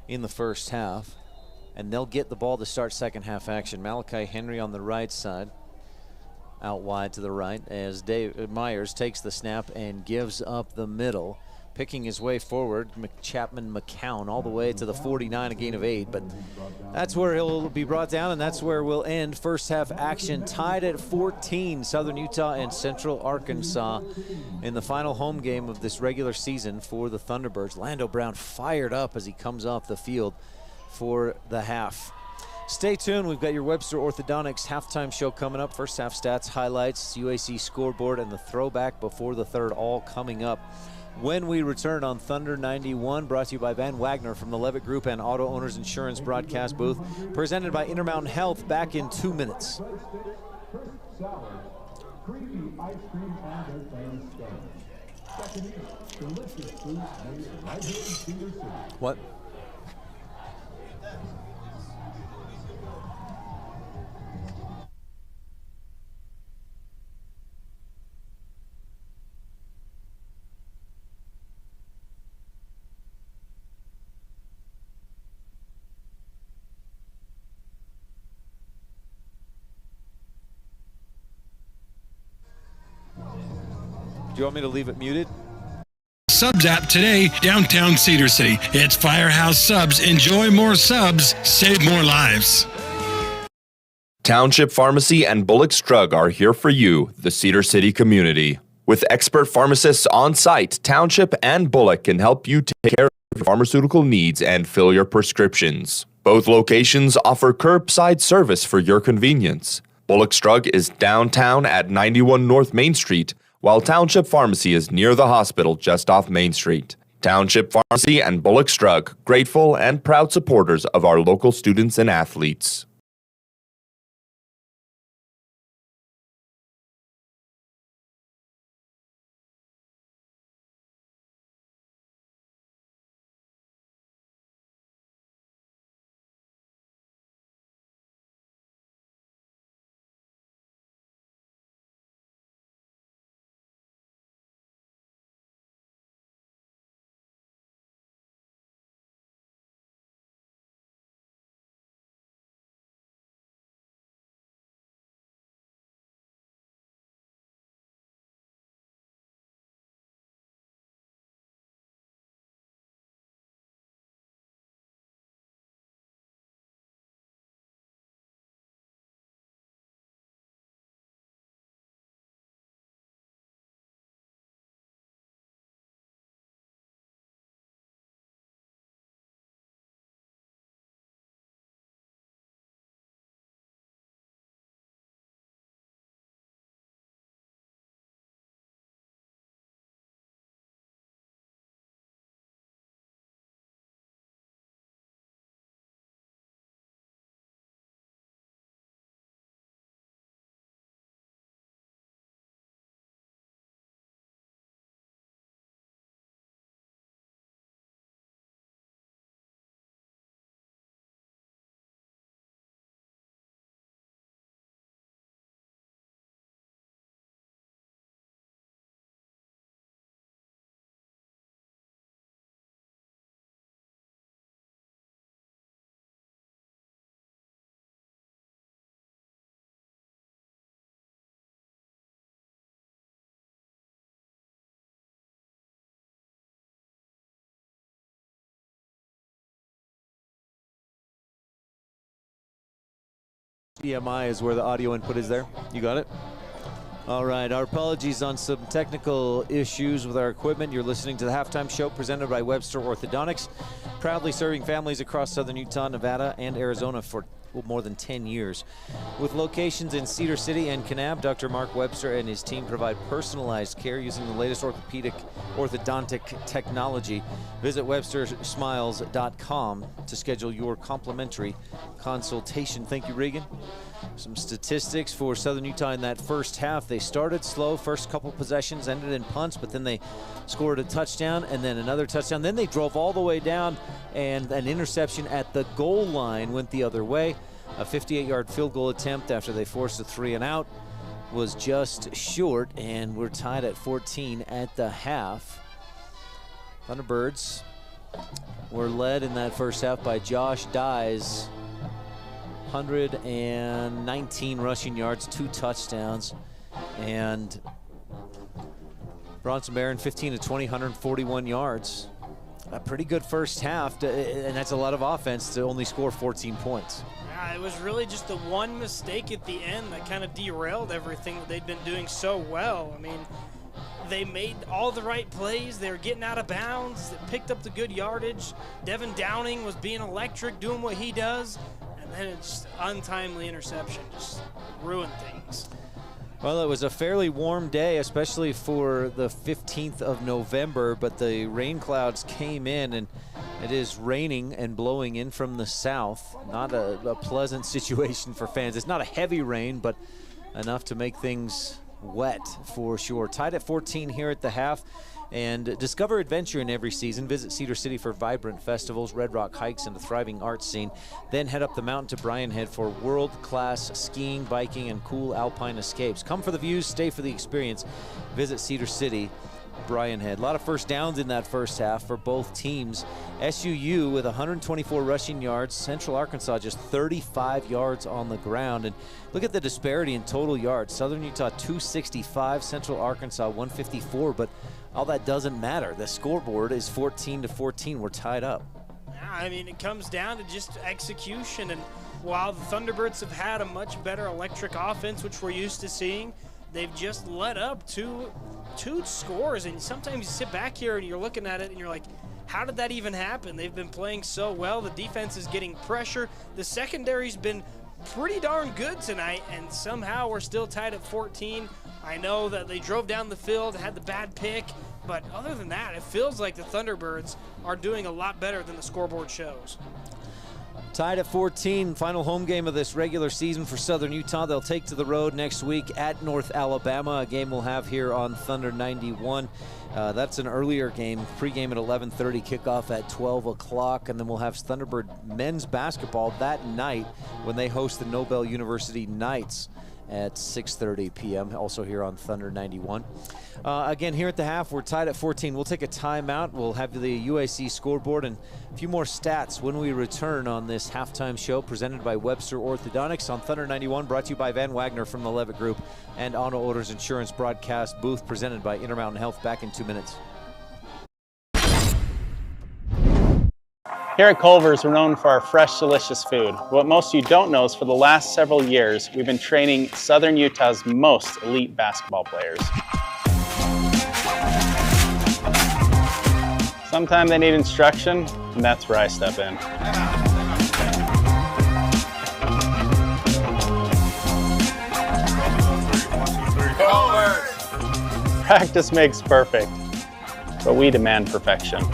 in the first half. And they'll get the ball to start second half action. Malachi Henry on the right side, out wide to the right, as Dave Myers takes the snap and gives up the middle. Picking his way forward, Chapman McCown all the way to the 49, a gain of 8. But that's where he'll be brought down, and that's where we'll end first half action. Tied at 14, Southern Utah and Central Arkansas in the final home game of this regular season for the Thunderbirds. Lando Brown fired up as he comes off the field for the half. Stay tuned. We've got your Webster Orthodontics halftime show coming up. First half stats, highlights, UAC scoreboard, and the throwback before the third all coming up when we return on Thunder 91, brought to you by Van Wagner from the Levitt Group and Auto Owners Insurance broadcast booth, presented by Intermountain Health. Back in 2 minutes. What? you want me to leave it muted? Subs app today, downtown Cedar City. It's Firehouse Subs. Enjoy more subs, save more lives. Township Pharmacy and Bullock's Drug are here for you, the Cedar City community. With expert pharmacists on site, Township and Bullock can help you take care of your pharmaceutical needs and fill your prescriptions. Both locations offer curbside service for your convenience. Bullock's Drug is downtown at 91 North Main Street, while Township Pharmacy is near the hospital just off Main Street. Township Pharmacy and Bullock's Drug, grateful and proud supporters of our local students and athletes. HDMI is where the audio input is there. You got it? All right, our apologies on some technical issues with our equipment. You're listening to the Halftime Show presented by Webster Orthodontics, proudly serving families across southern Utah, Nevada, and Arizona for more than 10 years. With locations in Cedar City and Kanab, Dr. Mark Webster and his team provide personalized care using the latest orthodontic technology. Visit webstersmiles.com to schedule your complimentary consultation. Thank you, Regan. Some statistics for Southern Utah in that first half. They started slow. First couple possessions ended in punts, but then they scored a touchdown and then another touchdown. Then they drove all the way down, and an interception at the goal line went the other way. A 58-yard field goal attempt after they forced a 3-and-out was just short, and we're tied at 14 at the half. Thunderbirds were led in that first half by Josh Dyes. 119 rushing yards, 2 touchdowns, and Bronson Barron 15 to 20, 141 yards. A pretty good first half, and that's a lot of offense to only score 14 points. Yeah, it was really just the one mistake at the end that kind of derailed everything that they'd been doing so well. I mean, they made all the right plays. They were getting out of bounds. They picked up the good yardage. Devin Downing was being electric, doing what he does. And then it's just untimely interception, just ruined things. Well, it was a fairly warm day, especially for the 15th of November, but the rain clouds came in, and it is raining and blowing in from the south. Not a pleasant situation for fans. It's not a heavy rain, but enough to make things wet for sure. Tied at 14 here at the half. And discover adventure in every season. Visit Cedar City for vibrant festivals, Red Rock hikes, and a thriving art scene. Then head up the mountain to Bryan Head for world-class skiing, biking, and cool alpine escapes. Come for the views, stay for the experience. Visit Brian Head. A lot of first downs in that first half for both teams. SUU with 124 rushing yards. Central Arkansas just 35 yards on the ground. And look at the disparity in total yards. Southern Utah 265, Central Arkansas 154. But all that doesn't matter. The scoreboard is 14-14. We're tied up. Yeah, I mean, it comes down to just execution. And while the Thunderbirds have had a much better electric offense, which we're used to seeing, they've just let up two scores. And sometimes you sit back here and you're looking at it and you're like, how did that even happen? They've been playing so well. The defense is getting pressure. The secondary's been pretty darn good tonight, and somehow we're still tied at 14. I know that they drove down the field, had the bad pick, but other than that, it feels like the Thunderbirds are doing a lot better than the scoreboard shows. Tied at 14, final home game of this regular season for Southern Utah. They'll take to the road next week at North Alabama, a game we'll have here on Thunder 91. That's an earlier game, pregame at 11:30, kickoff at 12 o'clock, and then we'll have Thunderbird men's basketball that night when they host the Nobel University Knights at 6:30 p.m., also here on Thunder 91. Again, here at the half, we're tied at 14. We'll take a timeout. We'll have the UAC scoreboard and a few more stats when we return on this halftime show presented by Webster Orthodontics on Thunder 91, brought to you by Van Wagner from the Levitt Group and Auto Owners Insurance broadcast booth presented by Intermountain Health. Back in 2 minutes. Here at Culver's, we're known for our fresh, delicious food. What most of you don't know is for the last several years, we've been training Southern Utah's most elite basketball players. Sometimes they need instruction, and that's where I step in. Practice makes perfect, but we demand perfection.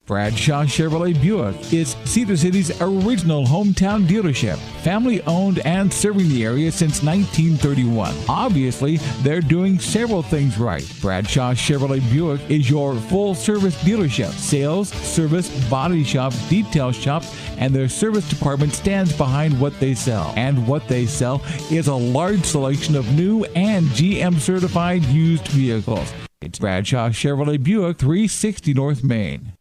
Bradshaw Chevrolet Buick is Cedar City's original hometown dealership. Family owned and serving the area since 1931. Obviously, they're doing several things right. Bradshaw Chevrolet Buick is your full service dealership. Sales, service, body shop, detail shop, and their service department stands behind what they sell. And what they sell is a large selection of new and GM certified used vehicles. It's Bradshaw Chevrolet Buick, 360 North Main.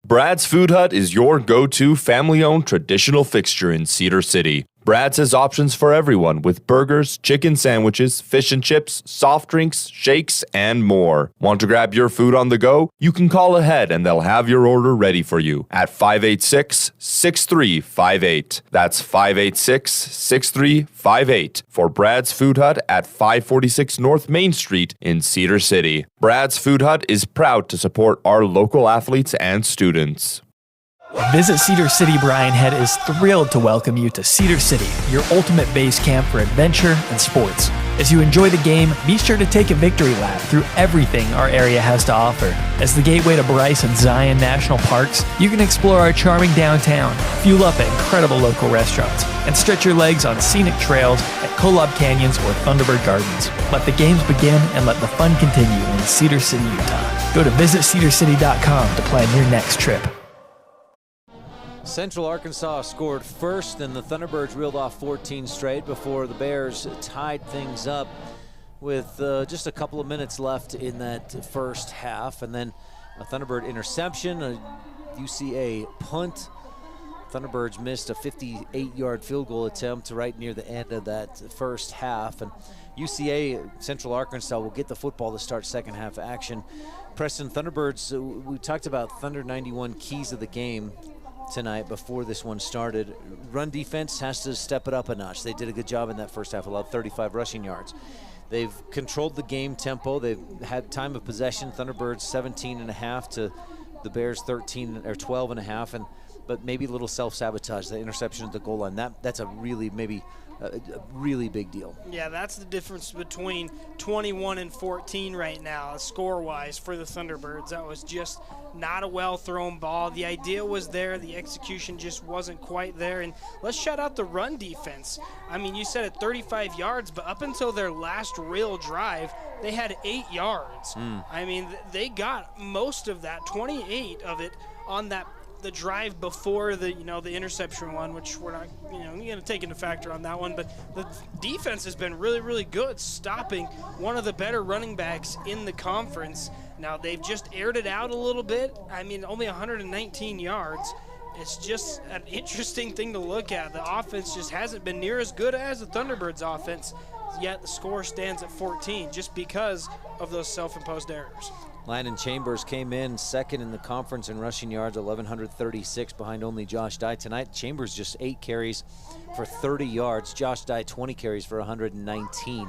Brad's Food Hut is your go-to family-owned traditional fixture in Cedar City. Brad's has options for everyone with burgers, chicken sandwiches, fish and chips, soft drinks, shakes, and more. Want to grab your food on the go? You can call ahead and they'll have your order ready for you at 586-6358. That's 586-6358 for Brad's Food Hut at 546 North Main Street in Cedar City. Brad's Food Hut is proud to support our local athletes and students. Visit Cedar City. Brian Head is thrilled to welcome you to Cedar City, your ultimate base camp for adventure and sports. As you enjoy the game, be sure to take a victory lap through everything our area has to offer. As the gateway to Bryce and Zion National Parks, you can explore our charming downtown, fuel up at incredible local restaurants, and stretch your legs on scenic trails at Kolob Canyons or Thunderbird Gardens. Let the games begin and let the fun continue in Cedar City, Utah. Go to visitcedarcity.com to plan your next trip. Central Arkansas scored first, and the Thunderbirds reeled off 14 straight before the Bears tied things up with just a couple of minutes left in that first half. And then a Thunderbird interception, a UCA punt. Thunderbirds missed a 58-yard field goal attempt right near the end of that first half. And UCA, Central Arkansas, will get the football to start second half action. Preston, Thunderbirds, we talked about Thunder 91 keys of the game tonight before this one started. Run defense has to step it up a notch. They did a good job in that first half, allowed 35 rushing yards. They've controlled the game tempo. They've had time of possession. Thunderbirds 17.5 to the Bears 13 or 12.5, but maybe a little self-sabotage. The interception at the goal line, that's a really a really big deal. Yeah, that's the difference between 21 and 14 right now, score-wise, for the Thunderbirds. That was just not a well-thrown ball. The idea was there. The execution just wasn't quite there. And let's shout out the run defense. I mean, you said it, 35 yards, but up until their last real drive, they had 8 yards. I mean, they got most of that, 28 of it on the drive before the interception one, which we're not going to take into factor on that one. But the defense has been really, really good, stopping one of the better running backs in the conference. Now they've just aired it out a little bit. I mean, only 119 yards. It's just an interesting thing to look at. The offense just hasn't been near as good as the Thunderbirds offense, yet the score stands at 14 just because of those self-imposed errors. Landon Chambers came in second in the conference in rushing yards, 1,136 behind only Josh Dye. Tonight, Chambers just 8 carries for 30 yards. Josh Dye 20 carries for 119.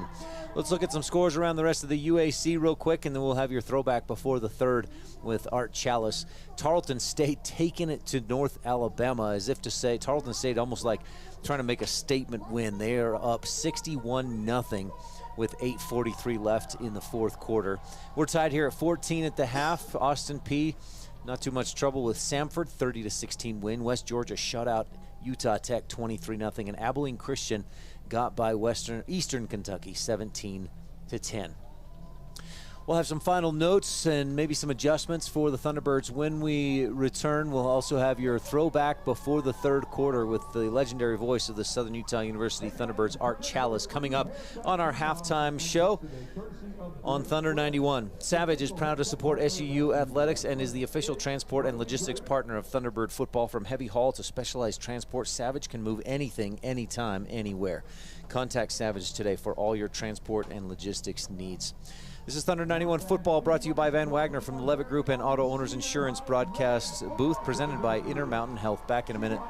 Let's look at some scores around the rest of the UAC real quick, and then we'll have your throwback before the third with Art Chalice. Tarleton State taking it to North Alabama, as if to say, Tarleton State almost like trying to make a statement win. They are up 61-0. with 8:43 left in the fourth quarter. We're tied here at 14 at the half. Austin Peay, not too much trouble with Samford, 30-16 win. West Georgia shut out Utah Tech 23-0, and Abilene Christian got by Eastern Kentucky 17-10. We'll have some final notes and maybe some adjustments for the Thunderbirds when we return. We'll also have your throwback before the third quarter with the legendary voice of the Southern Utah University Thunderbirds, Art Chalice, coming up on our halftime show on Thunder 91. Savage is proud to support SUU Athletics and is the official transport and logistics partner of Thunderbird football. From heavy haul to specialized transport, Savage can move anything, anytime, anywhere. Contact Savage today for all your transport and logistics needs. This is Thunder 91 football, brought to you by Van Wagner from the Levitt Group and Auto Owners Insurance broadcast booth, presented by Intermountain Health. Back in a minute.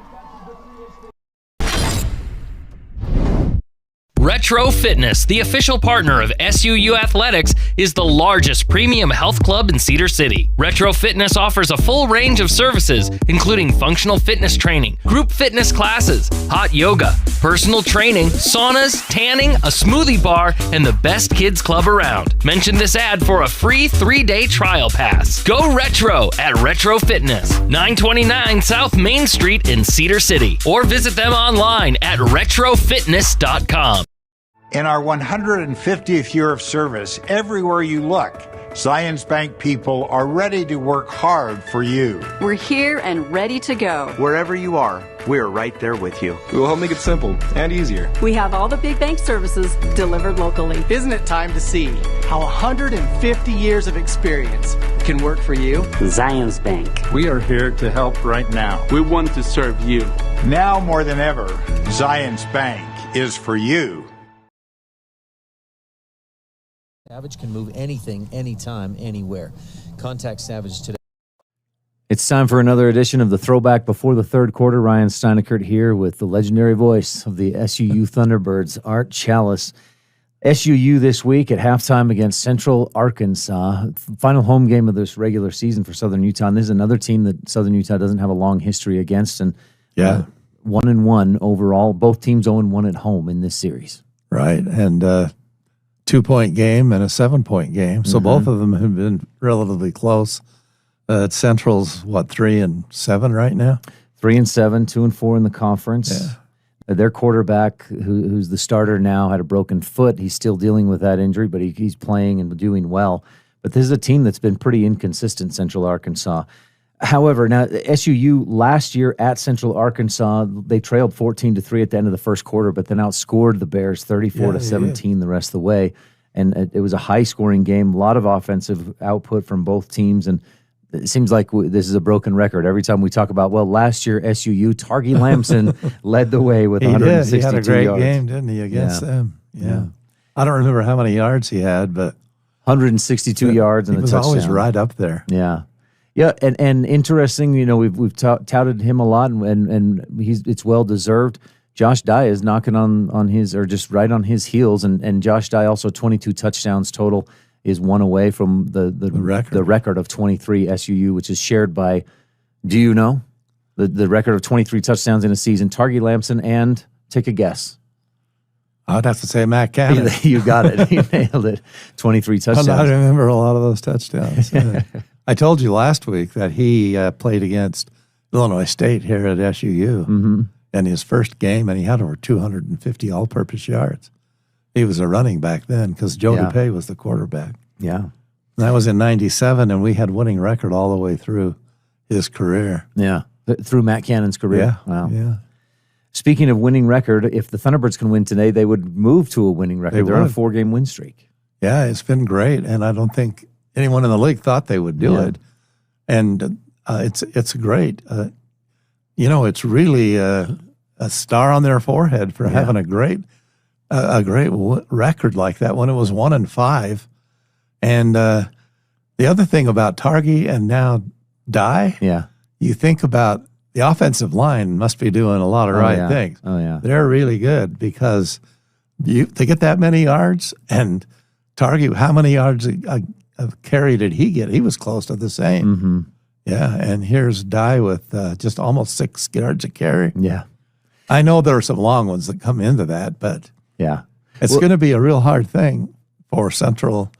Retro Fitness, the official partner of SUU Athletics, is the largest premium health club in Cedar City. Retro Fitness offers a full range of services, including functional fitness training, group fitness classes, hot yoga, personal training, saunas, tanning, a smoothie bar, and the best kids club around. Mention this ad for a free 3-day trial pass. Go retro at Retro Fitness, 929 South Main Street in Cedar City, or visit them online at retrofitness.com. In our 150th year of service, everywhere you look, Zions Bank people are ready to work hard for you. We're here and ready to go. Wherever you are, we're right there with you. We will help make it simple and easier. We have all the big bank services delivered locally. Isn't it time to see how 150 years of experience can work for you? Zions Bank. We are here to help right now. We want to serve you. Now more than ever, Zions Bank is for you. Savage can move anything, anytime, anywhere. Contact Savage today. It's time for another edition of the Throwback before the third quarter. Ryan Steinekert here with the legendary voice of the SUU Thunderbirds, Art Chalice. SUU this week at halftime against Central Arkansas. Final home game of this regular season for Southern Utah. And this is another team that Southern Utah doesn't have a long history against. And 1-1 overall. Both teams 0-1 at home in this series. Right. And 2-point game and a 7-point game. So both of them have been relatively close. Central's 3-7 right now? 3-7, 2-4 in the conference. Yeah. Their quarterback, who's the starter now, had a broken foot. He's still dealing with that injury, but he's playing and doing well. But this is a team that's been pretty inconsistent, Central Arkansas. However, now SUU last year at Central Arkansas, they trailed 14-3 at the end of the first quarter, but then outscored the Bears 34-17 the rest of the way. And it was a high-scoring game, a lot of offensive output from both teams, and it seems like this is a broken record. Every time we talk about, last year SUU, Targi Lamson led the way with 162 yards. He had a great game, didn't he, against them? Yeah. I don't remember how many yards he had, but 162 yards and a touchdown. He was always right up there. Yeah. Yeah, and interesting, we've touted him a lot, and it's well deserved. Josh Dye is knocking on his, or just right on his heels, and Josh Dye also 22 touchdowns total, is one away from the record of 23 SUU, which is shared by, do you know, the record of 23 touchdowns in a season? Targi Lamson and, take a guess. I'd have to say Matt Cannon. You got it. You nailed it. 23 touchdowns. I remember a lot of those touchdowns. I told you last week that he played against Illinois State here at SUU in his first game, and he had over 250 all-purpose yards. He was a running back then because Joe Yeah. DuPay was the quarterback. Yeah. And that was in 97, and we had winning record all the way through his career. Yeah. Through Matt Cannon's career. Yeah. Wow. Yeah. Speaking of winning record, if the Thunderbirds can win today, they would move to a winning record. They're on a 4-game win streak. Yeah, it's been great, and I don't think anyone in the league thought they would do it. And it's great. It's really a star on their forehead for having a great record like that when it was 1-5. And the other thing about Targi and now Dye, you think about the offensive line must be doing a lot of right things. Oh, yeah. They're really good because they get that many yards, and Targi, how many yards a carry did he get? He was close to the same. Mm-hmm. Yeah, and here's Dye with just almost 6 yards a carry. Yeah. I know there are some long ones that come into that, but it's Well- going to be a real hard thing for Central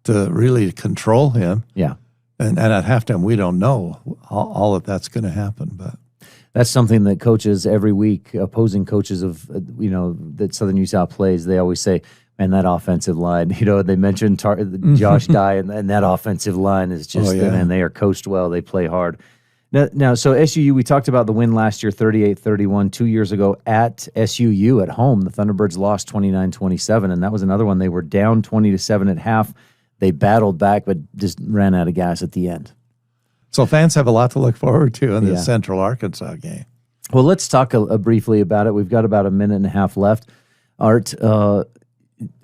to really control him. Yeah. And at halftime, we don't know all that that's going to happen, but That's something that coaches every week, opposing coaches of, that Southern Utah plays, they always say, man, that offensive line, they mentioned Josh Dye, and that offensive line is just, man, they are coached well. They play hard. Now, so SUU, we talked about the win last year, 38-31, 2 years ago at SUU at home. The Thunderbirds lost 29-27, and that was another one. They were down 20-7 at half. They battled back, but just ran out of gas at the end. so fans have a lot to look forward to in the Central Arkansas game. Well, let's talk briefly about it. We've got about a minute and a half left. Art,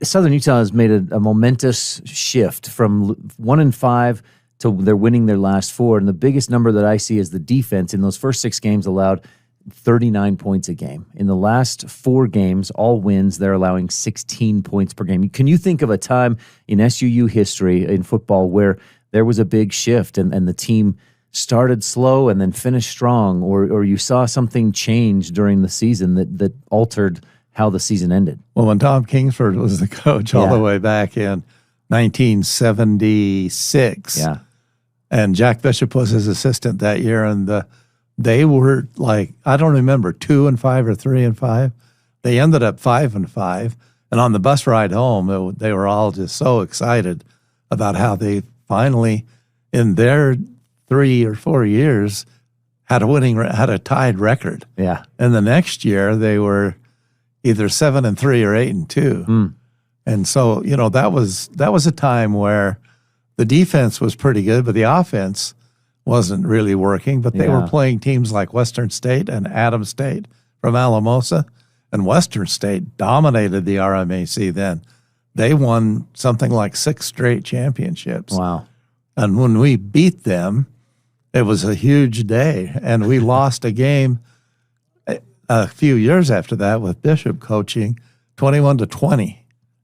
Southern Utah has made a momentous shift from 1-5 to they're winning their last 4. And the biggest number that I see is the defense in those first 6 games allowed 39 points a game. In the last 4 games, all wins, they're allowing 16 points per game. Can you think of a time in SUU history in football where there was a big shift and the team started slow and then finished strong, or you saw something change during the season that altered how the season ended? Well, when Tom Kingsford was the coach all the way back in 1976, and Jack Bishop was his assistant that year, and they were like, I don't remember, 2-5 or 3-5. They ended up 5-5, and on the bus ride home, they were all just so excited about how they finally, in their 3 or 4 years, had a tied record. Yeah, and the next year they were either 7-3 or 8-2. And so, that was a time where the defense was pretty good, but the offense wasn't really working. But they were playing teams like Western State and Adams State from Alamosa, and Western State dominated the RMAC then. They won something like 6 straight championships. Wow. And when we beat them, it was a huge day. And we lost a game a few years after that with Bishop coaching, 21-20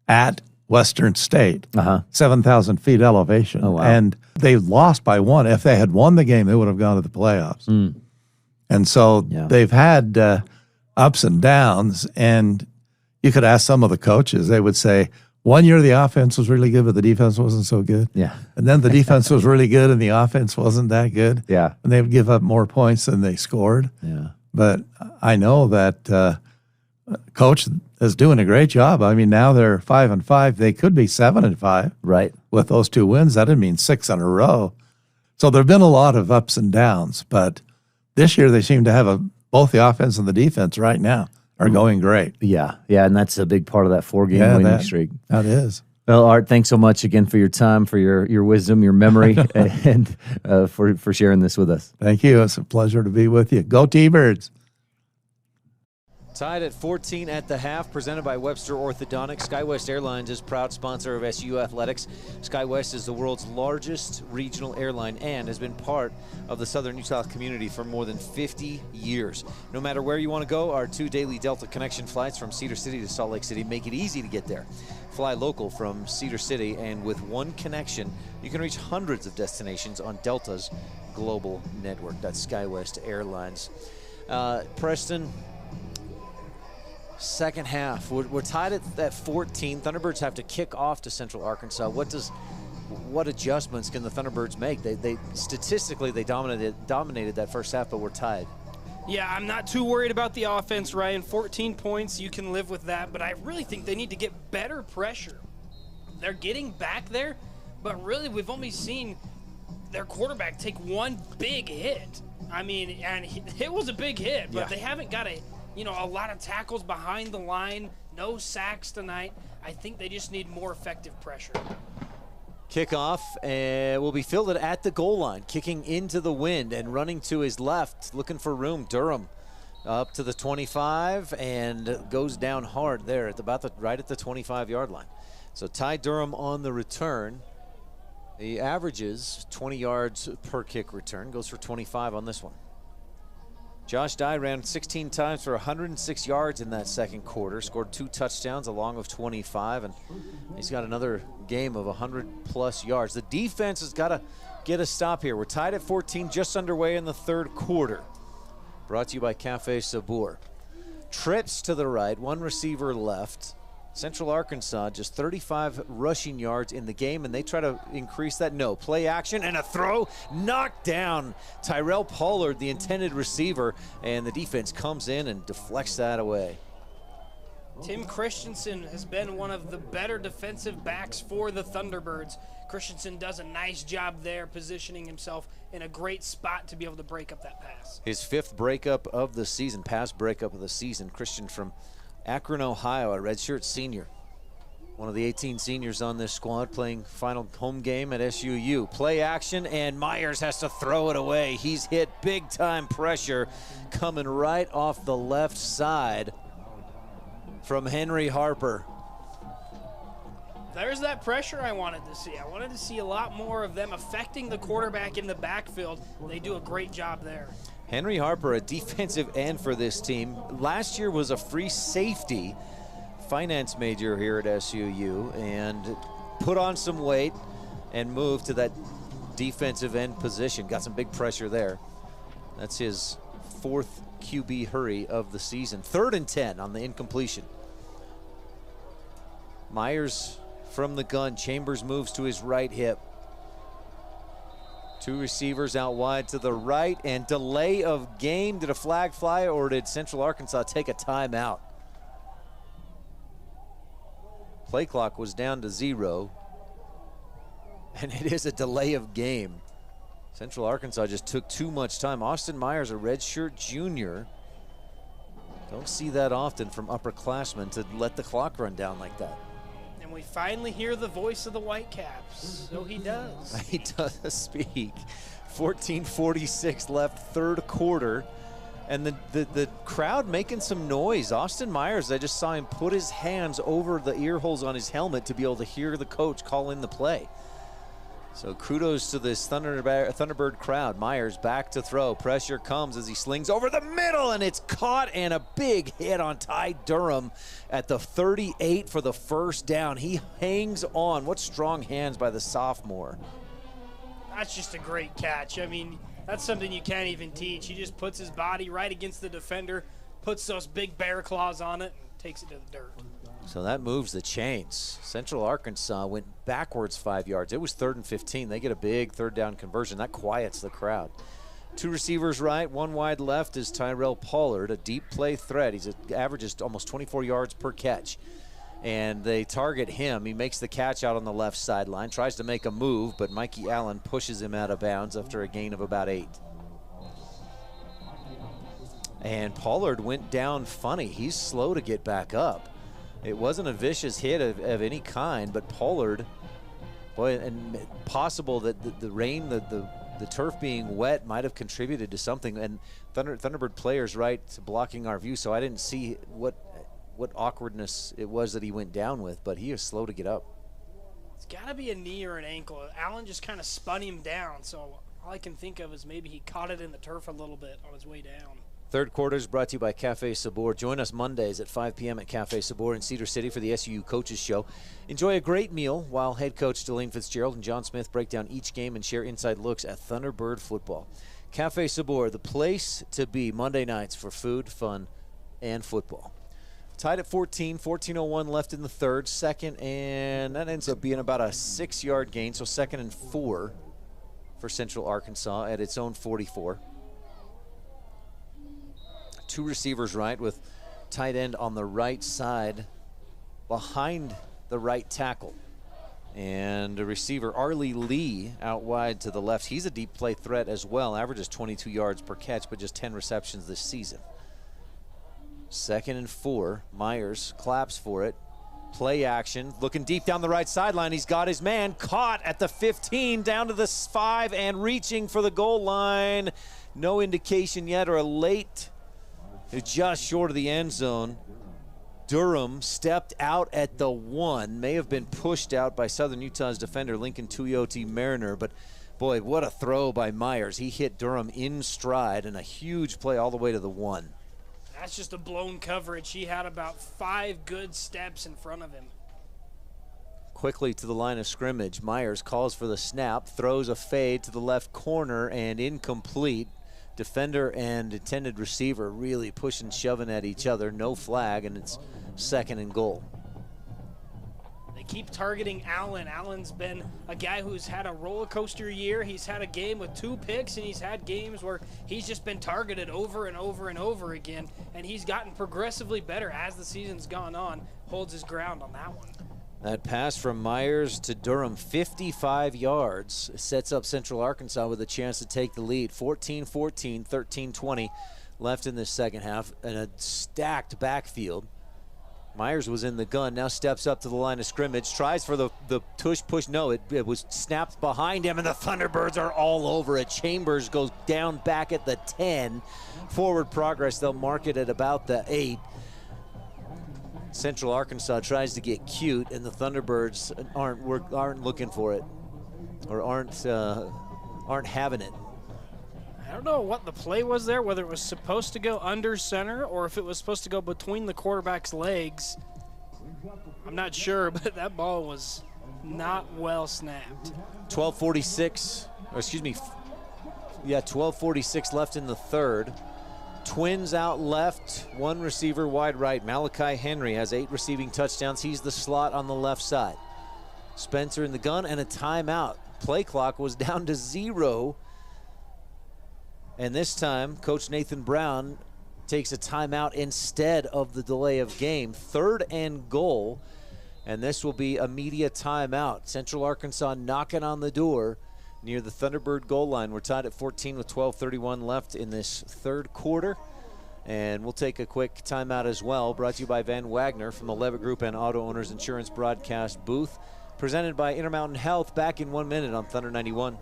at Western State, 7,000 feet elevation. Oh, wow. And they lost by 1. If they had won the game, they would have gone to the playoffs. And so they've had ups and downs, and you could ask some of the coaches, they would say, one year the offense was really good, but the defense wasn't so good. Yeah. And then the defense was really good, and the offense wasn't that good. Yeah. And they would give up more points than they scored. Yeah. But I know that Coach is doing a great job. I mean, now they're 5-5. They could be 7-5. Right. With those 2 wins, that'd mean 6 in a row. So there've been a lot of ups and downs, but this year they seem to have both the offense and the defense right now are going great. Yeah, and that's a big part of that 4-game winning streak. That is. Well, Art, thanks so much again for your time, for your wisdom, your memory, and for sharing this with us. Thank you. It's a pleasure to be with you. Go T-Birds. Tied at 14 at the half, presented by Webster Orthodontics. SkyWest Airlines is proud sponsor of SU Athletics. SkyWest is the world's largest regional airline and has been part of the Southern Utah community for more than 50 years. No matter where you want to go, our 2 daily Delta Connection flights from Cedar City to Salt Lake City make it easy to get there. Fly local from Cedar City, and with one connection, you can reach hundreds of destinations on Delta's global network. That's SkyWest Airlines. Preston, second half. We're tied at 14. Thunderbirds have to kick off to Central Arkansas. What adjustments can the Thunderbirds make? They statistically they dominated that first half, but we're tied. Yeah, I'm not too worried about the offense, Ryan. 14 points, you can live with that, but I really think they need to get better pressure. They're getting back there, but really we've only seen their quarterback take one big hit. I mean, and it was a big hit, but they haven't got a lot of tackles behind the line, no sacks tonight. I think they just need more effective pressure. Kickoff will be fielded at the goal line, kicking into the wind and running to his left, looking for room. Durham up to the 25 and goes down hard there at right at the 25-yard line. So Ty Durham on the return. He averages 20 yards per kick return, goes for 25 on this one. Josh Dye ran 16 times for 106 yards in that second quarter, scored 2 touchdowns along with 25, and he's got another game of 100-plus yards. The defense has got to get a stop here. We're tied at 14, just underway in the third quarter. Brought to you by Cafe Sabor. Trips to the right, 1 receiver left. Central Arkansas just 35 rushing yards in the game, and they try to increase that. No, play action and a throw, knocked down Tyrell Pollard, the intended receiver, and the defense comes in and deflects that away. Tim Christensen has been one of the better defensive backs for the Thunderbirds. Christensen does a nice job there, positioning himself in a great spot to be able to break up that pass. His 5th breakup of the season, pass breakup of the season. Christian from Akron, Ohio, a redshirt senior. One of the 18 seniors on this squad playing final home game at SUU. Play action, and Myers has to throw it away. He's hit big-time pressure coming right off the left side from Henry Harper. There's that pressure I wanted to see. I wanted to see a lot more of them affecting the quarterback in the backfield. They do a great job there. Henry Harper, a defensive end for this team. Last year was a free safety, finance major here at SUU, and put on some weight and moved to that defensive end position. Got some big pressure there. That's his 4th QB hurry of the season. 3rd and 10 on the incompletion. Myers from the gun. Chambers moves to his right hip. 2 receivers out wide to the right, and delay of game. Did a flag fly, or did Central Arkansas take a timeout? Play clock was down to 0, and it is a delay of game. Central Arkansas just took too much time. Austin Myers, a redshirt junior. Don't see that often from upperclassmen to let the clock run down like that. And we finally hear the voice of the Whitecaps. So he does. He does speak. 14:46 left, third quarter. And the crowd making some noise. Austin Myers, I just saw him put his hands over the ear holes on his helmet to be able to hear the coach call in the play. So kudos to this Thunderbird crowd. Myers back to throw. Pressure comes as he slings over the middle, and it's caught, and a big hit on Ty Durham at the 38 for the first down. He hangs on. What strong hands by the sophomore. That's just a great catch. I mean, that's something you can't even teach. He just puts his body right against the defender, puts those big bear claws on it, and takes it to the dirt. So that moves the chains. Central Arkansas went backwards 5 yards. It was 3rd and 15. They get a big third down conversion. That quiets the crowd. 2 receivers right, 1 wide left is Tyrell Pollard, a deep play threat. He's averages almost 24 yards per catch. And they target him. He makes the catch out on the left sideline, tries to make a move, but Mikey Allen pushes him out of bounds after a gain of about 8. And Pollard went down funny. He's slow to get back up. It wasn't a vicious hit of any kind, but Pollard, boy, and possible that the rain, the turf being wet might have contributed to something. And Thunderbird players right to blocking our view, so I didn't see what awkwardness it was that he went down with, but he is slow to get up. It's got to be a knee or an ankle. Allen just kind of spun him down, so all I can think of is maybe he caught it in the turf a little bit on his way down. Third quarter is brought to you by Cafe Sabor. Join us Mondays at 5 p.m. at Cafe Sabor in Cedar City for the SUU Coaches Show. Enjoy a great meal while head coach Delane Fitzgerald and John Smith break down each game and share inside looks at Thunderbird football. Cafe Sabor, the place to be Monday nights for food, fun, and football. Tied at 14, 14:01 left in the third. Second, and that ends up being about a 6-yard gain, so 2nd and 4 for Central Arkansas at its own 44. two receivers right with tight end on the right side behind the right tackle. And a receiver, Arlie Lee, out wide to the left. He's a deep play threat as well. Averages 22 yards per catch, but just 10 receptions this season. 2nd and 4. Myers claps for it. Play action. Looking deep down the right sideline. He's got his man caught at the 15, down to the 5, and reaching for the goal line. No indication yet, or a late, just short of the end zone. Durham stepped out at the 1, may have been pushed out by Southern Utah's defender, Lincoln Tuioti Mariner, but boy, what a throw by Myers. He hit Durham in stride, and a huge play all the way to the 1. That's just a blown coverage. He had about 5 good steps in front of him. Quickly to the line of scrimmage. Myers calls for the snap, throws a fade to the left corner, and incomplete. Defender and intended receiver really pushing, shoving at each other. No flag, and it's 2nd and goal. They keep targeting Allen. Allen's been a guy who's had a roller coaster year. He's had a game with 2 picks, and he's had games where he's just been targeted over and over and over again, and he's gotten progressively better as the season's gone on. Holds his ground on that one. That pass from Myers to Durham, 55 yards, sets up Central Arkansas with a chance to take the lead. 14-14, 13-20 left in this second half, and a stacked backfield. Myers was in the gun, now steps up to the line of scrimmage, tries for the tush push. No, it was snapped behind him, and the Thunderbirds are all over it. Chambers goes down back at the 10. Forward progress, they'll mark it at about the 8. Central Arkansas tries to get cute, and the Thunderbirds aren't looking for it, or aren't having it. I don't know what the play was there, whether it was supposed to go under center or if it was supposed to go between the quarterback's legs. I'm not sure, but that ball was not well snapped. 12:46 left in the third. Twins out left, 1 receiver wide right. Malachi Henry has 8 receiving touchdowns. He's the slot on the left side. Spencer in the gun, and a timeout. Play clock was down to 0. And this time, Coach Nathan Brown takes a timeout instead of the delay of game. 3rd and goal, and this will be a media timeout. Central Arkansas knocking on the door near the Thunderbird goal line. We're tied at 14 with 12:31 left in this third quarter. And we'll take a quick timeout as well. Brought to you by Van Wagner from the Levitt Group and Auto Owners Insurance broadcast booth. Presented by Intermountain Health. Back in 1 minute on Thunder 91.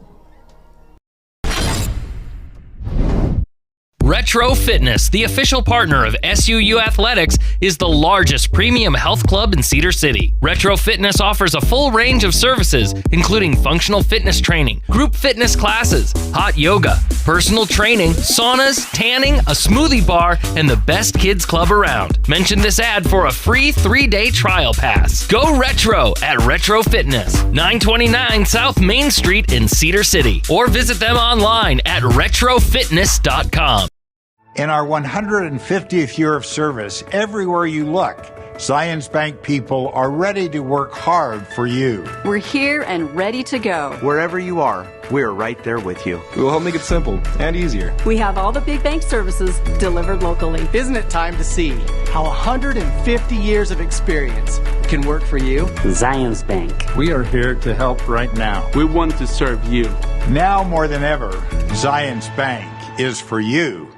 Retro Fitness, the official partner of SUU Athletics, is the largest premium health club in Cedar City. Retro Fitness offers a full range of services, including functional fitness training, group fitness classes, hot yoga, personal training, saunas, tanning, a smoothie bar, and the best kids club around. Mention this ad for a free 3-day trial pass. Go retro at Retro Fitness, 929 South Main Street in Cedar City, or visit them online at retrofitness.com. In our 150th year of service, everywhere you look, Zions Bank people are ready to work hard for you. We're here and ready to go. Wherever you are, we're right there with you. We will help make it simple and easier. We have all the big bank services delivered locally. Isn't it time to see how 150 years of experience can work for you? Zions Bank. We are here to help right now. We want to serve you. Now more than ever, Zions Bank is for you.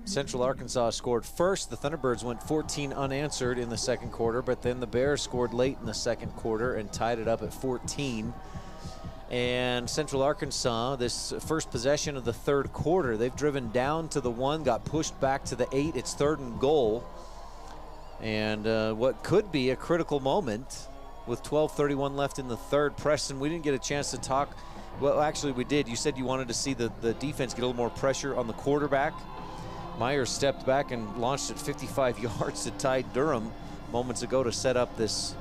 Central Arkansas scored first. The Thunderbirds went 14 unanswered in the second quarter, but then the Bears scored late in the second quarter and tied it up at 14. And Central Arkansas, this first possession of the third quarter, they've driven down to the 1, got pushed back to the 8. It's 3rd and goal. And what could be a critical moment with 12:31 left in the third. Preston, we didn't get a chance to talk. Well, actually, we did. You said you wanted to see the defense get a little more pressure on the quarterback. Myers stepped back and launched it 55 yards to tie Durham moments ago to set up this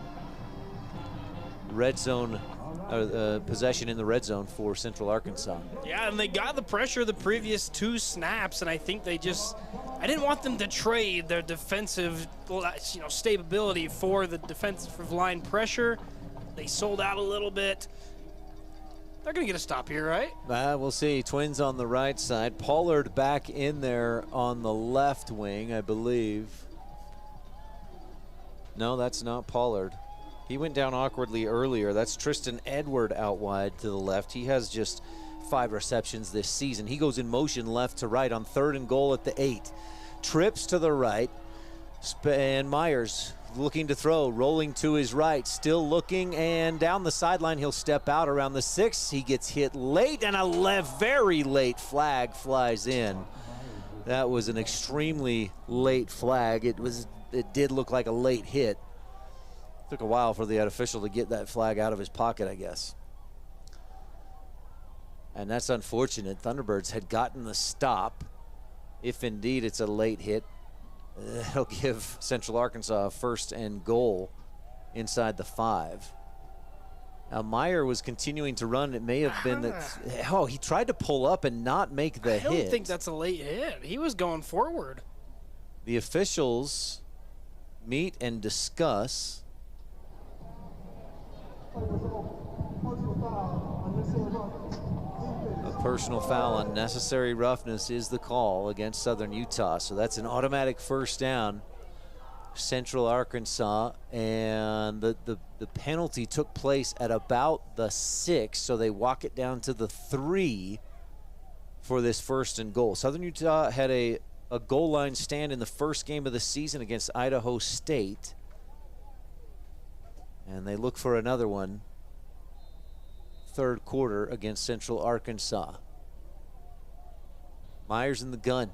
red zone possession in the red zone for Central Arkansas. Yeah, and they got the pressure the previous 2 snaps, and I think I didn't want them to trade their defensive, stability for the defensive line pressure. They sold out a little bit. They're going to get a stop here, right? We'll see. Twins on the right side. Pollard back in there on the left wing, I believe. No, that's not Pollard. He went down awkwardly earlier. That's Tristan Edward out wide to the left. He has just 5 receptions this season. He goes in motion left to right on 3rd and goal at the 8. Trips to the right. And Myers looking to throw, rolling to his right, still looking, and down the sideline he'll step out around the 6. He gets hit late, and a very late flag flies in. That was an extremely late flag. It did look like a late hit. Took a while for the official to get that flag out of his pocket, I guess. And that's unfortunate. Thunderbirds had gotten the stop. If indeed it's a late hit, it'll give Central Arkansas a 1st and goal inside the 5. Now Meyer was continuing to run. It may have been that, he tried to pull up and not make the hit. I don't think that's a late hit. He was going forward. The officials meet and discuss. A personal foul, unnecessary roughness is the call against Southern Utah. So that's an automatic 1st down. Central Arkansas, and the penalty took place at about the 6, so they walk it down to the 3 for this 1st and goal. Southern Utah had a goal line stand in the first game of the season against Idaho State, and they look for another one 3rd quarter against Central Arkansas. Myers in the gun.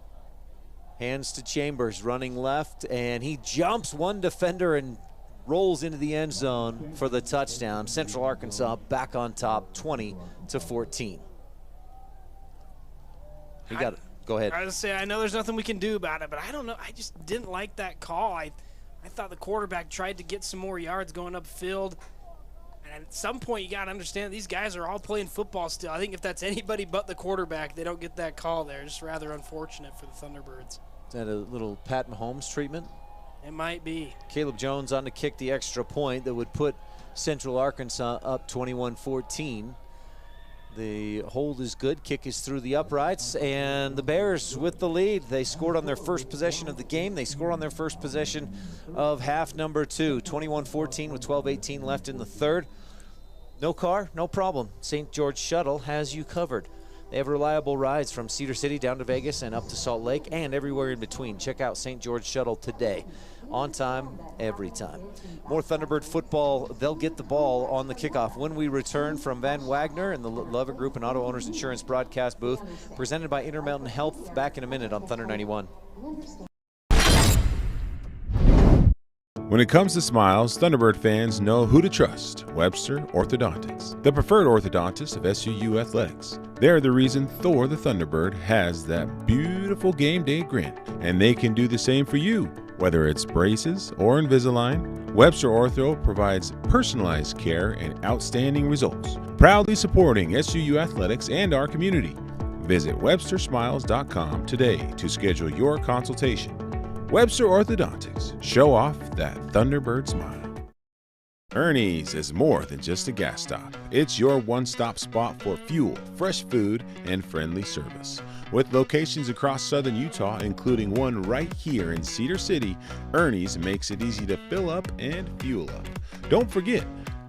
Hands to Chambers, running left, and he jumps one defender and rolls into the end zone for the touchdown. Central Arkansas back on top, 20-14. Go ahead. I was say, I know there's nothing we can do about it, but I don't know. I just didn't like that call. I thought the quarterback tried to get some more yards going upfield. And at some point, you got to understand these guys are all playing football still. I think if that's anybody but the quarterback, they don't get that call there. Just rather unfortunate for the Thunderbirds. Is that a little Pat Mahomes treatment? It might be. Caleb Jones on to kick the extra point that would put Central Arkansas up 21-14. The hold is good. Kick is through the uprights, and the Bears with the lead. They scored on their first possession of the game. They score on their first possession of half number 2. 21-14 with 12:18 left in the 3rd. No car, no problem. St. George Shuttle has you covered. They have reliable rides from Cedar City down to Vegas and up to Salt Lake and everywhere in between. Check out St. George Shuttle today. On time, every time. More Thunderbird football. They'll get the ball on the kickoff when we return from Van Wagner and the Lovett Group and Auto Owners Insurance broadcast booth, presented by Intermountain Health. Back in a minute on Thunder 91. When it comes to smiles, Thunderbird fans know who to trust: Webster Orthodontics, the preferred orthodontist of SUU Athletics. They're the reason Thor the Thunderbird has that beautiful game day grin, and they can do the same for you. Whether it's braces or Invisalign, Webster Ortho provides personalized care and outstanding results, proudly supporting SUU Athletics and our community. Visit WebsterSmiles.com today to schedule your consultation. Webster Orthodontics. Show off that Thunderbird smile. Ernie's is more than just a gas stop. It's your one-stop spot for fuel, fresh food, and friendly service. With locations across southern Utah, including one right here in Cedar City, Ernie's makes it easy to fill up and fuel up. Don't forget,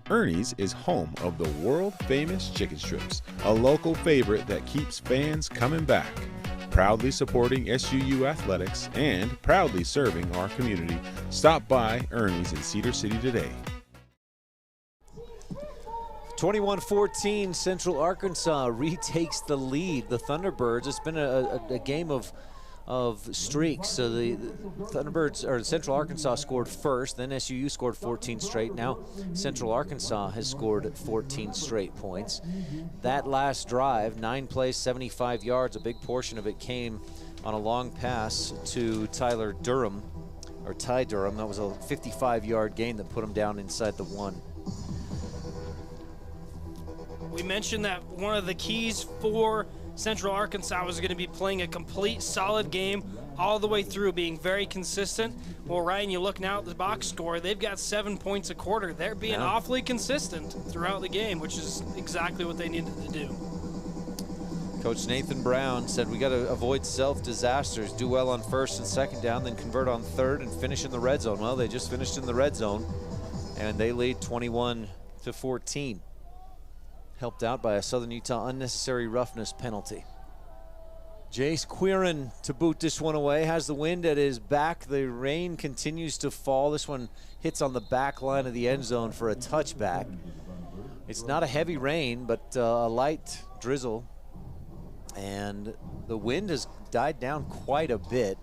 Ernie's is home of the world-famous chicken strips, a local favorite that keeps fans coming back. Proudly supporting SUU Athletics and proudly serving our community. Stop by Ernie's in Cedar City today. 21-14, Central Arkansas retakes the lead. The Thunderbirds, it's been a game of streaks. So the Thunderbirds, or Central Arkansas scored first, then SUU scored 14 straight. Now Central Arkansas has scored 14 straight points. That last drive, 9 plays, 75 yards, a big portion of it came on a long pass to Ty Durham. That was a 55-yard gain that put him down inside the 1. We mentioned that one of the keys for Central Arkansas was going to be playing a complete, solid game all the way through, being very consistent. Well, Ryan, you look now at the box score, they've got 7 points a quarter. They're being awfully consistent throughout the game, which is exactly what they needed to do. Coach Nathan Brown said we got to avoid self-disasters, do well on first and second down, then convert on third and finish in the red zone. Well, they just finished in the red zone, and they lead 21-14. Helped out by a Southern Utah unnecessary roughness penalty. Jace Quirin to boot this one away, has the wind at his back. The rain continues to fall. This one hits on the back line of the end zone for a touchback. It's not a heavy rain, but a light drizzle. And the wind has died down quite a bit.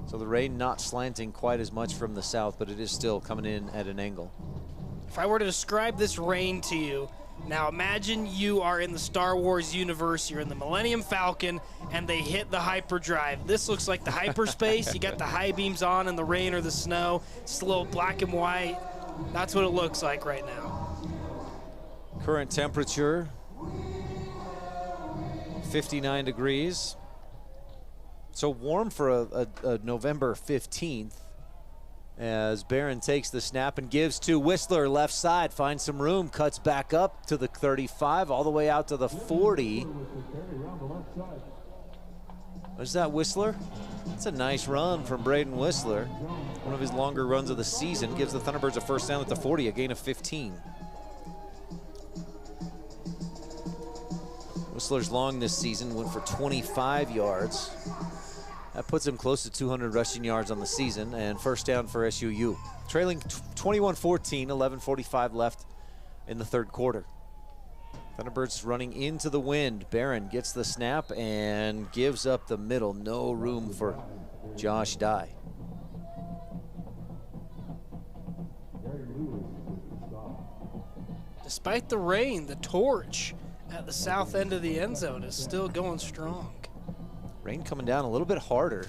So the rain not slanting quite as much from the south, but it is still coming in at an angle. If I were to describe this rain to you, now imagine you are in the Star Wars universe, you're in the Millennium Falcon, and they hit the hyperdrive. This looks like the hyperspace. You got the high beams on in the rain or the snow. It's a little black and white. That's what it looks like right now. Current temperature, 59 degrees. So warm for a November 15th. As Barron takes the snap and gives to Whistler, left side, finds some room, cuts back up to the 35, all the way out to the 40. What's that, Whistler? That's a nice run from Braden Whistler. One of his longer runs of the season. Gives the Thunderbirds a first down at the 40, a gain of 15. Whistler's long this season, went for 25 yards. That puts him close to 200 rushing yards on the season, and first down for SUU. Trailing 21-14, 11:45 left in the third quarter. Thunderbirds running into the wind. Barron gets the snap and gives up the middle. No room for Josh Dye. Despite the rain, the torch at the south end of the end zone is still going strong. Rain coming down a little bit harder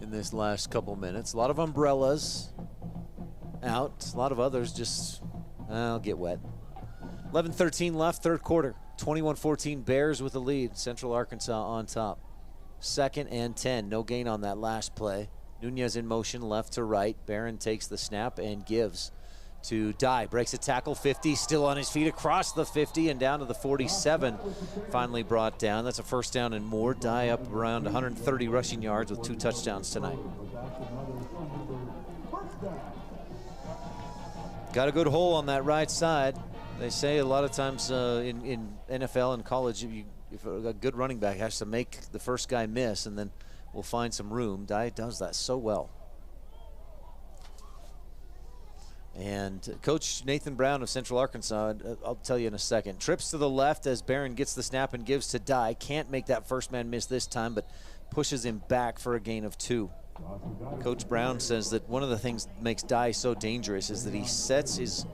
in this last couple minutes. A lot of umbrellas out. A lot of others just, I'll get wet. 11:13 left, third quarter. 21-14 Bears with the lead. Central Arkansas on top. 2nd and 10. No gain on that last play. Nunez in motion left to right. Barron takes the snap and gives to Dye. Breaks a tackle, 50, still on his feet across the 50 and down to the 47. Finally brought down. That's a first down and more. Dye up around 130 rushing yards with 2 touchdowns tonight. Got a good hole on that right side. They say a lot of times in NFL and college, if a good running back has to make the first guy miss and then we'll find some room. Dye does that so well. And Coach Nathan Brown of Central Arkansas, I'll tell you in a second, trips to the left as Barron gets the snap and gives to Dye. Can't make that first man miss this time, but pushes him back for a gain of 2. Coach Brown says that one of the things that makes Dye so dangerous is that he sets his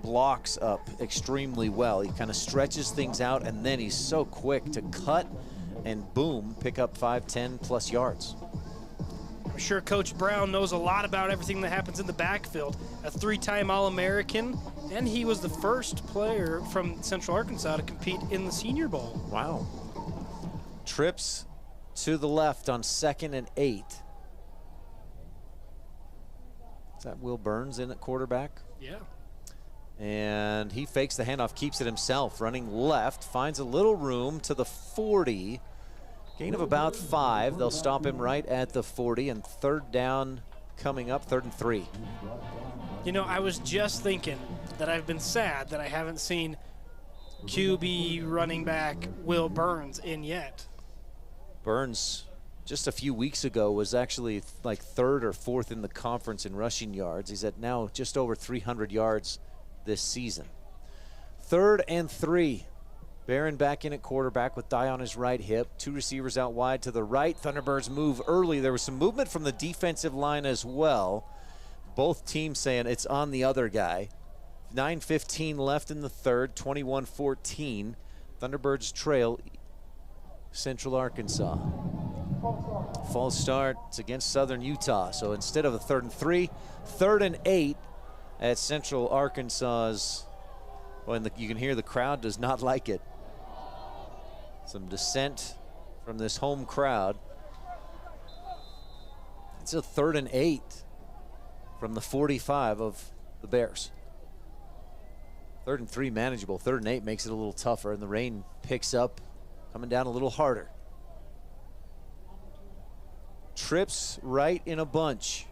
blocks up extremely well. He kind of stretches things out, and then he's so quick to cut and boom, pick up 5, 10 plus yards. I'm sure Coach Brown knows a lot about everything that happens in the backfield. A 3-time All-American, and he was the first player from Central Arkansas to compete in the Senior Bowl. Wow. Trips to the left on 2nd and 8. Is that Will Burns in at quarterback? Yeah. And he fakes the handoff, keeps it himself, running left, finds a little room to the 40. Gain of about 5. They'll stop him right at the 40, and third down coming up, 3rd and 3. You know, I was just thinking that I've been sad that I haven't seen QB running back Will Burns in yet. Burns, just a few weeks ago, was actually like 3rd or 4th in the conference in rushing yards. He's at now just over 300 yards this season. 3rd and 3. Barron back in at quarterback with Dye on his right hip. 2 receivers out wide to the right. Thunderbirds move early. There was some movement from the defensive line as well. Both teams saying it's on the other guy. 9:15 left in the third, 21-14. Thunderbirds trail Central Arkansas. False start. It's against Southern Utah. So instead of a 3rd and 3, 3rd and 8 at Central Arkansas's. Well, you can hear the crowd does not like it. Some dissent from this home crowd. It's a 3rd and 8 from the 45 of the Bears. 3rd and 3 manageable. 3rd and 8 makes it a little tougher, and the rain picks up, coming down a little harder. Trips right in a bunch.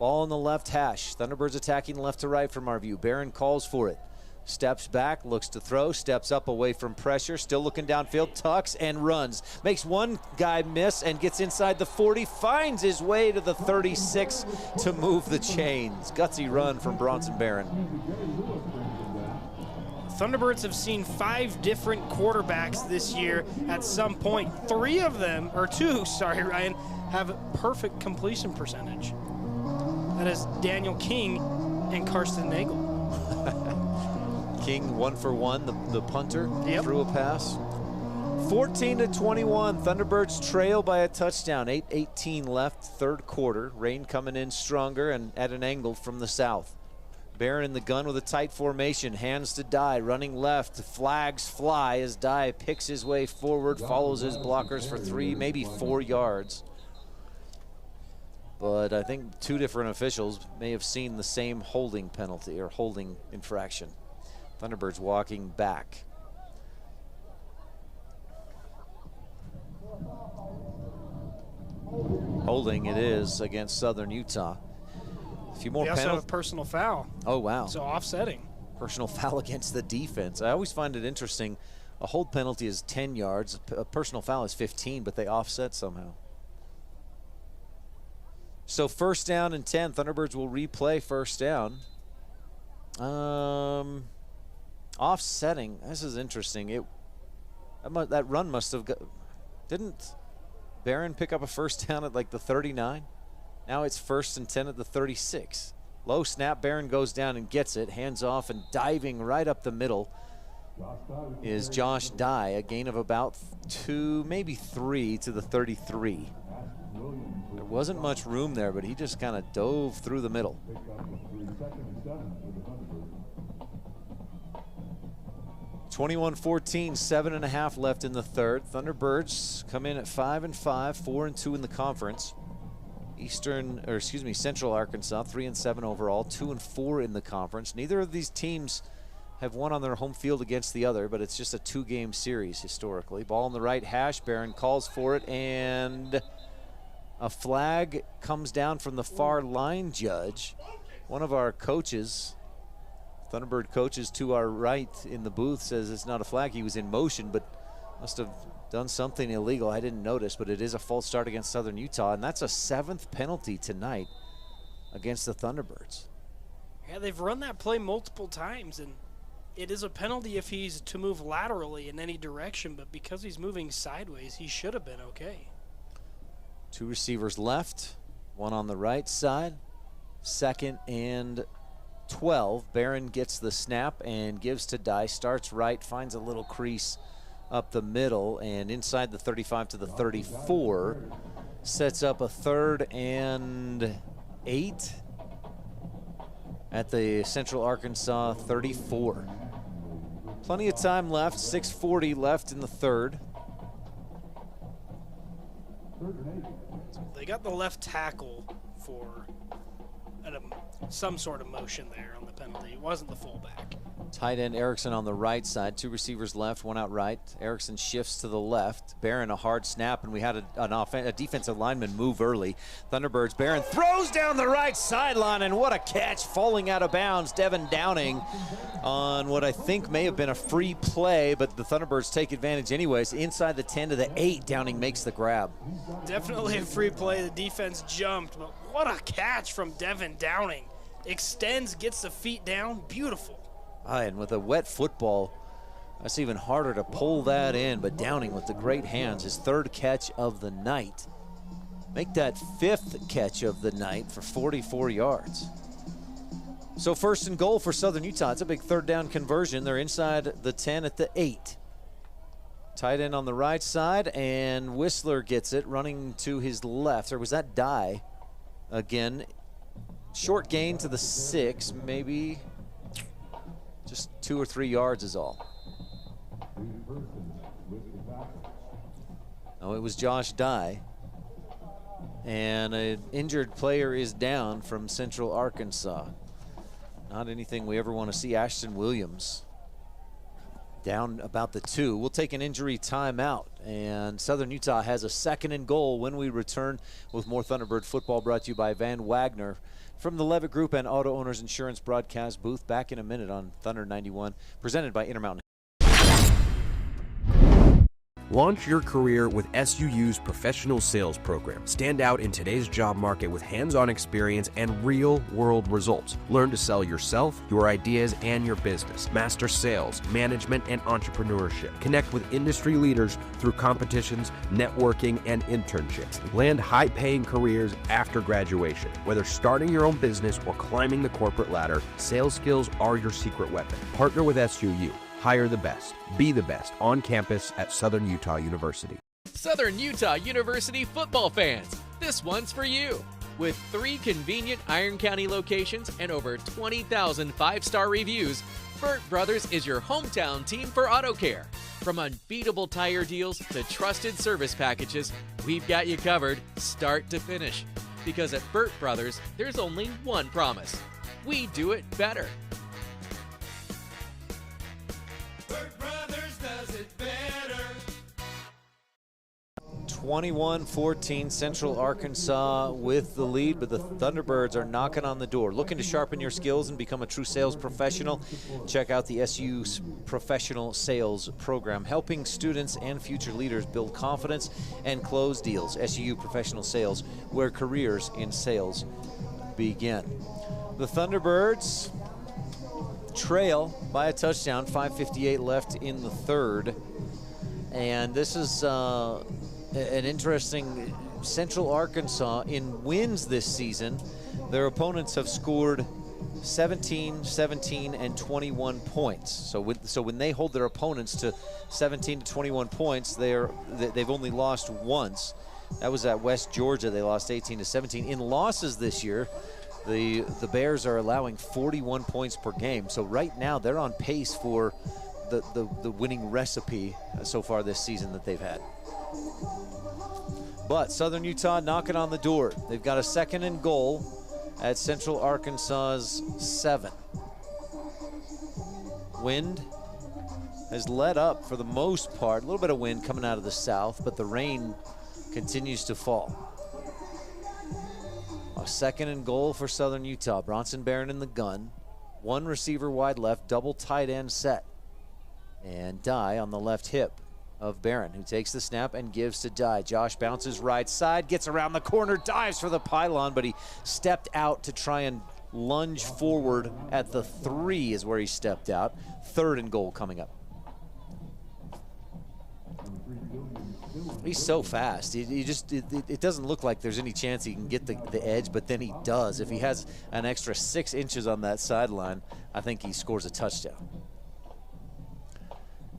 Ball in the left hash. Thunderbirds attacking left to right from our view. Barron calls for it. Steps back, looks to throw, steps up away from pressure, still looking downfield, tucks and runs. Makes one guy miss and gets inside the 40, finds his way to the 36 to move the chains. Gutsy run from Bronson Barron. Thunderbirds have seen 5 different quarterbacks this year at some point. 2, Ryan, have perfect completion percentage. That is Daniel King and Karsten Nagel. King 1 for 1, the punter, threw a pass. 14-21, Thunderbirds trail by a touchdown. 8:18 left, 3rd quarter. Rain coming in stronger and at an angle from the south. Barron in the gun with a tight formation, hands to Dye, running left, flags fly as Dye picks his way forward, follows his blockers for 3, maybe 4 yards. But I think 2 different officials may have seen the same holding penalty or holding infraction. Thunderbirds walking back. Holding it is against Southern Utah. A few more They also have a penalties. personal foul. Oh, wow. So offsetting. Personal foul against the defense. I always find it interesting. A hold penalty is 10 yards. A personal foul is 15, but they offset somehow. So 1st down and 10. Thunderbirds will replay 1st down. Offsetting. This is interesting. That run must have got. Didn't Barron pick up a 1st down at like the 39? Now it's 1st and 10 at the 36. Low snap. Barron goes down and gets it. Hands off and diving right up the middle is Josh Dye. A gain of about 2, maybe 3 to the 33. There wasn't much room there, but he just kind of dove through the middle. (21-14), 7.5 left in the 3rd. Thunderbirds come in at 5-5, 4-2 in the conference. Central Arkansas, 3-7 overall, 2-4 in the conference. Neither of these teams have won on their home field against the other, but it's just a 2-game series historically. Ball in the right hash. Barron calls for it, and a flag comes down from the far line judge. One of our coaches, Thunderbird coaches to our right in the booth, says it's not a flag. He was in motion, but must have done something illegal. I didn't notice, but it is a false start against Southern Utah, and that's a 7th penalty tonight against the Thunderbirds. Yeah, they've run that play multiple times, and it is a penalty if he's to move laterally in any direction, but because he's moving sideways, he should have been okay. 2 receivers left, 1 on the right side. 2nd and 12. Barron gets the snap and gives to Dye. Starts right, finds a little crease up the middle, and inside the 35 to the 34. Sets up a 3rd and 8 at the Central Arkansas 34. Plenty of time left, 6:40 left in the 3rd. They got the left tackle for some sort of motion there on the penalty. It wasn't the fullback. Tight end Erickson on the right side. 2 receivers left, 1 out right. Erickson shifts to the left. Barron a hard snap, and we had a defensive lineman move early. Thunderbirds, Barron throws down the right sideline, and what a catch, falling out of bounds. Devin Downing on what I think may have been a free play, but the Thunderbirds take advantage anyways. Inside the 10 to the 8, Downing makes the grab. Definitely a free play. The defense jumped, but what a catch from Devin Downing. Extends, gets the feet down, beautiful. And with a wet football, that's even harder to pull that in, but Downing with the great hands, his 3rd catch of the night. Make that 5th catch of the night for 44 yards. So 1st and goal for Southern Utah. It's a big 3rd down conversion. They're inside the 10 at the 8. Tight end on the right side, and Whistler gets it, running to his left. Or was that Dye? Again, short gain to the 6, maybe just 2 or 3 yards is all. Oh, it was Josh Dye. And an injured player is down from Central Arkansas. Not anything we ever want to see. Ashton Williams down about the 2. We'll take an injury timeout, and Southern Utah has a 2nd and goal when we return with more Thunderbird football, brought to you by Van Wagner from the Levitt Group and Auto Owners Insurance broadcast booth. Back in a minute on Thunder 91, presented by Intermountain. Launch your career with SUU's professional sales program. Stand out in today's job market with hands-on experience and real-world results. Learn to sell yourself, your ideas, and your business. Master sales, management, and entrepreneurship. Connect with industry leaders through competitions, networking, and internships. Land high-paying careers after graduation. Whether starting your own business or climbing the corporate ladder, sales skills are your secret weapon. Partner with SUU. Hire the best. Be the best on campus at Southern Utah University. Southern Utah University football fans, this one's for you. With 3 convenient Iron County locations and over 20,000 5-star reviews, Burt Brothers is your hometown team for auto care. From unbeatable tire deals to trusted service packages, we've got you covered start to finish. Because at Burt Brothers, there's only one promise: we do it better. 21-14, Central Arkansas with the lead, but the Thunderbirds are knocking on the door. Looking to sharpen your skills and become a true sales professional? Check out the SU Professional Sales Program, helping students and future leaders build confidence and close deals. SU Professional Sales, where careers in sales begin. The Thunderbirds trail by a touchdown, 5:58 left in the 3rd. And this is an interesting Central Arkansas in wins this season. Their opponents have scored 17, 17, and 21 points. So when they hold their opponents to 17 to 21 points, they've only lost once. That was at West Georgia. They lost 18 to 17. In losses this year, the Bears are allowing 41 points per game. So right now they're on pace for the winning recipe so far this season that they've had. But Southern Utah knocking on the door. They've got a 2nd and goal at Central Arkansas's 7. Wind has let up for the most part. A little bit of wind coming out of the south, but the rain continues to fall. A 2nd and goal for Southern Utah. Bronson Barron in the gun. 1 receiver wide left, double tight end set. And Dye on the left hip of Barron, who takes the snap and gives to Dye. Josh bounces right side, gets around the corner, dives for the pylon, but he stepped out to try and lunge forward at the 3 is where he stepped out. 3rd and goal coming up. He's so fast. It doesn't look like there's any chance he can get the edge, but then he does. If he has an extra 6 inches on that sideline, I think he scores a touchdown.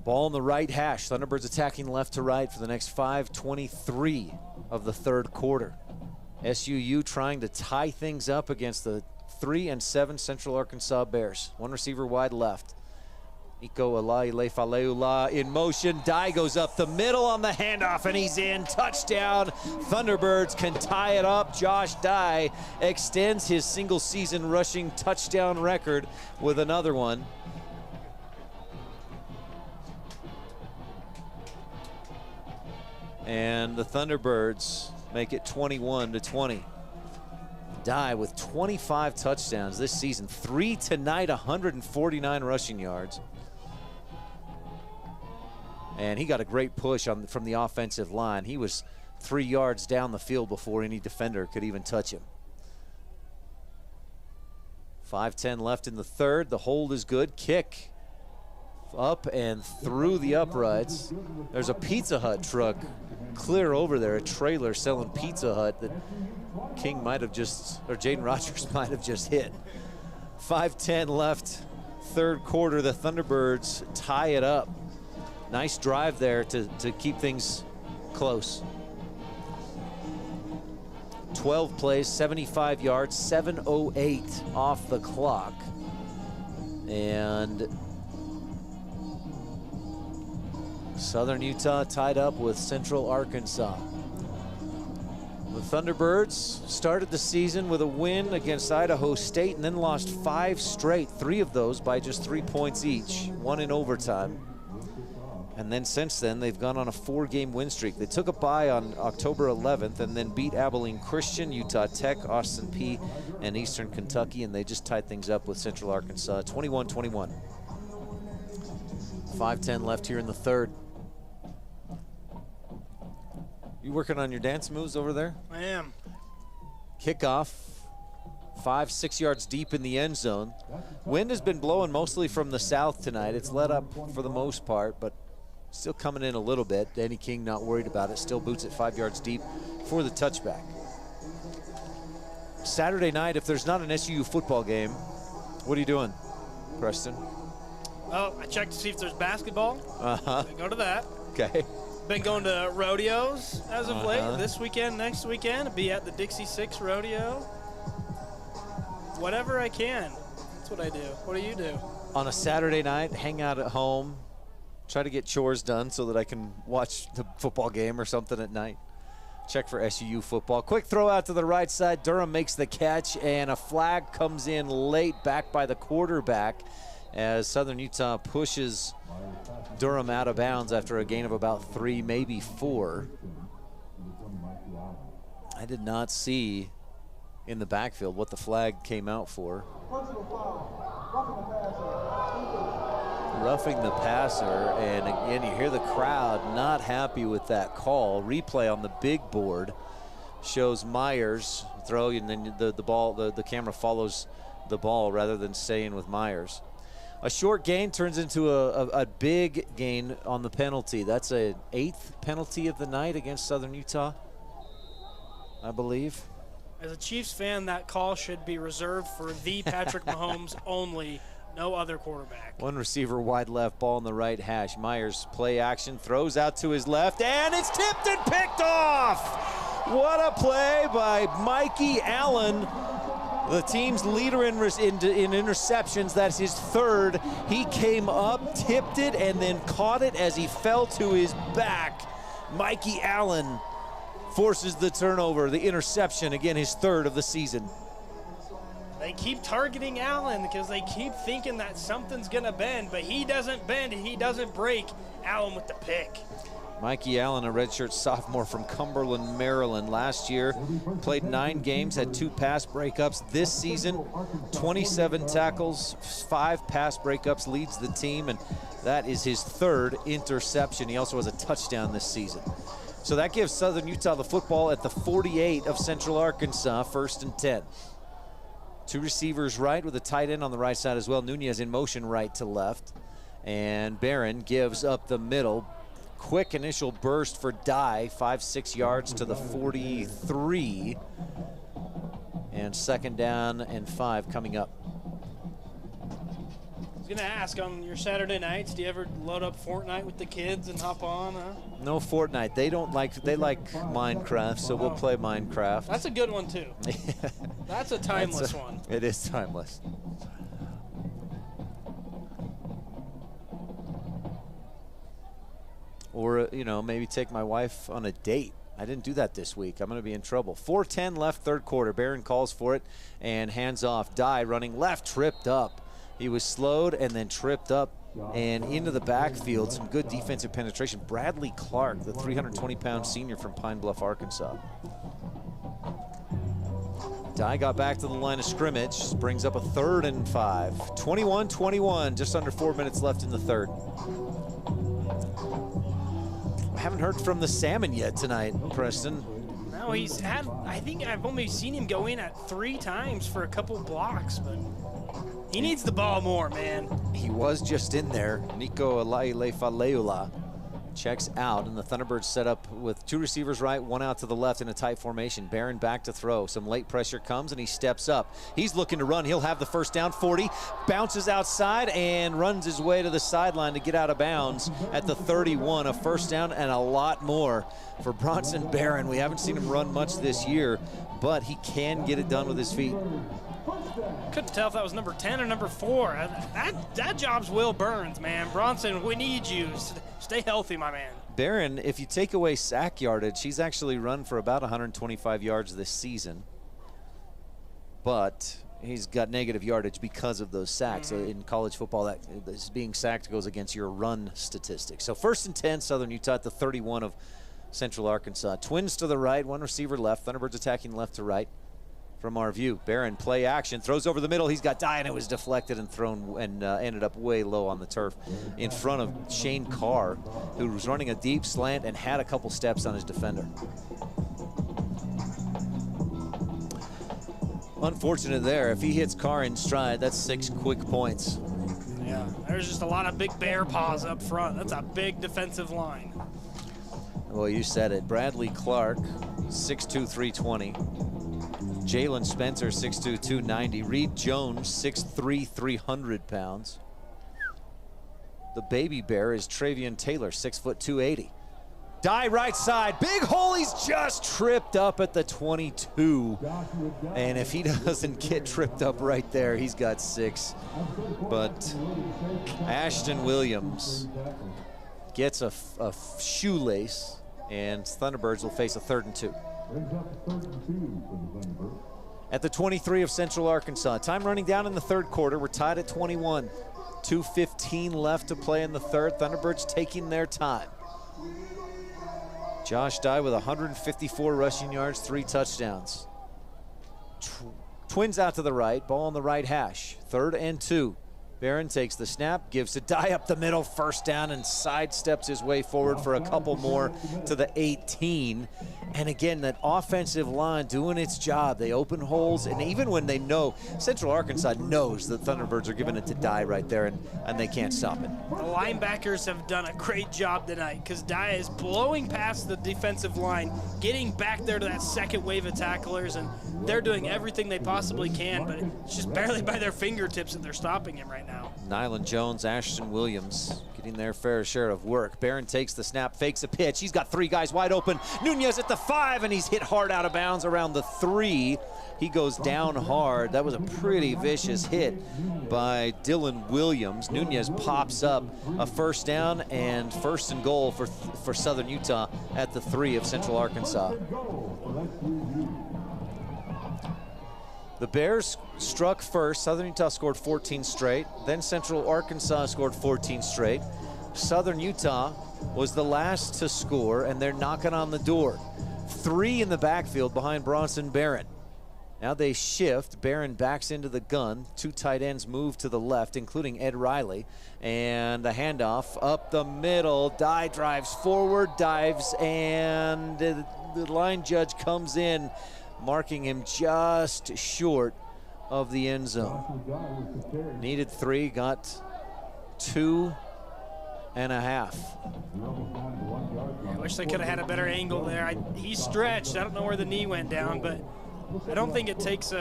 Ball in the right hash. Thunderbirds attacking left to right for the next 5:23 of the 3rd quarter. SUU trying to tie things up against the 3-7 Central Arkansas Bears. 1 receiver wide left. Iko Alai-Lefaleula in motion. Dye goes up the middle on the handoff, and he's in. Touchdown. Thunderbirds can tie it up. Josh Dye extends his single-season rushing touchdown record with another one. And the Thunderbirds make it 21-20. Dye with 25 touchdowns this season. 3 tonight, 149 rushing yards. And he got a great push from the offensive line. He was 3 yards down the field before any defender could even touch him. 5:10 left in the 3rd. The hold is good. Kick up and through the uprights. There's a Pizza Hut truck clear over there, a trailer selling Pizza Hut that King might have just, or Jaden Rogers might have just hit. 5:10 left, 3rd quarter. The Thunderbirds tie it up. Nice drive there to keep things close. 12 plays, 75 yards, 7:08 off the clock. And Southern Utah tied up with Central Arkansas. The Thunderbirds started the season with a win against Idaho State and then lost 5 straight, 3 of those by just 3 points each, 1 in overtime. And then since then, they've gone on a 4-game win streak. They took a bye on October 11th and then beat Abilene Christian, Utah Tech, Austin Peay, and Eastern Kentucky, and they just tied things up with Central Arkansas, 21-21. 5:10 left here in the third. You working on your dance moves over there? I am. Kickoff, 5-6 yards deep in the end zone. Wind has been blowing mostly from the south tonight. It's let up for the most part, but still coming in a little bit. Danny King not worried about it. Still boots it 5 yards deep for the touchback. Saturday night, if there's not an SUU football game, what are you doing, Preston? Oh, I checked to see if there's basketball. Uh-huh. Go to that. Okay. Been going to rodeos as of late. This weekend, next weekend, I'll be at the Dixie 6 rodeo. Whatever I can. That's what I do. What do you do? On a Saturday night, hang out at home, try to get chores done so that I can watch the football game or something at night. Check for SUU football. Quick throw out to the right side. Durham makes the catch, and a flag comes in late back by the quarterback as Southern Utah pushes Durham out of bounds after a gain of about 3, maybe 4. I did not see in the backfield what the flag came out for. Roughing the passer, and again you hear the crowd not happy with that call. Replay on the big board shows Myers throw, and then the camera follows the ball rather than staying with Myers. A short gain turns into a big gain on the penalty. That's an 8th penalty of the night against Southern Utah, I believe. As a Chiefs fan, that call should be reserved for the Patrick Mahomes only, no other quarterback. One receiver wide left, ball in the right hash. Myers play action, throws out to his left, and it's tipped and picked off. What a play by Mikey Allen, the team's leader in interceptions. That's his 3rd. He came up, tipped it, and then caught it as he fell to his back. Mikey Allen forces the turnover, the interception, again his 3rd of the season. They keep targeting Allen because they keep thinking that something's going to bend, but he doesn't bend and he doesn't break. Allen with the pick. Mikey Allen, a redshirt sophomore from Cumberland, Maryland. Last year, played 9 games, had 2 pass breakups. This season, 27 tackles, 5 pass breakups, leads the team, and that is his 3rd interception. He also has a touchdown this season. So that gives Southern Utah the football at the 48 of Central Arkansas, 1st and 10. 2 receivers right with a tight end on the right side as well. Nunez in motion right to left, and Barron gives up the middle. Quick initial burst for Dye, 5-6 yards to the 43. And 2nd down and 5 coming up. I was going to ask, on your Saturday nights, do you ever load up Fortnite with the kids and hop on? No Fortnite. They like Minecraft, so we'll play Minecraft. That's a good one, too. That's a timeless one. It is timeless. Or, maybe take my wife on a date. I didn't do that this week. I'm going to be in trouble. 4:10 left, 3rd quarter. Barron calls for it and hands off. Dye running left, tripped up. He was slowed and then tripped up and into the backfield. Some good defensive penetration. Bradley Clark, the 320-pound senior from Pine Bluff, Arkansas. Dye got back to the line of scrimmage. Brings up a 3rd and 5. 21-21, just under 4 minutes left in the 3rd. Haven't heard from the Salmon yet tonight, Preston. No, he's had, I think I've only seen him go in at 3 times for a couple blocks, but he needs the ball more, man. He was just in there. Nico Alailefa-Leula checks out, and the Thunderbirds set up with 2 receivers right, 1 out to the left in a tight formation. Barron back to throw. Some late pressure comes, and he steps up. He's looking to run. He'll have the 1st down, 40, bounces outside, and runs his way to the sideline to get out of bounds at the 31. A 1st down and a lot more for Bronson Barron. We haven't seen him run much this year, but he can get it done with his feet. Couldn't tell if that was number 10 or number 4. That job's Will Burns, man. Bronson, we need you. Stay healthy, my man. Barron, if you take away sack yardage, he's actually run for about 125 yards this season. But he's got negative yardage because of those sacks. In college football, that being sacked goes against your run statistics. So 1st and 10, Southern Utah at the 31 of Central Arkansas. Twins to the right, one receiver left. Thunderbirds attacking left to right from our view. Barron, play action, throws over the middle. He's got Dye, and it was deflected and thrown and ended up way low on the turf in front of Shane Carr, who was running a deep slant and had a couple steps on his defender. Unfortunate there. If he hits Carr in stride, that's 6 quick points. Yeah, there's just a lot of big bear paws up front. That's a big defensive line. Well, you said it. Bradley Clark, 6'2", 320. Jalen Spencer, 6'2", 290. Reed Jones, 6'3", 300 pounds. The baby bear is Travion Taylor, 6 foot 280. Dye right side, big hole, he's just tripped up at the 22. And if he doesn't get tripped up right there, he's got 6. But Ashton Williams gets a shoelace, and Thunderbirds will face a 3rd and 2. At the 23 of Central Arkansas, time running down in the 3rd quarter. We're tied at 21. 2:15 left to play in the 3rd. Thunderbirds taking their time. Josh Dye with 154 rushing yards, 3 touchdowns. Twins out to the right, ball on the right hash. 3rd and 2. Barron takes the snap, gives to Dye up the middle, 1st down, and sidesteps his way forward for a couple more to the 18. And again, that offensive line doing its job. They open holes, and even when they know, Central Arkansas knows that Thunderbirds are giving it to Dye right there, and they can't stop it. The linebackers have done a great job tonight because Dye is blowing past the defensive line, getting back there to that 2nd wave of tacklers, and they're doing everything they possibly can, but it's just barely by their fingertips that they're stopping him right now. Nylan Jones, Ashton Williams getting their fair share of work. Barron takes the snap, fakes a pitch. He's got 3 guys wide open. Nunez at the 5, and he's hit hard out of bounds around the 3. He goes down hard. That was a pretty vicious hit by Dylan Williams. Nunez pops up a 1st down and 1st and goal for Southern Utah at the 3 of Central Arkansas. The Bears struck first. Southern Utah scored 14 straight. Then Central Arkansas scored 14 straight. Southern Utah was the last to score, and they're knocking on the door. 3 in the backfield behind Bronson Barron. Now they shift. Barron backs into the gun. 2 tight ends move to the left, including Ed Riley. And the handoff up the middle. Dye drives forward, dives, and the line judge comes in, marking him just short of the end zone. Needed 3, got 2.5. I wish they could have had a better angle there. He stretched. I don't know where the knee went down, but I don't think it takes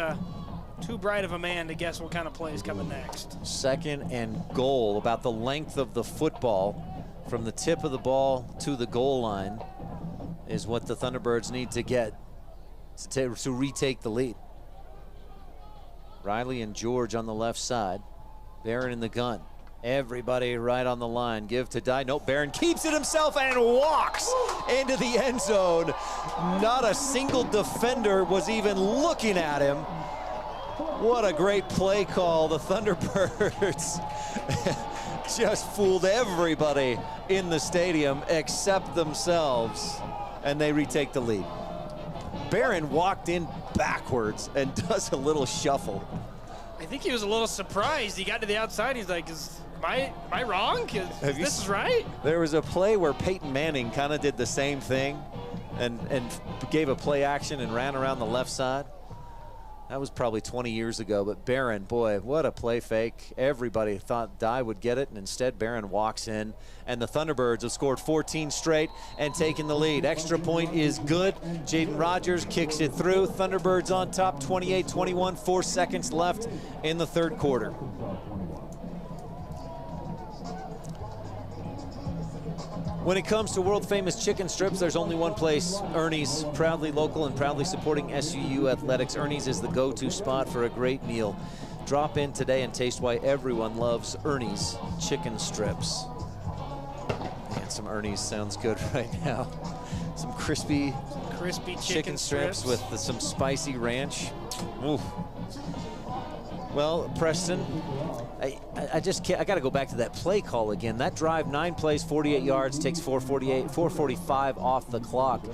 too bright of a man to guess what kind of play is coming next. 2nd and goal, about the length of the football from the tip of the ball to the goal line is what the Thunderbirds need to get to retake the lead. Riley and George on the left side. Barron in the gun. Everybody right on the line. Give to Dye. Nope, Barron keeps it himself and walks into the end zone. Not a single defender was even looking at him. What a great play call. The Thunderbirds just fooled everybody in the stadium except themselves, and they retake the lead. Barron walked in backwards and does a little shuffle. I think he was a little surprised. He got to the outside. He's like, am I wrong? This is right? There was a play where Peyton Manning kind of did the same thing and gave a play action and ran around the left side. That was probably 20 years ago, but Barron, boy, what a play fake. Everybody thought Dye would get it, and instead Barron walks in, and the Thunderbirds have scored 14 straight and taken the lead. Extra point is good. Jaden Rogers kicks it through. Thunderbirds on top, 28-21, 4 seconds left in the 3rd quarter. When it comes to world-famous chicken strips, there's only one place, Ernie's. Proudly local and proudly supporting SUU athletics. Ernie's is the go-to spot for a great meal. Drop in today and taste why everyone loves Ernie's chicken strips. Man, some Ernie's sounds good right now. Some crispy chicken strips with some spicy ranch. Ooh. Well, Preston, I just can't. I got to go back to that play call again. That drive, 9 plays, 48 yards, takes 4:45 off the clock.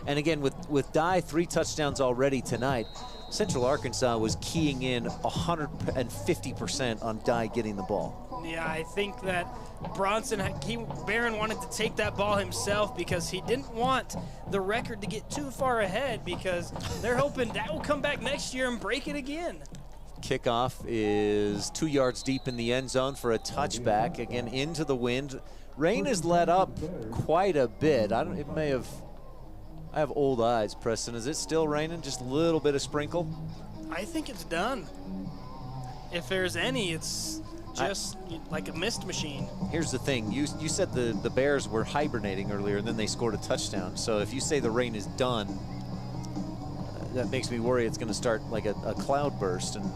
And again, with Dye 3 touchdowns already tonight, Central Arkansas was keying in 150% on Dye getting the ball. Yeah, I think that Barron wanted to take that ball himself because he didn't want the record to get too far ahead, because they're hoping that will come back next year and break it again. Kickoff is 2 yards deep in the end zone for a touchback, again into the wind. Rain has let up quite a bit. I have old eyes, Preston. Is it still raining? Just a little bit of sprinkle? I think it's done. If there's any, it's just like a mist machine. Here's the thing. You said the Bears were hibernating earlier, and then they scored a touchdown. So if you say the rain is done, that makes me worry it's going to start like a cloud burst and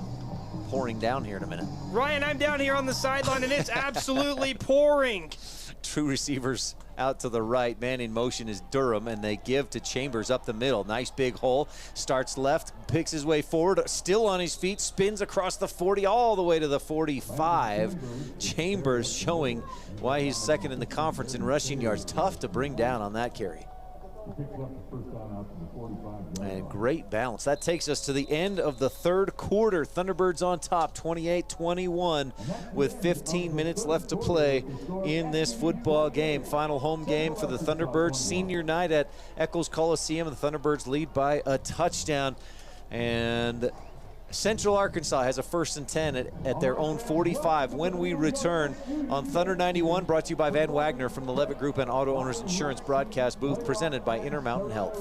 pouring down here in a minute. Ryan, I'm down here on the sideline, and it's absolutely pouring. True receivers out to the right. Man in motion is Durham, and they give to Chambers up the middle. Nice big hole. Starts left, picks his way forward, still on his feet, spins across the 40 all the way to the 45. Chambers showing why he's second in the conference in rushing yards. Tough to bring down on that carry. And great balance. That takes us to the end of the third quarter. Thunderbirds on top, 28-21, with 15 minutes left to play in this football game. Final home game for the Thunderbirds. Senior night at Eccles Coliseum. The Thunderbirds lead by a touchdown. And Central Arkansas has a 1st and 10 at their own 45 when we return on Thunder 91, brought to you by Van Wagner from the Levitt Group and Auto Owners Insurance broadcast booth, presented by Intermountain Health.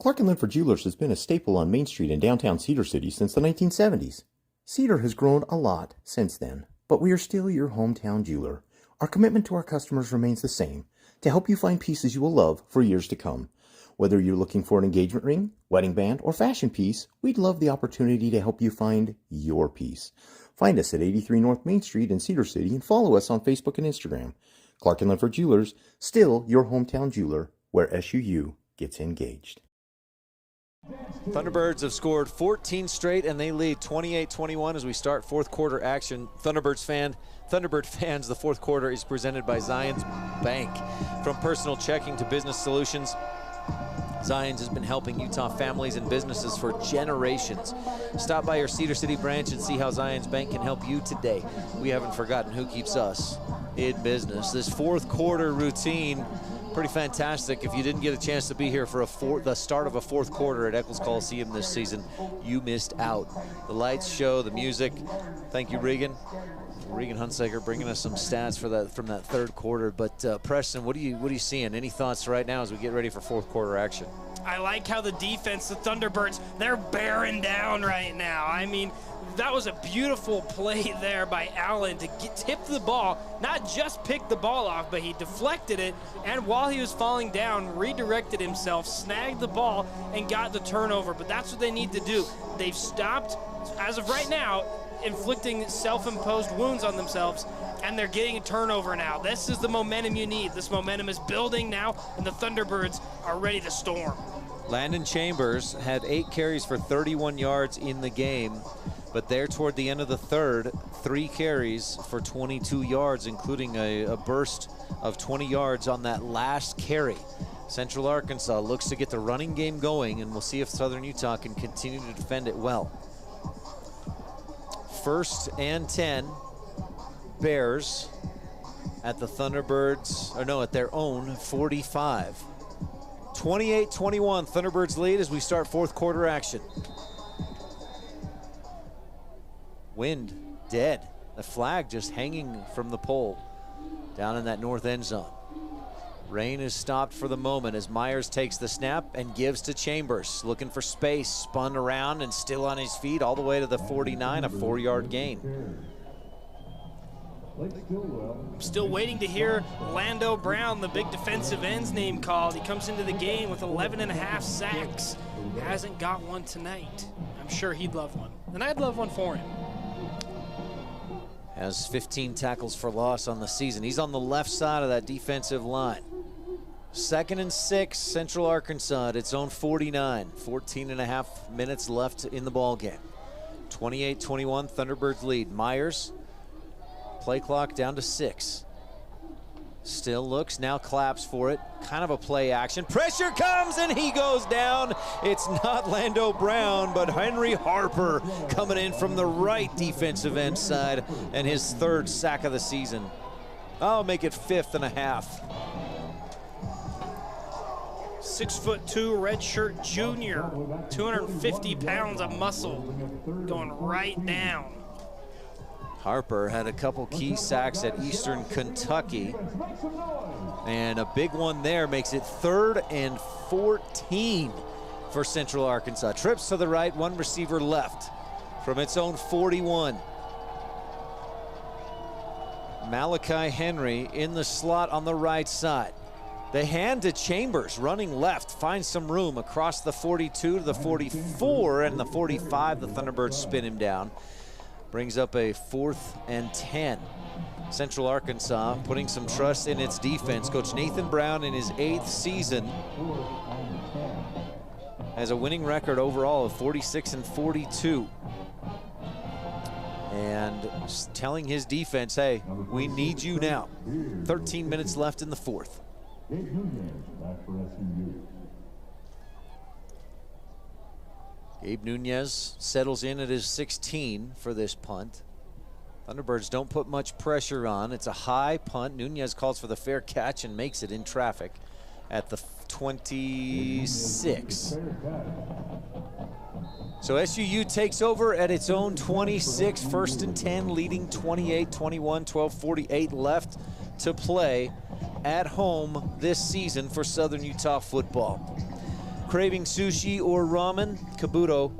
Clark & Linford Jewelers has been a staple on Main Street in downtown Cedar City since the 1970s. Cedar has grown a lot since then, but we are still your hometown jeweler. Our commitment to our customers remains the same, to help you find pieces you will love for years to come. Whether you're looking for an engagement ring, wedding band, or fashion piece, we'd love the opportunity to help you find your piece. Find us at 83 North Main Street in Cedar City and follow us on Facebook and Instagram. Clark & Linford Jewelers, still your hometown jeweler, where SUU gets engaged. Thunderbirds have scored 14 straight, and they lead 28-21 as we start fourth quarter action. Thunderbird fans, the fourth quarter is presented by Zions Bank. From personal checking to business solutions, Zions has been helping Utah families and businesses for generations. Stop by your Cedar City branch and see how Zions Bank can help you today. We haven't forgotten who keeps us in business. This fourth quarter routine, pretty fantastic. If you didn't get a chance to be here for the start of a fourth quarter at Eccles Coliseum this season, you missed out. The lights show, the music. Thank you, Regan. Regan Hunsaker bringing us some stats from that third quarter. But Preston, what are you seeing? Any thoughts right now as we get ready for fourth quarter action? I like how the defense, the Thunderbirds, they're bearing down right now. I mean, that was a beautiful play there by Allen to tip the ball, not just pick the ball off, but he deflected it, and while he was falling down, redirected himself, snagged the ball, and got the turnover. But that's what they need to do. They've stopped, as of right now, inflicting self-imposed wounds on themselves, and they're getting a turnover now. This is the momentum you need. This momentum is building now, and the Thunderbirds are ready to storm. Landon Chambers had 8 carries for 31 yards in the game, but there toward the end of the third, 3 carries for 22 yards, including a burst of 20 yards on that last carry. Central Arkansas looks to get the running game going, and we'll see if Southern Utah can continue to defend it well. 1st and 10, Bears at the Thunderbirds, at their own 45. 28-21, Thunderbirds lead as we start fourth quarter action. Wind dead. The flag just hanging from the pole down in that north end zone. Rain is stopped for the moment as Myers takes the snap and gives to Chambers. Looking for space, spun around and still on his feet all the way to the 49, a 4-yard gain. I'm still waiting to hear Lando Brown, the big defensive end's name called. He comes into the game with 11.5 sacks. Hasn't got one tonight. I'm sure he'd love one, and I'd love one for him. Has 15 tackles for loss on the season. He's on the left side of that defensive line. 2nd and 6, Central Arkansas at its own 49. 14.5 minutes left in the ball game. 28-21, Thunderbirds lead. Myers, play clock down to 6. Still looks, now claps for it. Kind of a play action. Pressure comes and he goes down. It's not Lando Brown, but Henry Harper coming in from the right defensive end side, and his 3rd sack of the season. I'll make it 5th and a half. 6'2", redshirt junior, 250 pounds of muscle, going right down. Harper had a couple key sacks at Eastern Kentucky, and a big one there makes it 3rd and 14 for Central Arkansas. Trips to the right, one receiver left from its own 41. Malachi Henry in the slot on the right side. They hand to Chambers, running left, finds some room across the 42 to the 44, and the 45, the Thunderbirds spin him down. Brings up a 4th and 10. Central Arkansas putting some trust in its defense. Coach Nathan Brown in his 8th season has a winning record overall of 46-42. And telling his defense, hey, we need you now. 13 minutes left in the 4th. Gabe Nunez settles in at his 16 for this punt. Thunderbirds don't put much pressure on. It's a high punt. Nunez calls for the fair catch and makes it in traffic at the 26. So SUU takes over at its own 26, 1st and 10, leading 28-21, 12:48 left to play at home this season for Southern Utah football. Craving sushi or ramen? Kabuto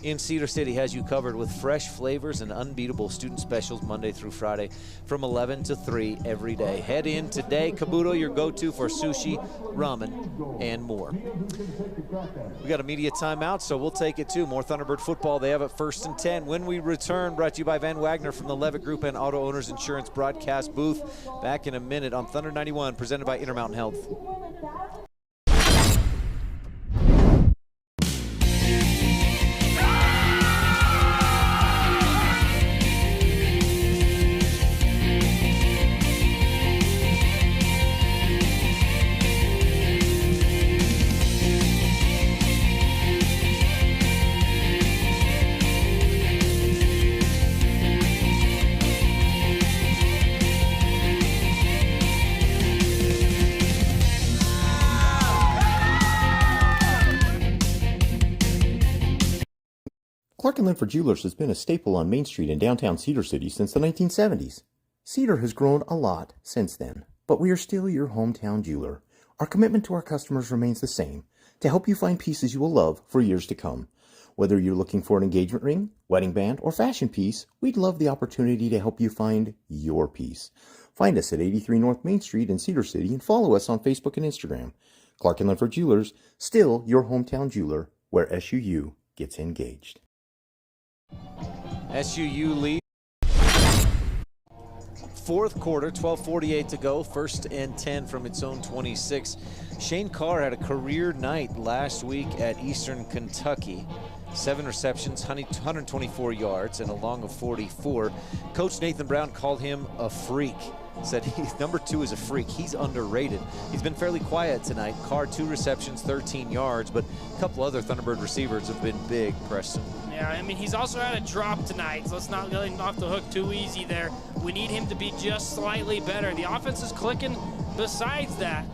in Cedar City has you covered with fresh flavors and unbeatable student specials Monday through Friday from 11 to 3 every day. Head in today. Kabuto, your go-to for sushi, ramen, and more. We got a media timeout, so we'll take it too. More Thunderbird football. They have it 1st and 10. When we return, brought to you by Van Wagner from the Levitt Group and Auto Owners Insurance broadcast booth. Back in a minute on Thunder 91, presented by Intermountain Health. Clark & Linford Jewelers has been a staple on Main Street in downtown Cedar City since the 1970s. Cedar has grown a lot since then, but we are still your hometown jeweler. Our commitment to our customers remains the same, to help you find pieces you will love for years to come. Whether you're looking for an engagement ring, wedding band, or fashion piece, we'd love the opportunity to help you find your piece. Find us at 83 North Main Street in Cedar City and follow us on Facebook and Instagram. Clark & Linford Jewelers, still your hometown jeweler, where SUU gets engaged. SUU lead. 4th quarter, 12:48 to go. 1st and 10 from its own 26. Shane Carr had a career night last week at Eastern Kentucky. 7 receptions, 124 yards, and a long of 44. Coach Nathan Brown called him a freak. Said number 2 is a freak. He's underrated. He's been fairly quiet tonight. Carr, 2 receptions, 13 yards, but a couple other Thunderbird receivers have been big, Preston. Yeah, I mean, he's also had a drop tonight, so let's not let him off the hook too easy there. We need him to be just slightly better. The offense is clicking besides that,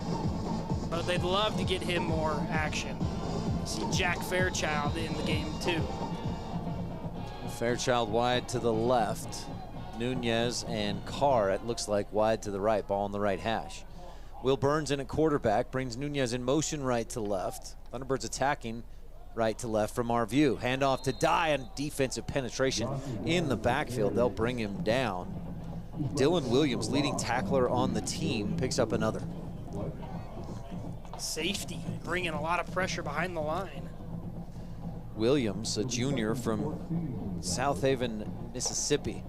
but they'd love to get him more action. See Jack Fairchild in the game, too. Fairchild wide to the left. Nunez and Carr, it looks like, wide to the right, ball on the right hash. Will Burns in at quarterback, brings Nunez in motion right to left. Thunderbirds attacking right to left from our view. Handoff to Dye and defensive penetration in the backfield. They'll bring him down. Dylan Williams, leading tackler on the team, picks up another. Safety, bringing a lot of pressure behind the line. Williams, a junior from South Haven, Mississippi,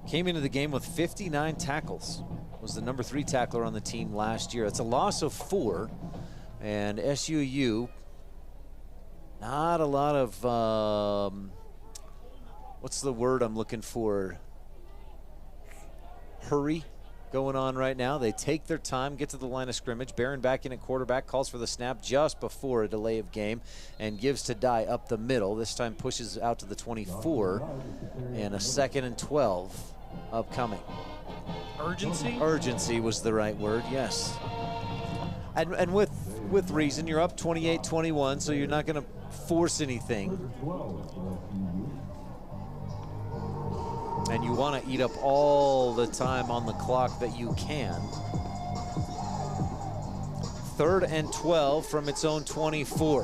came into the game with 59 tackles. Was the number 3 tackler on the team last year. It's a loss of 4, and SUU, not a lot of, what's the word I'm looking for? Hurry going on right now. They take their time, get to the line of scrimmage. Barron back in at quarterback, calls for the snap just before a delay of game and gives to Dye up the middle. This time pushes out to the 24, and a 2nd and 12 upcoming. Urgency? Urgency was the right word, yes. And with reason, you're up 28-21, so you're not going to force anything. And you want to eat up all the time on the clock that you can. 3rd and 12 from its own 24.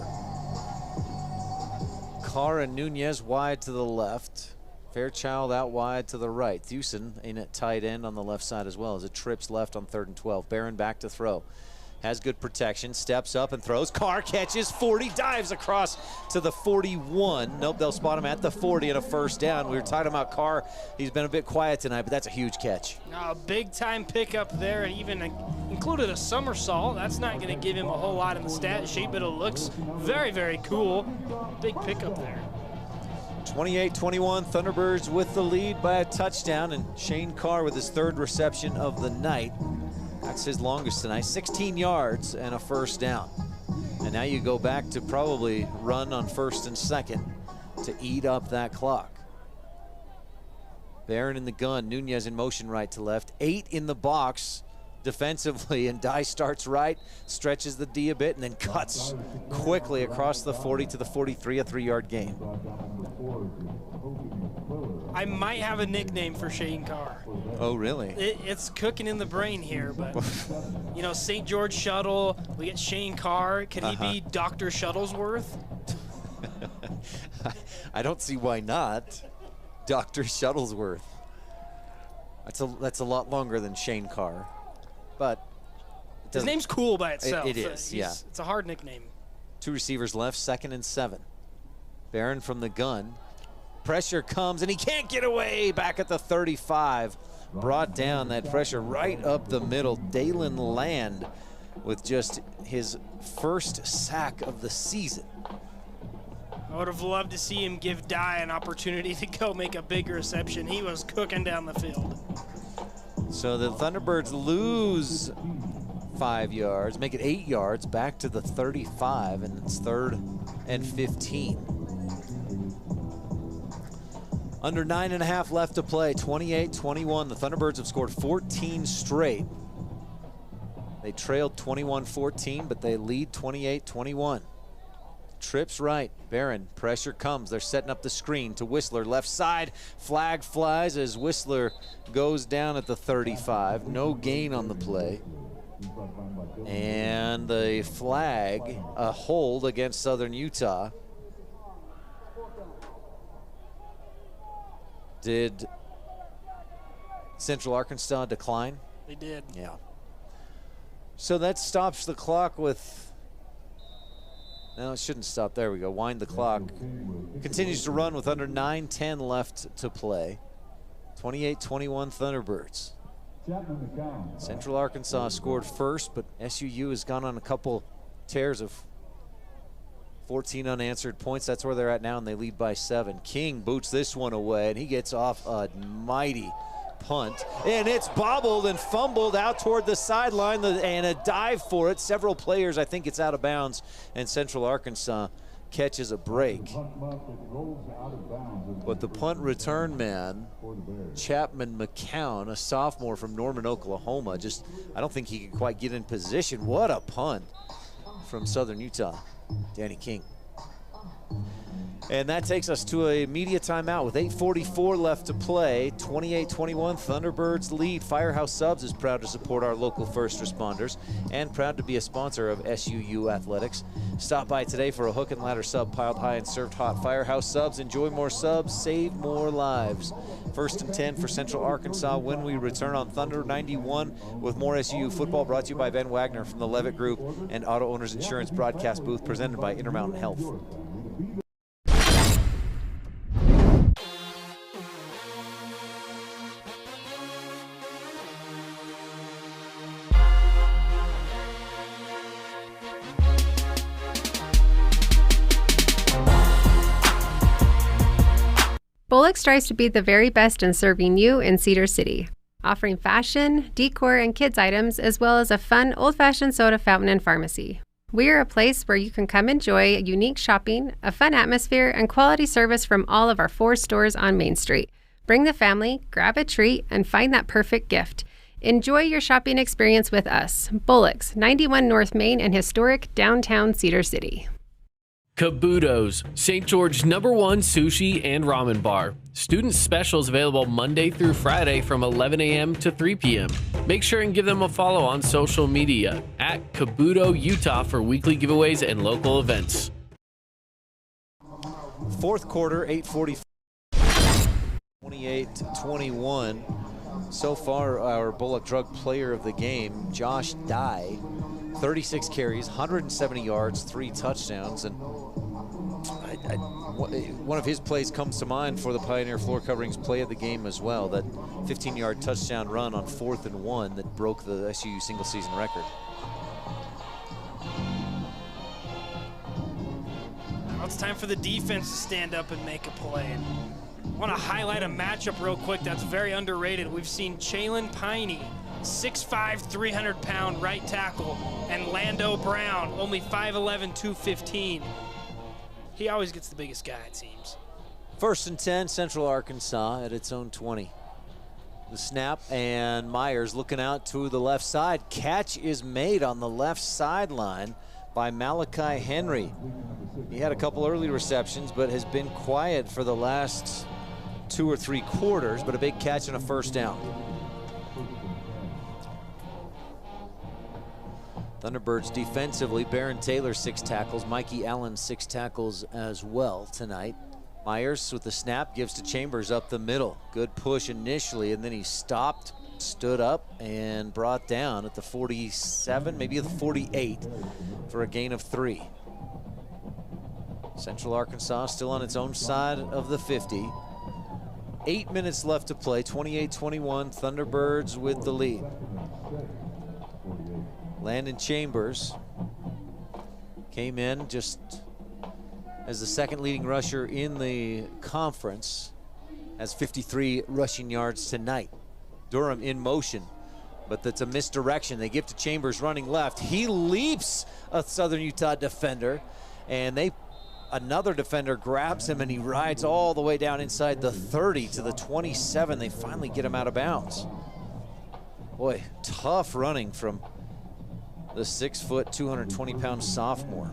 Carr and Nunez wide to the left. Fairchild out wide to the right. Thewson in at tight end on the left side as well as it trips left on 3rd and 12. Barron back to throw. Has good protection, steps up and throws. Carr catches 40, dives across to the 41. Nope, they'll spot him at the 40 and a first down. We were talking about Carr. He's been a bit quiet tonight, but that's a huge catch. Big time pickup there, and even included a somersault. That's not going to give him a whole lot in the stat sheet, but it looks very, very cool. Big pickup there. 28-21, Thunderbirds with the lead by a touchdown, and Shane Carr with his 3rd reception of the night. That's his longest tonight, 16 yards and a first down. And now you go back to probably run on 1st and 2nd to eat up that clock. Barron in the gun, Nunez in motion right to left, 8 in the box defensively, and Dye starts right, stretches the D a bit, and then cuts quickly across the 40 to the 43, a 3-yard gain. I might have a nickname for Shane Carr. Oh, really? It's cooking in the brain here, but, you know, St. George Shuttle, we get Shane Carr. Can he be Dr. Shuttlesworth? I don't see why not. Dr. Shuttlesworth. That's a lot longer than Shane Carr, but his name's cool by itself. It is, yeah. It's a hard nickname. 2 receivers left, 2nd and 7. Barron from the gun. Pressure comes, and he can't get away. Back at the 35. Brought down that pressure right up the middle. Dalen Land with just his 1st sack of the season. I would have loved to see him give Dye an opportunity to go make a big reception. He was cooking down the field. So the Thunderbirds lose 5 yards, make it 8 yards, back to the 35, and it's 3rd and 15. Under 9.5 left to play, 28-21. The Thunderbirds have scored 14 straight. They trailed 21-14, but they lead 28-21. Trips right, Barron, pressure comes. They're setting up the screen to Whistler, left side. Flag flies as Whistler goes down at the 35. No gain on the play. And the flag, a hold against Southern Utah. Did Central Arkansas decline? They did. Yeah. So that stops the clock with, no, it shouldn't stop. There we go. Wind the clock. Continues to run with under 9:10 left to play. 28-21 Thunderbirds. Central Arkansas scored first, but SUU has gone on a couple tears of 14 unanswered points. That's where they're at now, and they lead by 7. King boots this one away, and he gets off a mighty punt. And it's bobbled and fumbled out toward the sideline, and a dive for it. Several players, I think it's out of bounds, and Central Arkansas catches a break. But the punt return man, Chapman McCown, a sophomore from Norman, Oklahoma, just, I don't think he could quite get in position. What a punt from Southern Utah. Danny King. And that takes us to a media timeout with 8:44 left to play. 28-21, Thunderbirds lead. Firehouse Subs is proud to support our local first responders and proud to be a sponsor of SUU Athletics. Stop by today for a hook and ladder sub piled high and served hot. Firehouse Subs, enjoy more subs, save more lives. 1st and 10 for Central Arkansas when we return on Thunder 91 with more SUU football, brought to you by Ben Wagner from the Levitt Group and Auto Owners Insurance broadcast booth, presented by Intermountain Health. Bullock strives to be the very best in serving you in Cedar City, offering fashion, decor, and kids items, as well as a fun old-fashioned soda fountain and pharmacy. We are a place where you can come enjoy unique shopping, a fun atmosphere, and quality service from all of our 4 stores on Main Street. Bring the family, grab a treat, and find that perfect gift. Enjoy your shopping experience with us, Bullock's, 91 North Main and historic downtown Cedar City. Kabuto's, St. George's #1 sushi and ramen bar. Student specials available Monday through Friday from 11 a.m. to 3 p.m. Make sure and give them a follow on social media at Kabuto Utah for weekly giveaways and local events. 4th quarter, 8:45, 28-21. So far, our Bullock Drug player of the game, Josh Dye, 36 carries, 170 yards, 3 touchdowns, and one of his plays comes to mind for the Pioneer Floor Coverings play of the game as well, that 15-yard touchdown run on 4th and 1 that broke the SUU single-season record. Now it's time for the defense to stand up and make a play. And I want to highlight a matchup real quick that's very underrated. We've seen Chalen Piney, 6'5", 300-pound right tackle, and Lando Brown, only 5'11", 215. He always gets the biggest guy, it seems. 1st and 10, Central Arkansas at its own 20. The snap, and Myers looking out to the left side. Catch is made on the left sideline by Malachi Henry. He had a couple early receptions, but has been quiet for the last 2 or 3 quarters, but a big catch and a 1st down. Thunderbirds defensively, Baron Taylor 6 tackles, Mikey Allen 6 tackles as well tonight. Myers with the snap gives to Chambers up the middle. Good push initially, and then he stopped, stood up, and brought down at the 47, maybe the 48 for a gain of 3. Central Arkansas still on its own side of the 50. 8 minutes left to play, 28-21, Thunderbirds with the lead. Landon Chambers came in just as the 2nd leading rusher in the conference, has 53 rushing yards tonight. Durham in motion, but that's a misdirection. They give to Chambers running left. He leaps a Southern Utah defender, and another defender grabs him, and he rides all the way down inside the 30 to the 27. They finally get him out of bounds. Boy, tough running from the 6', 220-pound sophomore.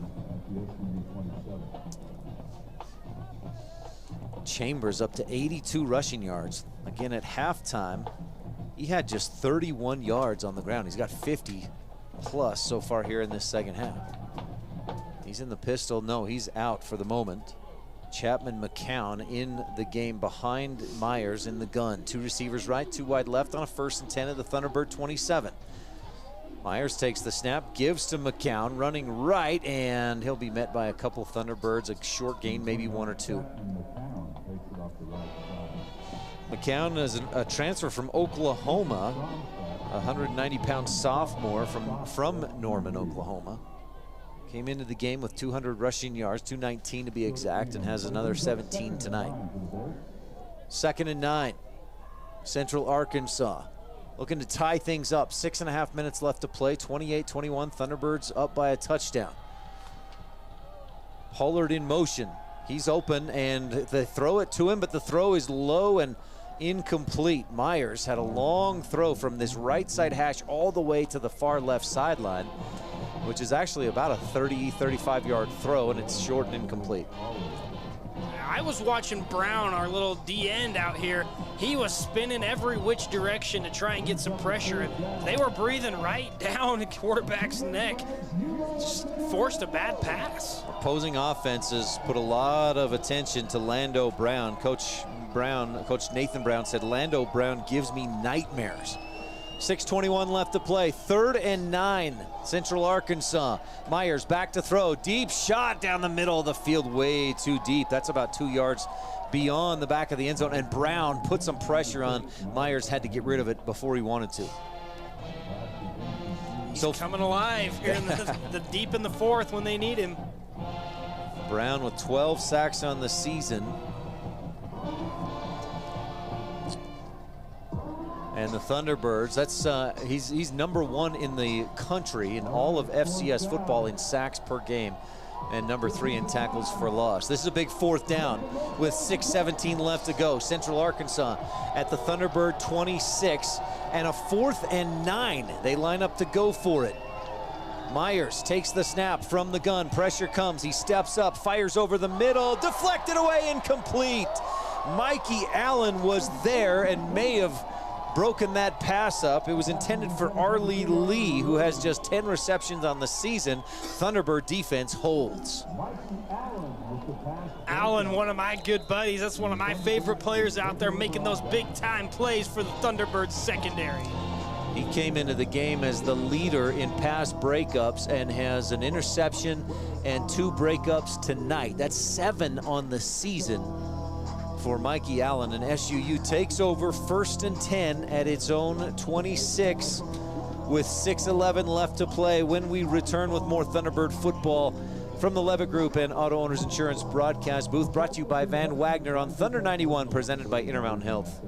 Chambers up to 82 rushing yards. Again, at halftime, he had just 31 yards on the ground. He's got 50 plus so far here in this 2nd half. He's in the pistol. No, he's out for the moment. Chapman McCown in the game behind Myers in the gun. 2 receivers right, 2 wide left on a 1st and 10 at the Thunderbird 27. Myers takes the snap, gives to McCown, running right, and he'll be met by a couple Thunderbirds, a short gain, maybe 1 or 2. McCown is a transfer from Oklahoma, a 190-pound sophomore from Norman, Oklahoma. Came into the game with 200 rushing yards, 219 to be exact, and has another 17 tonight. 2nd and 9, Central Arkansas. Looking to tie things up. 6.5 minutes left to play. 28-21. Thunderbirds up by a touchdown. Pollard in motion. He's open, and they throw it to him, but the throw is low and incomplete. Myers had a long throw from this right side hash all the way to the far left sideline, which is actually about a 30, 35-yard throw, and it's short and incomplete. I was watching Brown, our little D end out here. He was spinning every which direction to try and get some pressure. And they were breathing right down the quarterback's neck. Just forced a bad pass. Opposing offenses put a lot of attention to Lando Brown. Coach Nathan Brown said, Lando Brown gives me nightmares. 6:21 left to play, 3rd and 9, Central Arkansas. Myers back to throw, deep shot down the middle of the field, way too deep. That's about 2 yards beyond the back of the end zone, and Brown put some pressure on. Myers had to get rid of it before he wanted to. He's coming alive here in the deep in the 4th when they need him. Brown with 12 sacks on the season. And the Thunderbirds, he's number 1 in the country in all of FCS football in sacks per game, and number 3 in tackles for loss. This is a big 4th down with 6:17 left to go. Central Arkansas at the Thunderbird 26, and a 4th and 9. They line up to go for it. Myers takes the snap from the gun. Pressure comes. He steps up, fires over the middle, deflected away, incomplete. Mikey Allen was there and may have broken that pass up. It was intended for Arlie Lee, who has just 10 receptions on the season. Thunderbird defense holds. Allen, one of my good buddies. That's one of my favorite players out there making those big-time plays for the Thunderbird secondary. He came into the game as the leader in pass breakups and has an interception and 2 breakups tonight. That's 7 on the season for Mikey Allen, and SUU takes over 1st and 10 at its own 26 with 6:11 left to play. When we return with more Thunderbird football from the Levitt Group and Auto Owners Insurance broadcast booth, brought to you by Van Wagner on Thunder 91, presented by Intermountain Health.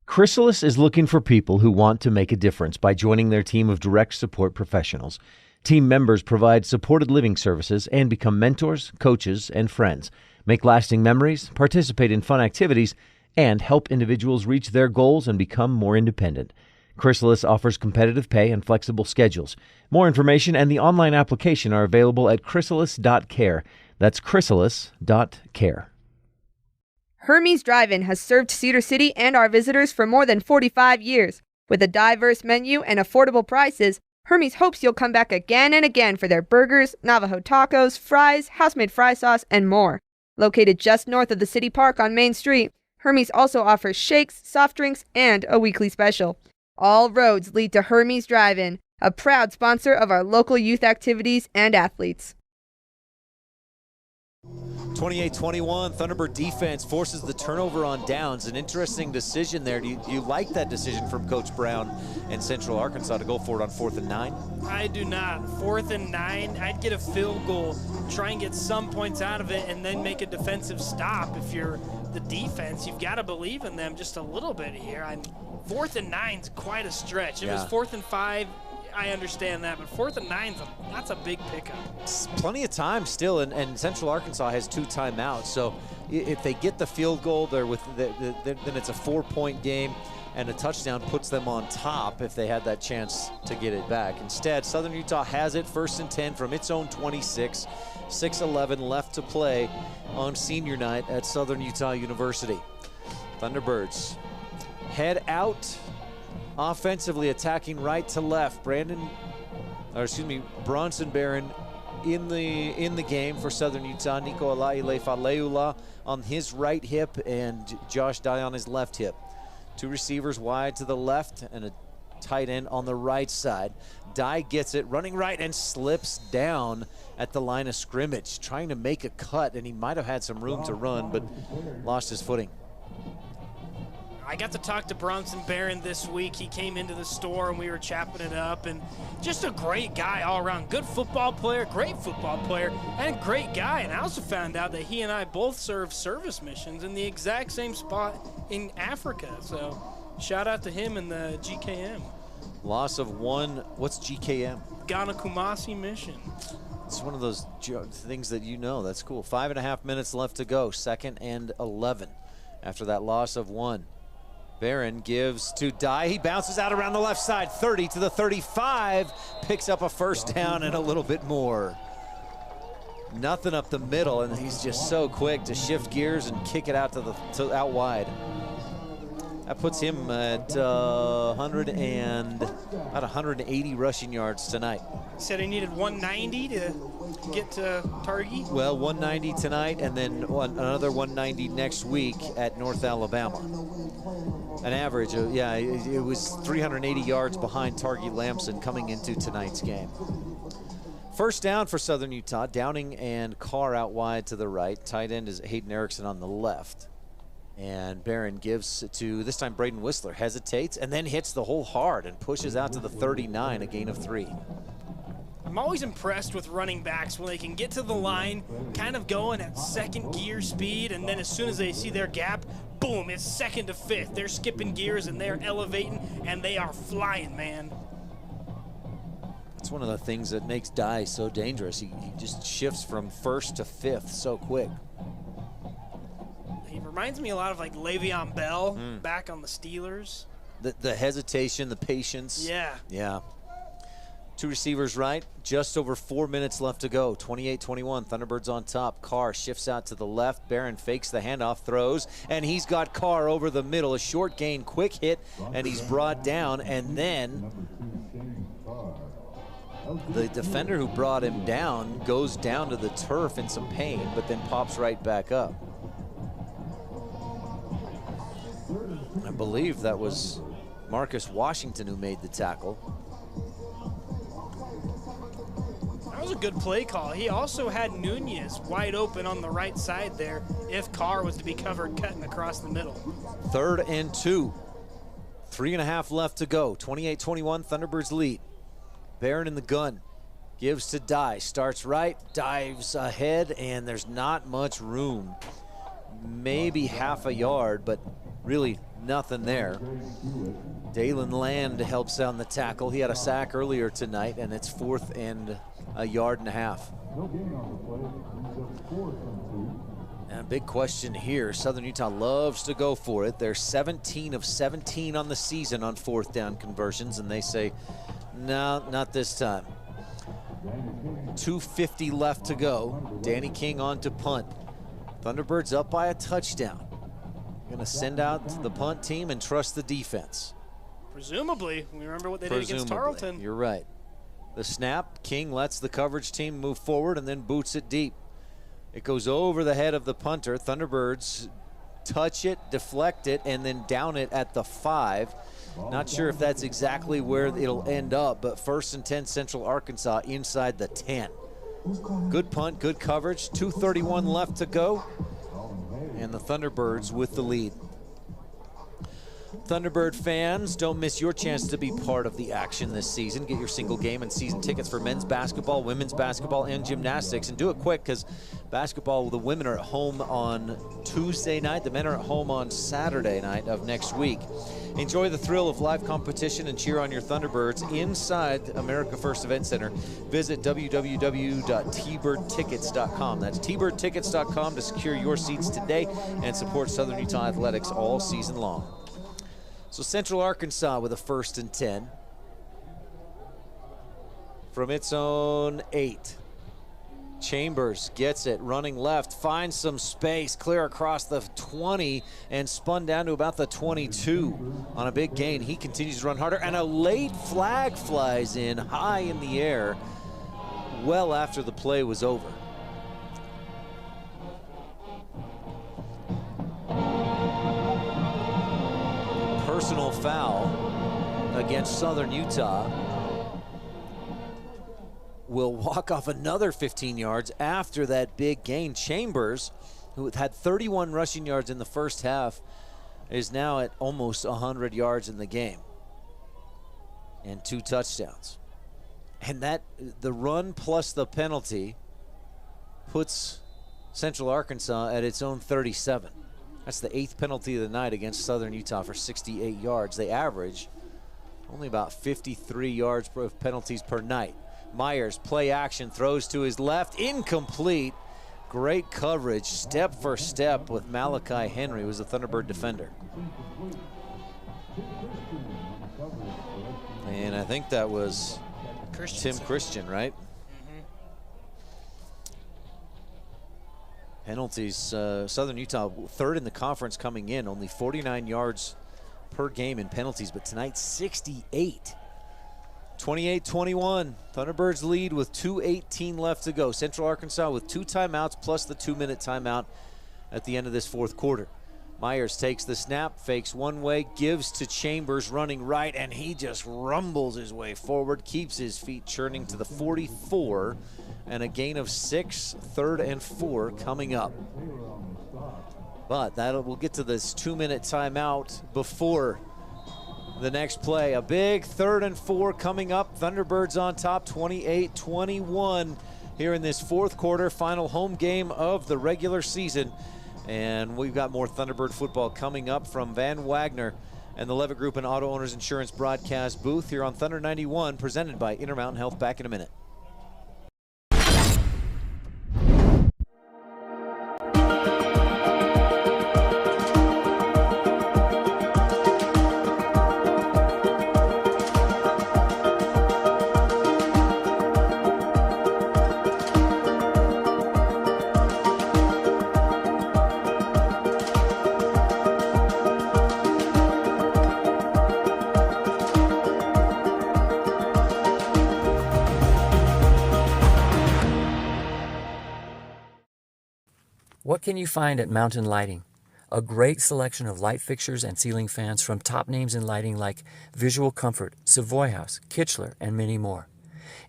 Chrysalis is looking for people who want to make a difference by joining their team of direct support professionals. Team members provide supported living services and become mentors, coaches, and friends, make lasting memories, participate in fun activities, and help individuals reach their goals and become more independent. Chrysalis offers competitive pay and flexible schedules. More information and the online application are available at chrysalis.care. That's chrysalis.care. Hermes Drive-In has served Cedar City and our visitors for more than 45 years. With a diverse menu and affordable prices, Hermes hopes you'll come back again and again for their burgers, Navajo tacos, fries, house-made fry sauce, and more. Located just north of the City Park on Main Street, Hermes also offers shakes, soft drinks, and a weekly special. All roads lead to Hermes Drive-In, a proud sponsor of our local youth activities and athletes. 28-21, Thunderbird defense forces the turnover on downs. An interesting decision there. Do you like that decision from Coach Brown and Central Arkansas to go for it on 4th and 9? I do not. 4th and 9, I'd get a field goal, try and get some points out of it, and then make a defensive stop. If you're the defense, you've got to believe in them just a little bit here. 4th and 9's quite a stretch. If it was 4th and 5, I understand that, but 4th and 9's that's a big pickup. It's plenty of time still, and Central Arkansas has 2 timeouts. So if they get the field goal, then it's a 4-point game, and a touchdown puts them on top if they had that chance to get it back. Instead, Southern Utah has it 1st and 10 from its own 26, 6:11 left to play on senior night at Southern Utah University. Thunderbirds head out. Offensively attacking right to left. Bronson Barron in the game for Southern Utah. Nico Alailefa on his right hip and Josh Dye on his left hip. 2 receivers wide to the left and a tight end on the right side. Dye gets it, running right, and slips down at the line of scrimmage, trying to make a cut, and he might have had some room to run, but lost his footing. I got to talk to Bronson Barron this week. He came into the store and we were chapping it up, and just a great guy all around. Good football player, great football player, and great guy. And I also found out that he and I both serve service missions in the exact same spot in Africa. So shout out to him and the GKM. Loss of 1. What's GKM? Ghana Kumasi mission. It's one of those things that you know. That's cool. 5.5 minutes left to go. 2nd and 11 after that loss of 1. Barron gives to Dye. He bounces out around the left side, 30 to the 35, picks up a 1st down and a little bit more. Nothing up the middle, and he's just so quick to shift gears and kick it out to out wide. That puts him at about 180 rushing yards tonight. He said he needed 190 to get to Targhee. Well, 190 tonight, and then another 190 next week at North Alabama. An average of, yeah, it was 380 yards behind Targhee Lamson coming into tonight's game. First down for Southern Utah. Downing and Carr out wide to the right. Tight end is Hayden Erickson on the left. And Barron gives to, this time Braden Whistler hesitates and then hits the hole hard and pushes out to the 39, a gain of 3. I'm always impressed with running backs when they can get to the line, kind of going at second gear speed, and then as soon as they see their gap, boom, it's second to fifth. They're skipping gears and they're elevating and they are flying, man. That's one of the things that makes Dye so dangerous. He just shifts from first to fifth so quick. He reminds me a lot of like Le'Veon Bell back on the Steelers. The hesitation, the patience. Yeah. Yeah. Two receivers right, just over 4 minutes left to go. 28-21, Thunderbirds on top. Carr shifts out to the left. Barron fakes the handoff, throws, and he's got Carr over the middle. A short gain, quick hit, and he's brought down. And then the defender who brought him down goes down to the turf in some pain, but then pops right back up. I believe that was Marcus Washington who made the tackle. That was a good play call. He also had Nunez wide open on the right side there if Carr was to be covered cutting across the middle. 3rd and 2. 3.5 left to go. 28-21, Thunderbirds lead. Barron in the gun. Gives to Dye. Starts right, dives ahead, and there's not much room. Maybe half a yard, but really nothing there. Dalen Land helps on the tackle. He had a sack earlier tonight, and it's 4th and a yard and a half. And a big question here. Southern Utah loves to go for it. They're 17 of 17 on the season on 4th down conversions, and they say, no, not this time. 2:50 left to go. Danny King on to punt. Thunderbirds up by a touchdown. Going to send out the punt team and trust the defense. Presumably. We remember what they did against Tarleton. You're right. The snap, King lets the coverage team move forward and then boots it deep. It goes over the head of the punter. Thunderbirds touch it, deflect it, and then down it at the 5. Not sure if that's exactly where it'll end up, but 1st and 10 Central Arkansas inside the 10. Good punt, good coverage. 2:31 left to go. And the Thunderbirds with the lead. Thunderbird fans, don't miss your chance to be part of the action this season. Get your single game and season tickets for men's basketball, women's basketball, and gymnastics. And do it quick because basketball, the women are at home on Tuesday night. The men are at home on Saturday night of next week. Enjoy the thrill of live competition and cheer on your Thunderbirds inside America First Event Center. Visit www.tbirdtickets.com. That's tbirdtickets.com to secure your seats today and support Southern Utah Athletics all season long. So Central Arkansas with a 1st and 10 from its own 8. Chambers gets it, running left, finds some space, clear across the 20 and spun down to about the 22 on a big gain. He continues to run harder, and a late flag flies in high in the air well after the play was over. Personal foul against Southern Utah. Will walk off another 15 yards after that big gain. Chambers, who had 31 rushing yards in the first half, is now at almost 100 yards in the game and 2 touchdowns. And that, the run plus the penalty, puts Central Arkansas at its own 37. That's the 8th penalty of the night against Southern Utah for 68 yards. They average only about 53 yards of penalties per night. Myers, play action, throws to his left, incomplete. Great coverage, step for step with Malachi Henry, who was a Thunderbird defender. And I think that was Tim Christian, right? Penalties, Southern Utah third in the conference coming in, only 49 yards per game in penalties, but tonight 68. 28-21, Thunderbirds lead with 2:18 left to go. Central Arkansas with 2 timeouts plus the 2-minute timeout at the end of this fourth quarter. Myers takes the snap, fakes one way, gives to Chambers running right, and he just rumbles his way forward, keeps his feet churning to the 44, and a gain of 6, 3rd and 4 coming up. But we'll get to this 2-minute timeout before the next play. A big 3rd and 4 coming up. Thunderbirds on top, 28-21 here in this fourth quarter, final home game of the regular season. And we've got more Thunderbird football coming up from Van Wagner and the Levitt Group and Auto Owners Insurance broadcast booth here on Thunder 91, presented by Intermountain Health. Back in a minute. What can you find at Mountain Lighting? A great selection of light fixtures and ceiling fans from top names in lighting like Visual Comfort, Savoy House, Kichler, and many more.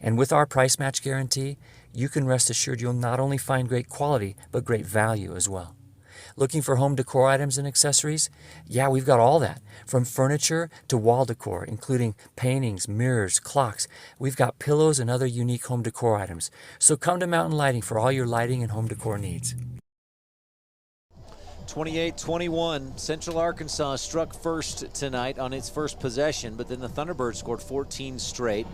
And with our price match guarantee, you can rest assured you'll not only find great quality, but great value as well. Looking for home decor items and accessories? Yeah, we've got all that. From furniture to wall decor, including paintings, mirrors, clocks. We've got pillows and other unique home decor items. So come to Mountain Lighting for all your lighting and home decor needs. 28-21, Central Arkansas struck first tonight on its first possession, but then the Thunderbirds scored 14 straight.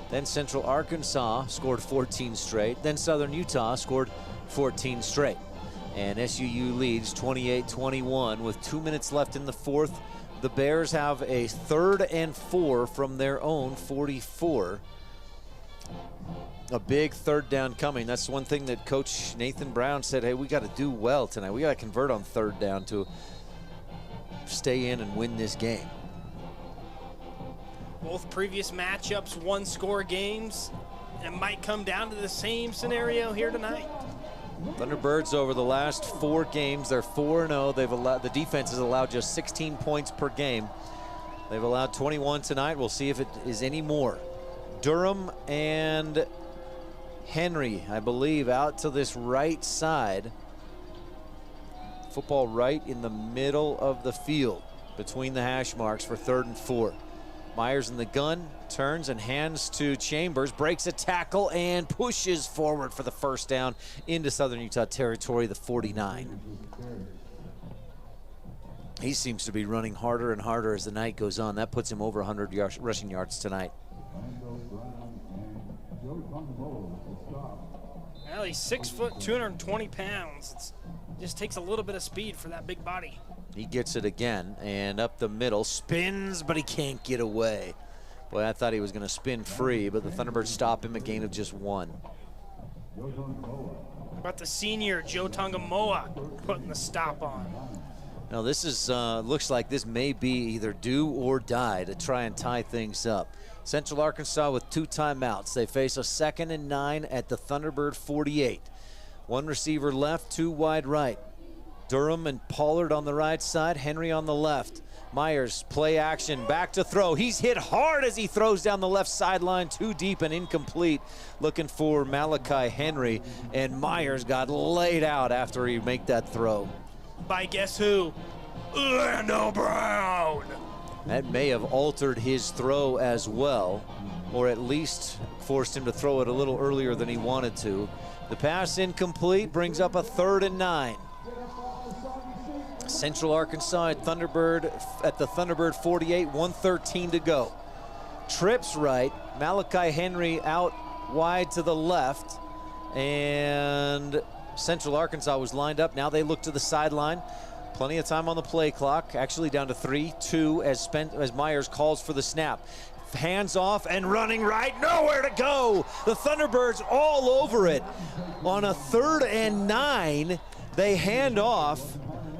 Then Central Arkansas scored 14 straight. Then Southern Utah scored 14 straight. And SUU leads 28-21 with 2 minutes left in the fourth. The Bears have a 3rd and 4 from their own 44. A big 3rd down coming. That's one thing that Coach Nathan Brown said, hey, we got to do well tonight. We got to convert on 3rd down to stay in and win this game. Both previous matchups, 1-score games, and might come down to the same scenario here tonight. Thunderbirds over the last 4 games, they're 4-0. The defense has allowed just 16 points per game. They've allowed 21 tonight. We'll see if it is any more. Durham and Henry, I believe, out to this right side. Football right in the middle of the field between the hash marks for 3rd and 4. Myers in the gun, turns and hands to Chambers, breaks a tackle and pushes forward for the first down into Southern Utah territory, the 49. He seems to be running harder and harder as the night goes on. That puts him over 100 rushing yards tonight. Well, he's 6 foot, 220 pounds. It just takes a little bit of speed for that big body. He gets it again, and up the middle, spins, but he can't get away. Boy, I thought he was going to spin free, but the Thunderbirds stop him, a gain of just 1. How about the senior, Joe Tongamoa, putting the stop on? Now this is looks like this may be either do or die to try and tie things up. Central Arkansas with 2 timeouts. They face a 2nd and 9 at the Thunderbird 48. 1 receiver left, 2 wide right. Durham and Pollard on the right side, Henry on the left. Myers, play action, back to throw. He's hit hard as he throws down the left sideline, too deep and incomplete. Looking for Malachi Henry, and Myers got laid out after he made that throw. By guess who? Lando Brown. That may have altered his throw as well, or at least forced him to throw it a little earlier than he wanted to. The pass incomplete, brings up a 3rd and 9. Central Arkansas at the Thunderbird 48, 1:13 to go. Trips right, Malachi Henry out wide to the left, and Central Arkansas was lined up. Now they look to the sideline. Plenty of time on the play clock, actually down to 3-2 as Myers calls for the snap. Hands off and running right, nowhere to go. The Thunderbirds all over it on a 3rd and 9. They hand off,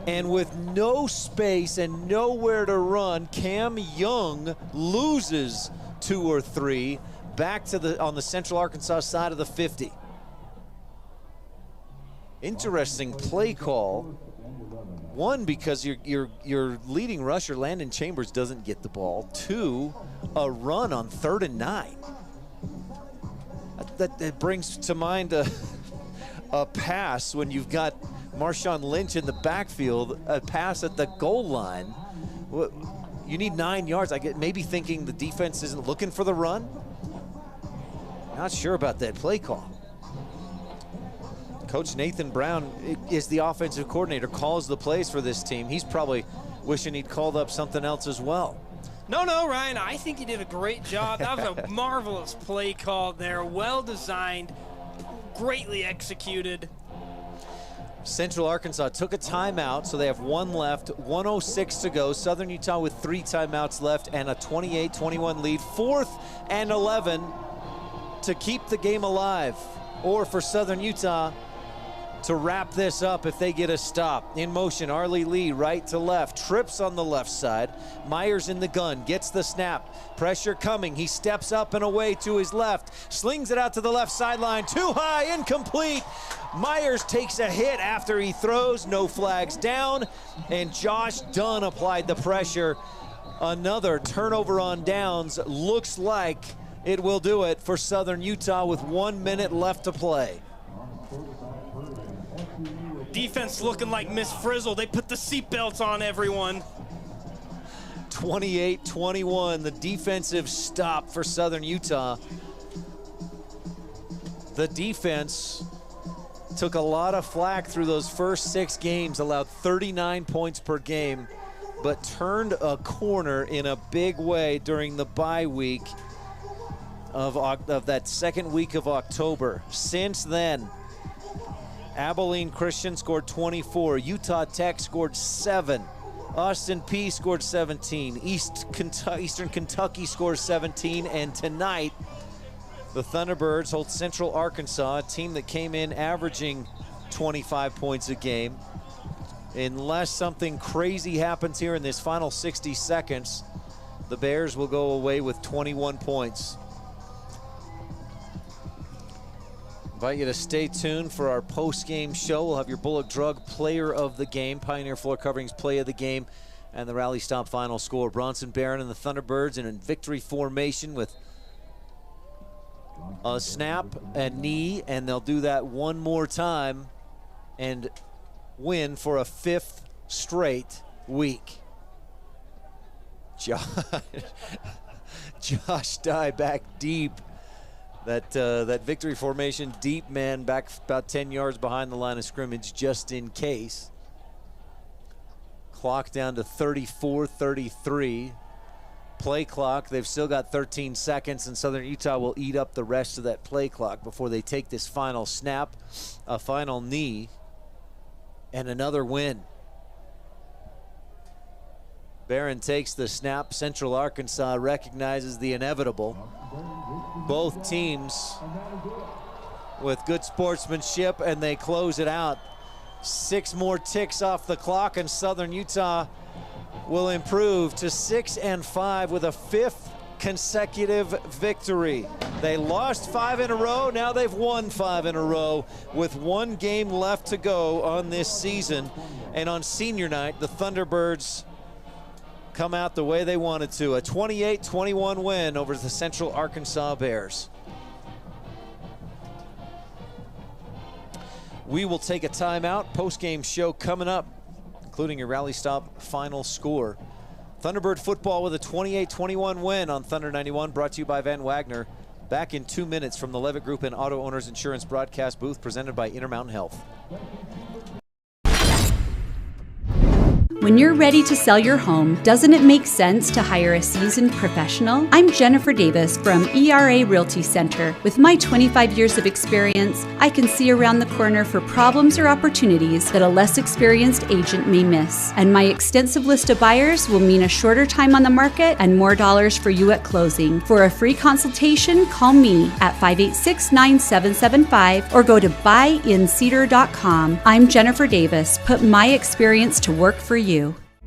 and with no space and nowhere to run, Cam Young loses 2 or 3 back to on the Central Arkansas side of the 50. Interesting play call. One, because your leading rusher, Landon Chambers, doesn't get the ball. 2, a run on 3rd and 9. That brings to mind a pass when you've got Marshawn Lynch in the backfield, a pass at the goal line. You need 9 yards. I get maybe thinking the defense isn't looking for the run. Not sure about that play call. Coach Nathan Brown is the offensive coordinator, calls the plays for this team. He's probably wishing he'd called up something else as well. No, Ryan, I think you did a great job. That was a marvelous play call there. Well designed, greatly executed. Central Arkansas took a timeout, so they have 1 left, 1:06 to go. Southern Utah with 3 timeouts left and a 28-21 lead. 4th and 11 to keep the game alive, or for Southern Utah to wrap this up if they get a stop. In motion, Arlie Lee, right to left, trips on the left side. Myers in the gun, gets the snap. Pressure coming, he steps up and away to his left, slings it out to the left sideline, too high, incomplete. Myers takes a hit after he throws, no flags down, and Josh Dunn applied the pressure. Another turnover on downs, looks like it will do it for Southern Utah with 1 minute left to play. Defense looking like Miss Frizzle. They put the seatbelts on everyone. 28-21, the defensive stop for Southern Utah. The defense took a lot of flack through those first 6 games, allowed 39 points per game, but turned a corner in a big way during the bye week of that second week of October. Since then, Abilene Christian scored 24, Utah Tech scored 7, Austin Peay scored 17, Eastern Kentucky scores 17, and tonight the Thunderbirds hold Central Arkansas, a team that came in averaging 25 points a game. Unless something crazy happens here in this final 60 seconds, the Bears will go away with 21 points. Invite you to stay tuned for our post-game show. We'll have your Bullock Drug Player of the Game, Pioneer Floor Coverings Play of the Game, and the Rally Stop final score. Bronson Barron and the Thunderbirds in victory formation with a snap and knee, and they'll do that one more time and win for a 5th straight week. Josh Dye back deep. That victory formation, deep man back about 10 yards behind the line of scrimmage just in case. Clock down to 34-33. Play clock, they've still got 13 seconds, and Southern Utah will eat up the rest of that play clock before they take this final snap, a final knee, and another win. Barron takes the snap. Central Arkansas recognizes the inevitable. Both teams with good sportsmanship, and they close it out. 6 more ticks off the clock, and Southern Utah will improve to 6-5 with a 5th consecutive victory. They lost 5 in a row, now they've won 5 in a row with 1 game left to go on this season. And on senior night, the Thunderbirds come out the way they wanted to, a 28-21 win over the Central Arkansas Bears. We will take a timeout. Post-game show coming up, including your Rally Stop final score. Thunderbird football with a 28-21 win on Thunder 91, brought to you by Van Wagner. Back in 2 minutes from the Levitt Group and Auto Owners Insurance broadcast booth presented by Intermountain Health. When you're ready to sell your home, doesn't it make sense to hire a seasoned professional? I'm Jennifer Davis from ERA Realty Center. With my 25 years of experience, I can see around the corner for problems or opportunities that a less experienced agent may miss. And my extensive list of buyers will mean a shorter time on the market and more dollars for you at closing. For a free consultation, call me at 586-9775 or go to buyincedar.com. I'm Jennifer Davis. Put my experience to work for you.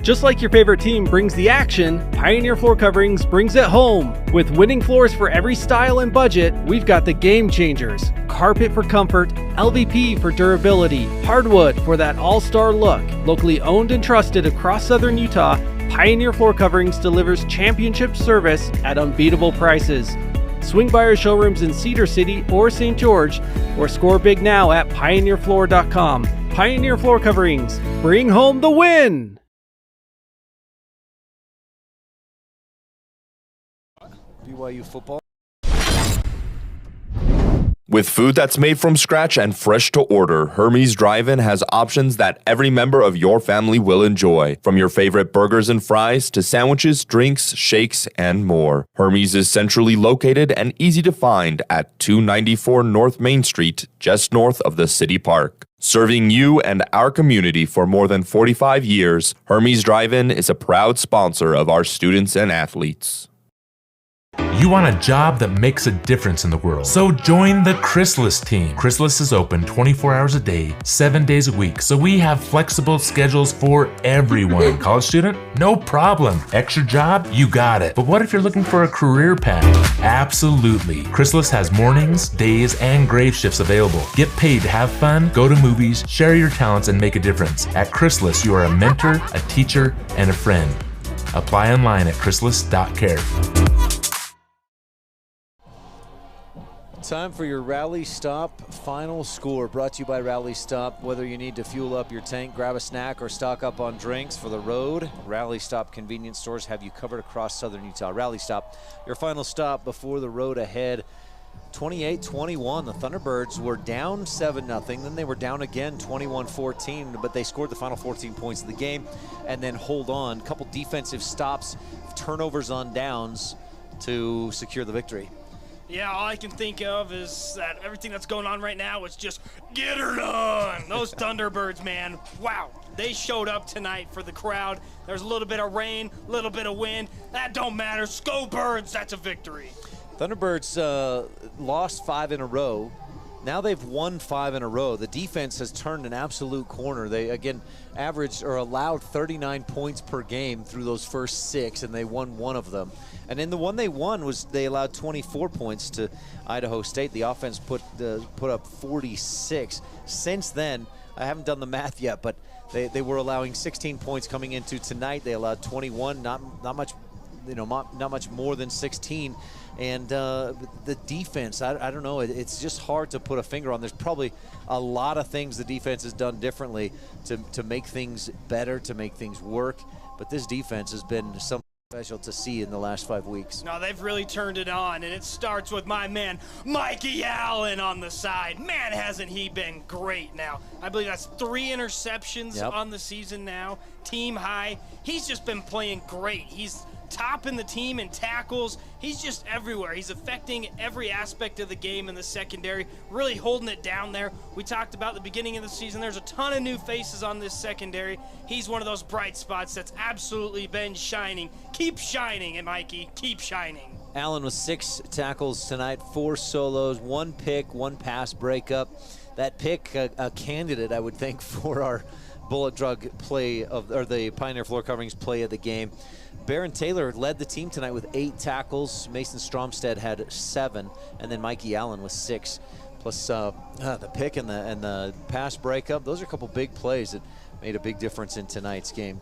Just like your favorite team brings the action, Pioneer Floor Coverings brings it home. With winning floors for every style and budget, we've got the game changers. Carpet for comfort, LVP for durability, hardwood for that all-star look. Locally owned and trusted across southern Utah, Pioneer Floor Coverings delivers championship service at unbeatable prices. Swing by our showrooms in Cedar City or St. George, or score big now at pioneerfloor.com. Pioneer Floor Coverings, bring home the win! BYU football. With food that's made from scratch and fresh to order, Hermes Drive-In has options that every member of your family will enjoy. From your favorite burgers and fries to sandwiches, drinks, shakes, and more. Hermes is centrally located and easy to find at 294 North Main Street, just north of the City Park. Serving you and our community for more than 45 years, Hermes Drive-In is a proud sponsor of our students and athletes. You want a job that makes a difference in the world. So join the Chrysalis team. Chrysalis is open 24 hours a day, 7 days a week. So we have flexible schedules for everyone. College student? No problem. Extra job? You got it. But what if you're looking for a career path? Absolutely. Chrysalis has mornings, days, and grave shifts available. Get paid to have fun, go to movies, share your talents, and make a difference. At Chrysalis, you are a mentor, a teacher, and a friend. Apply online at chrysalis.care. Time for your Rally Stop final score, brought to you by Rally Stop. Whether you need to fuel up your tank, grab a snack, or stock up on drinks for the road, Rally Stop convenience stores have you covered across southern Utah. Rally Stop, your final stop before the road ahead. 28-21, the Thunderbirds were down 7-0, then they were down again 21-14, but they scored the final 14 points of the game and then hold on. A couple defensive stops, turnovers on downs to secure the victory. Yeah, all I can think of is that everything that's going on right now is just get her done. Those Thunderbirds, man, wow. They showed up tonight for the crowd. There's a little bit of rain, a little bit of wind. That don't matter. Go Birds, that's a victory. Thunderbirds lost 5 in a row. Now they've won 5 in a row. The defense has turned an absolute corner. They, again, averaged or allowed 39 points per game through those first 6, and they won 1 of them. And in the one they won was they allowed 24 points to Idaho State. The offense put up 46. Since then, I haven't done the math yet, but they were allowing 16 points coming into tonight. They allowed 21, not much, not much more than 16. And the defense, I don't know, it's just hard to put a finger on. There's probably a lot of things the defense has done differently to make things better, to make things work. But this defense has been something special to see in the last 5 weeks. No, they've really turned it on, and it starts with my man, Mikey Allen on the side. Man, hasn't he been great now. I believe that's 3 interceptions on the season now, team high. He's just been playing great. He's topping the team in tackles. He's just everywhere. He's affecting every aspect of the game in the secondary, really holding it down there. We talked about the beginning of the season. There's a ton of new faces on this secondary. He's one of those bright spots that's absolutely been shining. Keep shining, and Mikey, keep shining. Allen with 6 tackles tonight, 4 solos, 1 pick, 1 pass breakup. That pick, a candidate, I would think, for our bullet drug play or the Pioneer Floor Coverings play of the game. Baron Taylor led the team tonight with 8 tackles. Mason Stromstead had 7, and then Mikey Allen with 6. Plus the pick and the pass breakup. Those are a couple big plays that made a big difference in tonight's game.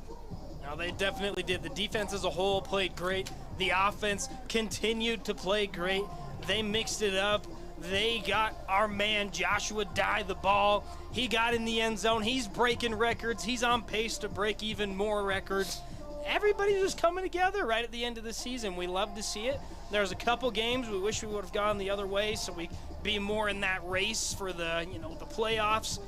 No, they definitely did. The defense as a whole played great. The offense continued to play great. They mixed it up. They got our man Joshua Dye the ball. He got in the end zone. He's breaking records. He's on pace to break even more records. Everybody's just coming together right at the end of the season. We love to see it. There's a couple games we wish we would have gone the other way so we be more in that race for the, the playoffs.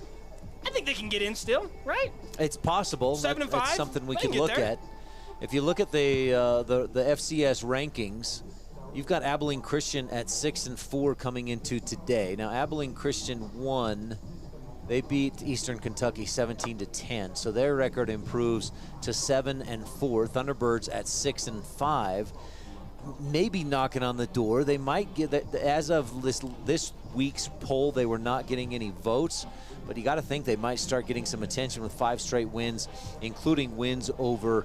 I think they can get in still, right? It's possible. 7 and 5. That's something we They can can get look there. at. If you look at the FCS rankings, you've got Abilene Christian at 6-4 coming into today. Now Abilene Christian won. They beat Eastern Kentucky 17-10, so their record improves to 7-4. Thunderbirds at 6-5, maybe knocking on the door. They might get that. As of this week's poll, they were not getting any votes, but you got to think they might start getting some attention with 5 straight wins, including wins over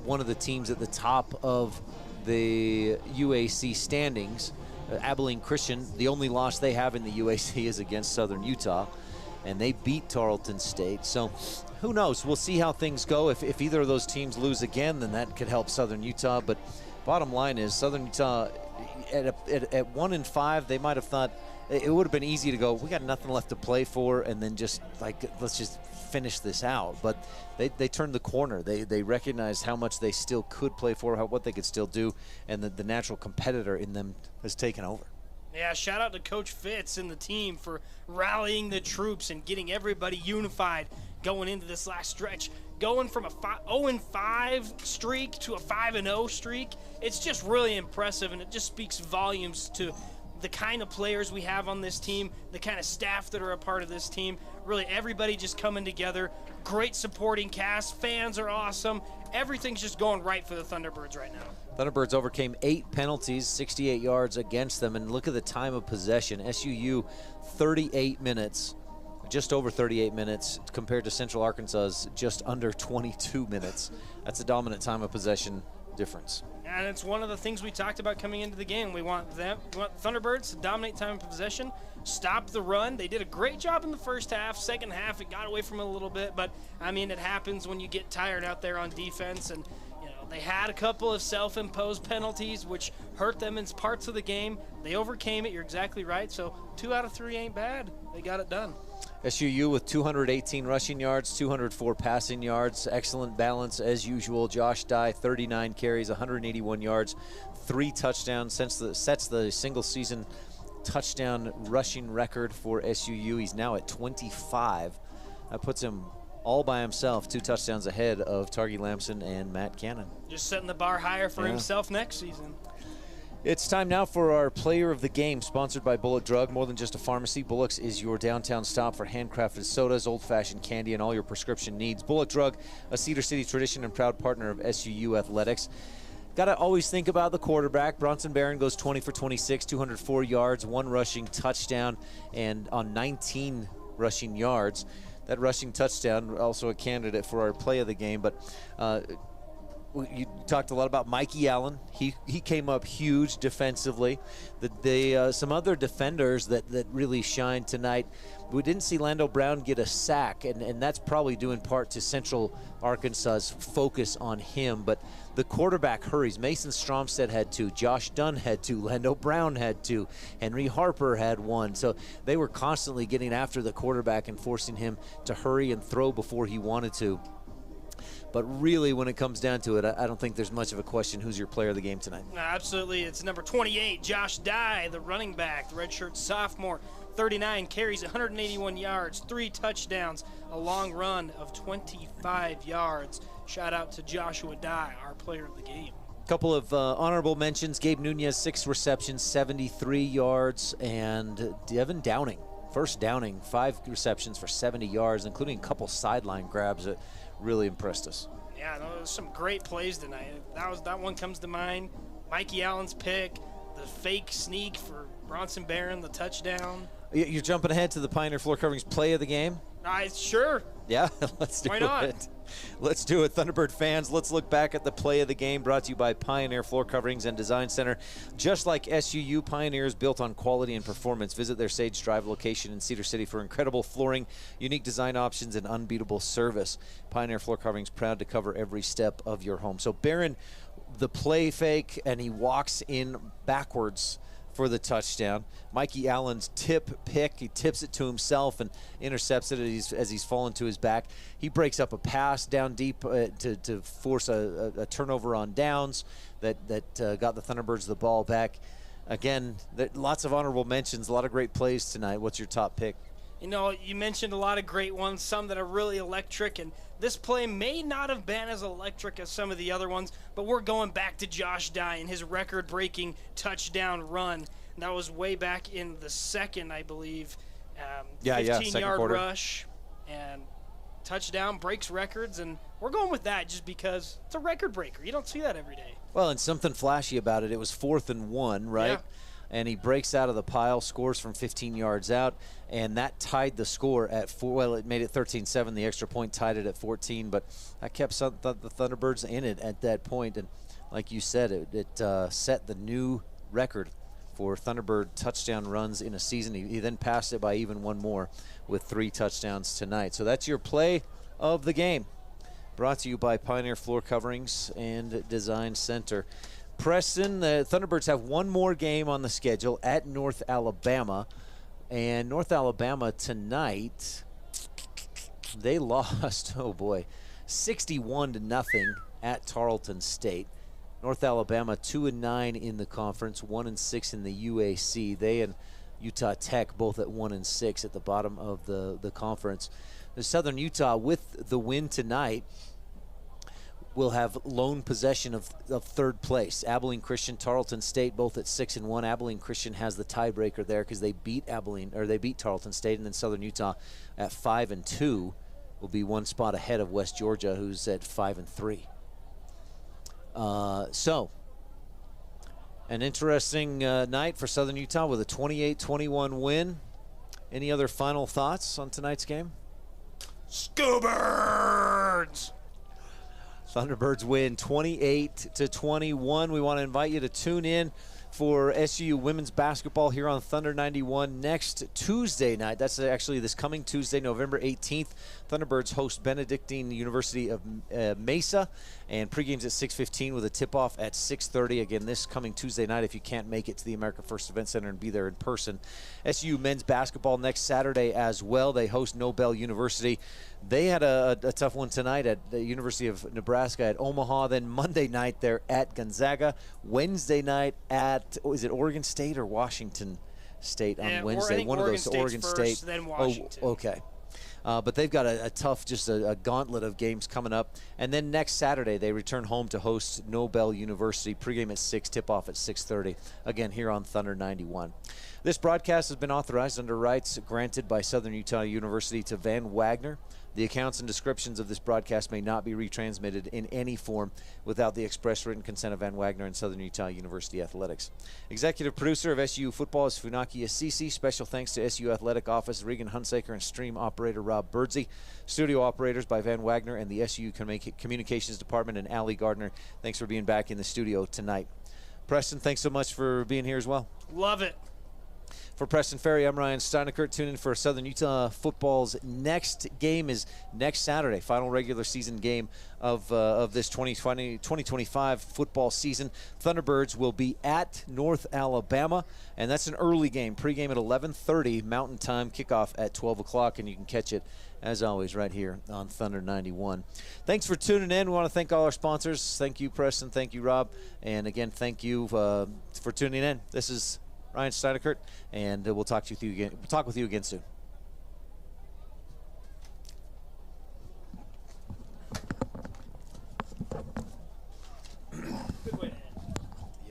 one of the teams at the top of the UAC standings. Abilene Christian, the only loss they have in the UAC is against Southern Utah, and they beat Tarleton State. So who knows? We'll see how things go. If either of those teams lose again, then that could help Southern Utah. But bottom line is Southern Utah at 1-5, they might have thought it would have been easy to go, we got nothing left to play for, and then just let's just finish this out. But they turned the corner. They recognized how much they still could play for, what they could still do, and the natural competitor in them has taken over. Yeah, shout out to Coach Fitz and the team for rallying the troops and getting everybody unified going into this last stretch. Going from a 0-5 streak to a 5-0 streak, it's just really impressive, and it just speaks volumes to the kind of players we have on this team, the kind of staff that are a part of this team. Really, everybody just coming together. Great supporting cast. Fans are awesome. Everything's just going right for the Thunderbirds right now. Thunderbirds overcame 8 penalties, 68 yards against them, and look at the time of possession. SUU 38 minutes, just over 38 minutes, compared to Central Arkansas's just under 22 minutes. That's a dominant time of possession difference. And it's one of the things we talked about coming into the game. We want Thunderbirds to dominate time of possession, stop the run. They did a great job in the first half. Second half, it got away from it a little bit, but I mean, it happens when you get tired out there on defense. And they had a couple of self-imposed penalties, which hurt them in parts of the game. They overcame it. You're exactly right. So 2 out of 3 ain't bad. They got it done. SUU with 218 rushing yards, 204 passing yards. Excellent balance as usual. Josh Dye, 39 carries, 181 yards, 3 touchdowns. Sets the single-season touchdown rushing record for SUU. He's now at 25. That puts him all by himself, 2 touchdowns ahead of Targi Lamson and Matt Cannon. Just setting the bar higher for himself next season. It's time now for our player of the game, sponsored by Bullock Drug. More than just a pharmacy, Bullock's is your downtown stop for handcrafted sodas, old-fashioned candy, and all your prescription needs. Bullock Drug, a Cedar City tradition and proud partner of SUU Athletics. Got to always think about the quarterback. Bronson Barron goes 20 for 26, 204 yards, 1 rushing touchdown, and on 19 rushing yards. That rushing touchdown, also a candidate for our play of the game, but you talked a lot about Mikey Allen. He came up huge defensively. Some other defenders that really shined tonight. We didn't see Lando Brown get a sack, and that's probably due in part to Central Arkansas's focus on him. But the quarterback hurries. Mason Stromstead had 2. Josh Dunn had 2. Lando Brown had 2. Henry Harper had 1. So they were constantly getting after the quarterback and forcing him to hurry and throw before he wanted to. But really, when it comes down to it, I don't think there's much of a question who's your player of the game tonight. Absolutely. It's number 28, Josh Dye, the running back, the redshirt sophomore. 39 carries, 181 yards, 3 touchdowns, a long run of 25 yards. Shout out to Joshua Dye, our player of the game. Couple of honorable mentions. Gabe Nunez, 6 receptions, 73 yards, and Devin Downing, first Downing, 5 receptions for 70 yards, including a couple sideline grabs that really impressed us. Yeah, there was some great plays tonight. That one comes to mind. Mikey Allen's pick, the fake sneak for Bronson Barron, the touchdown. You're jumping ahead to the Pioneer Floor Coverings play of the game? Sure. Yeah, let's do it. Why not? Let's do it. Thunderbird fans, let's look back at the play of the game, brought to you by Pioneer Floor Coverings and Design Center. Just like SUU, Pioneer is built on quality and performance. Visit their Sage Drive location in Cedar City for incredible flooring, unique design options, and unbeatable service. Pioneer Floor Coverings, proud to cover every step of your home. So Barron, the play fake, and he walks in backwards for the touchdown. Mikey Allen's tip pick, he tips it to himself and intercepts it as he's fallen to his back. He breaks up a pass down deep to force a turnover on downs that got the Thunderbirds the ball back. Again, lots of honorable mentions, a lot of great plays tonight. What's your top pick? You know, you mentioned a lot of great ones, some that are really electric, and this play may not have been as electric as some of the other ones, but we're going back to Josh Dye and his record-breaking touchdown run. And that was way back in the second, I believe. 15-yard rush and touchdown, breaks records, and we're going with that just because it's a record breaker. You don't see that every day. Well, and something flashy about it. It was 4th and 1, right? Yeah. And he breaks out of the pile, scores from 15 yards out, and that tied the score at 4. Well, it made it 13-7. The extra point tied it at 14, but that kept the Thunderbirds in it at that point. And like you said, it set the new record for Thunderbird touchdown runs in a season. He then passed it by even one more with 3 touchdowns tonight. So that's your play of the game. Brought to you by Pioneer Floor Coverings and Design Center. Preston, the Thunderbirds have one more game on the schedule at North Alabama. And North Alabama tonight, they lost, 61-0 at Tarleton State. North Alabama 2-9 in the conference, 1-6 in the UAC. They and Utah Tech both at 1-6 at the bottom of the conference. The Southern Utah, with the win tonight, will have lone possession of third place. Abilene Christian, Tarleton State, both at 6-1. Abilene Christian has the tiebreaker there because they beat Tarleton State, and then Southern Utah at 5-2 will be one spot ahead of West Georgia, who's at 5-3. So, an interesting night for Southern Utah with a 28-21 win. Any other final thoughts on tonight's game? Scoobirds! Thunderbirds win 28-21. We want to invite you to tune in for SUU women's basketball here on Thunder 91 next Tuesday night. That's actually this coming Tuesday, November 18th. Thunderbirds host Benedictine University of Mesa, and pregame's at 6:15 with a tip-off at 6:30. Again, this coming Tuesday night if you can't make it to the America First Event Center and be there in person. SUU men's basketball next Saturday as well. They host Nobel University. They had a tough one tonight at the University of Nebraska at Omaha. Then Monday night they're at Gonzaga. Wednesday night at, is it Oregon State or Washington State on Wednesday? One of those, Oregon State. Then Washington. Oh, okay. But they've got a tough, just a gauntlet of games coming up. And then next Saturday, they return home to host Nobel University. Pregame at 6, tip-off at 6:30. Again, here on Thunder 91. This broadcast has been authorized under rights granted by Southern Utah University to Van Wagner. The accounts and descriptions of this broadcast may not be retransmitted in any form without the express written consent of Van Wagner and Southern Utah University Athletics. Executive producer of SU Football is Funaki Assisi. Special thanks to SU Athletic Office, Regan Hunsaker, and stream operator Rob Birdsey. Studio operators by Van Wagner and the SU Communications Department and Allie Gardner. Thanks for being back in the studio tonight. Preston, thanks so much for being here as well. Love it. For Preston Ferry, I'm Ryan Steinekert. Tune in for Southern Utah football's next game is next Saturday, final regular season game of this 2025 football season. Thunderbirds will be at North Alabama, and that's an early game. Pregame at 11:30 Mountain Time, kickoff at 12 o'clock, and you can catch it, as always, right here on Thunder 91. Thanks for tuning in. We want to thank all our sponsors. Thank you, Preston. Thank you, Rob. And again, thank you for tuning in. This is Ryan Steinekert, and we'll talk with you again soon.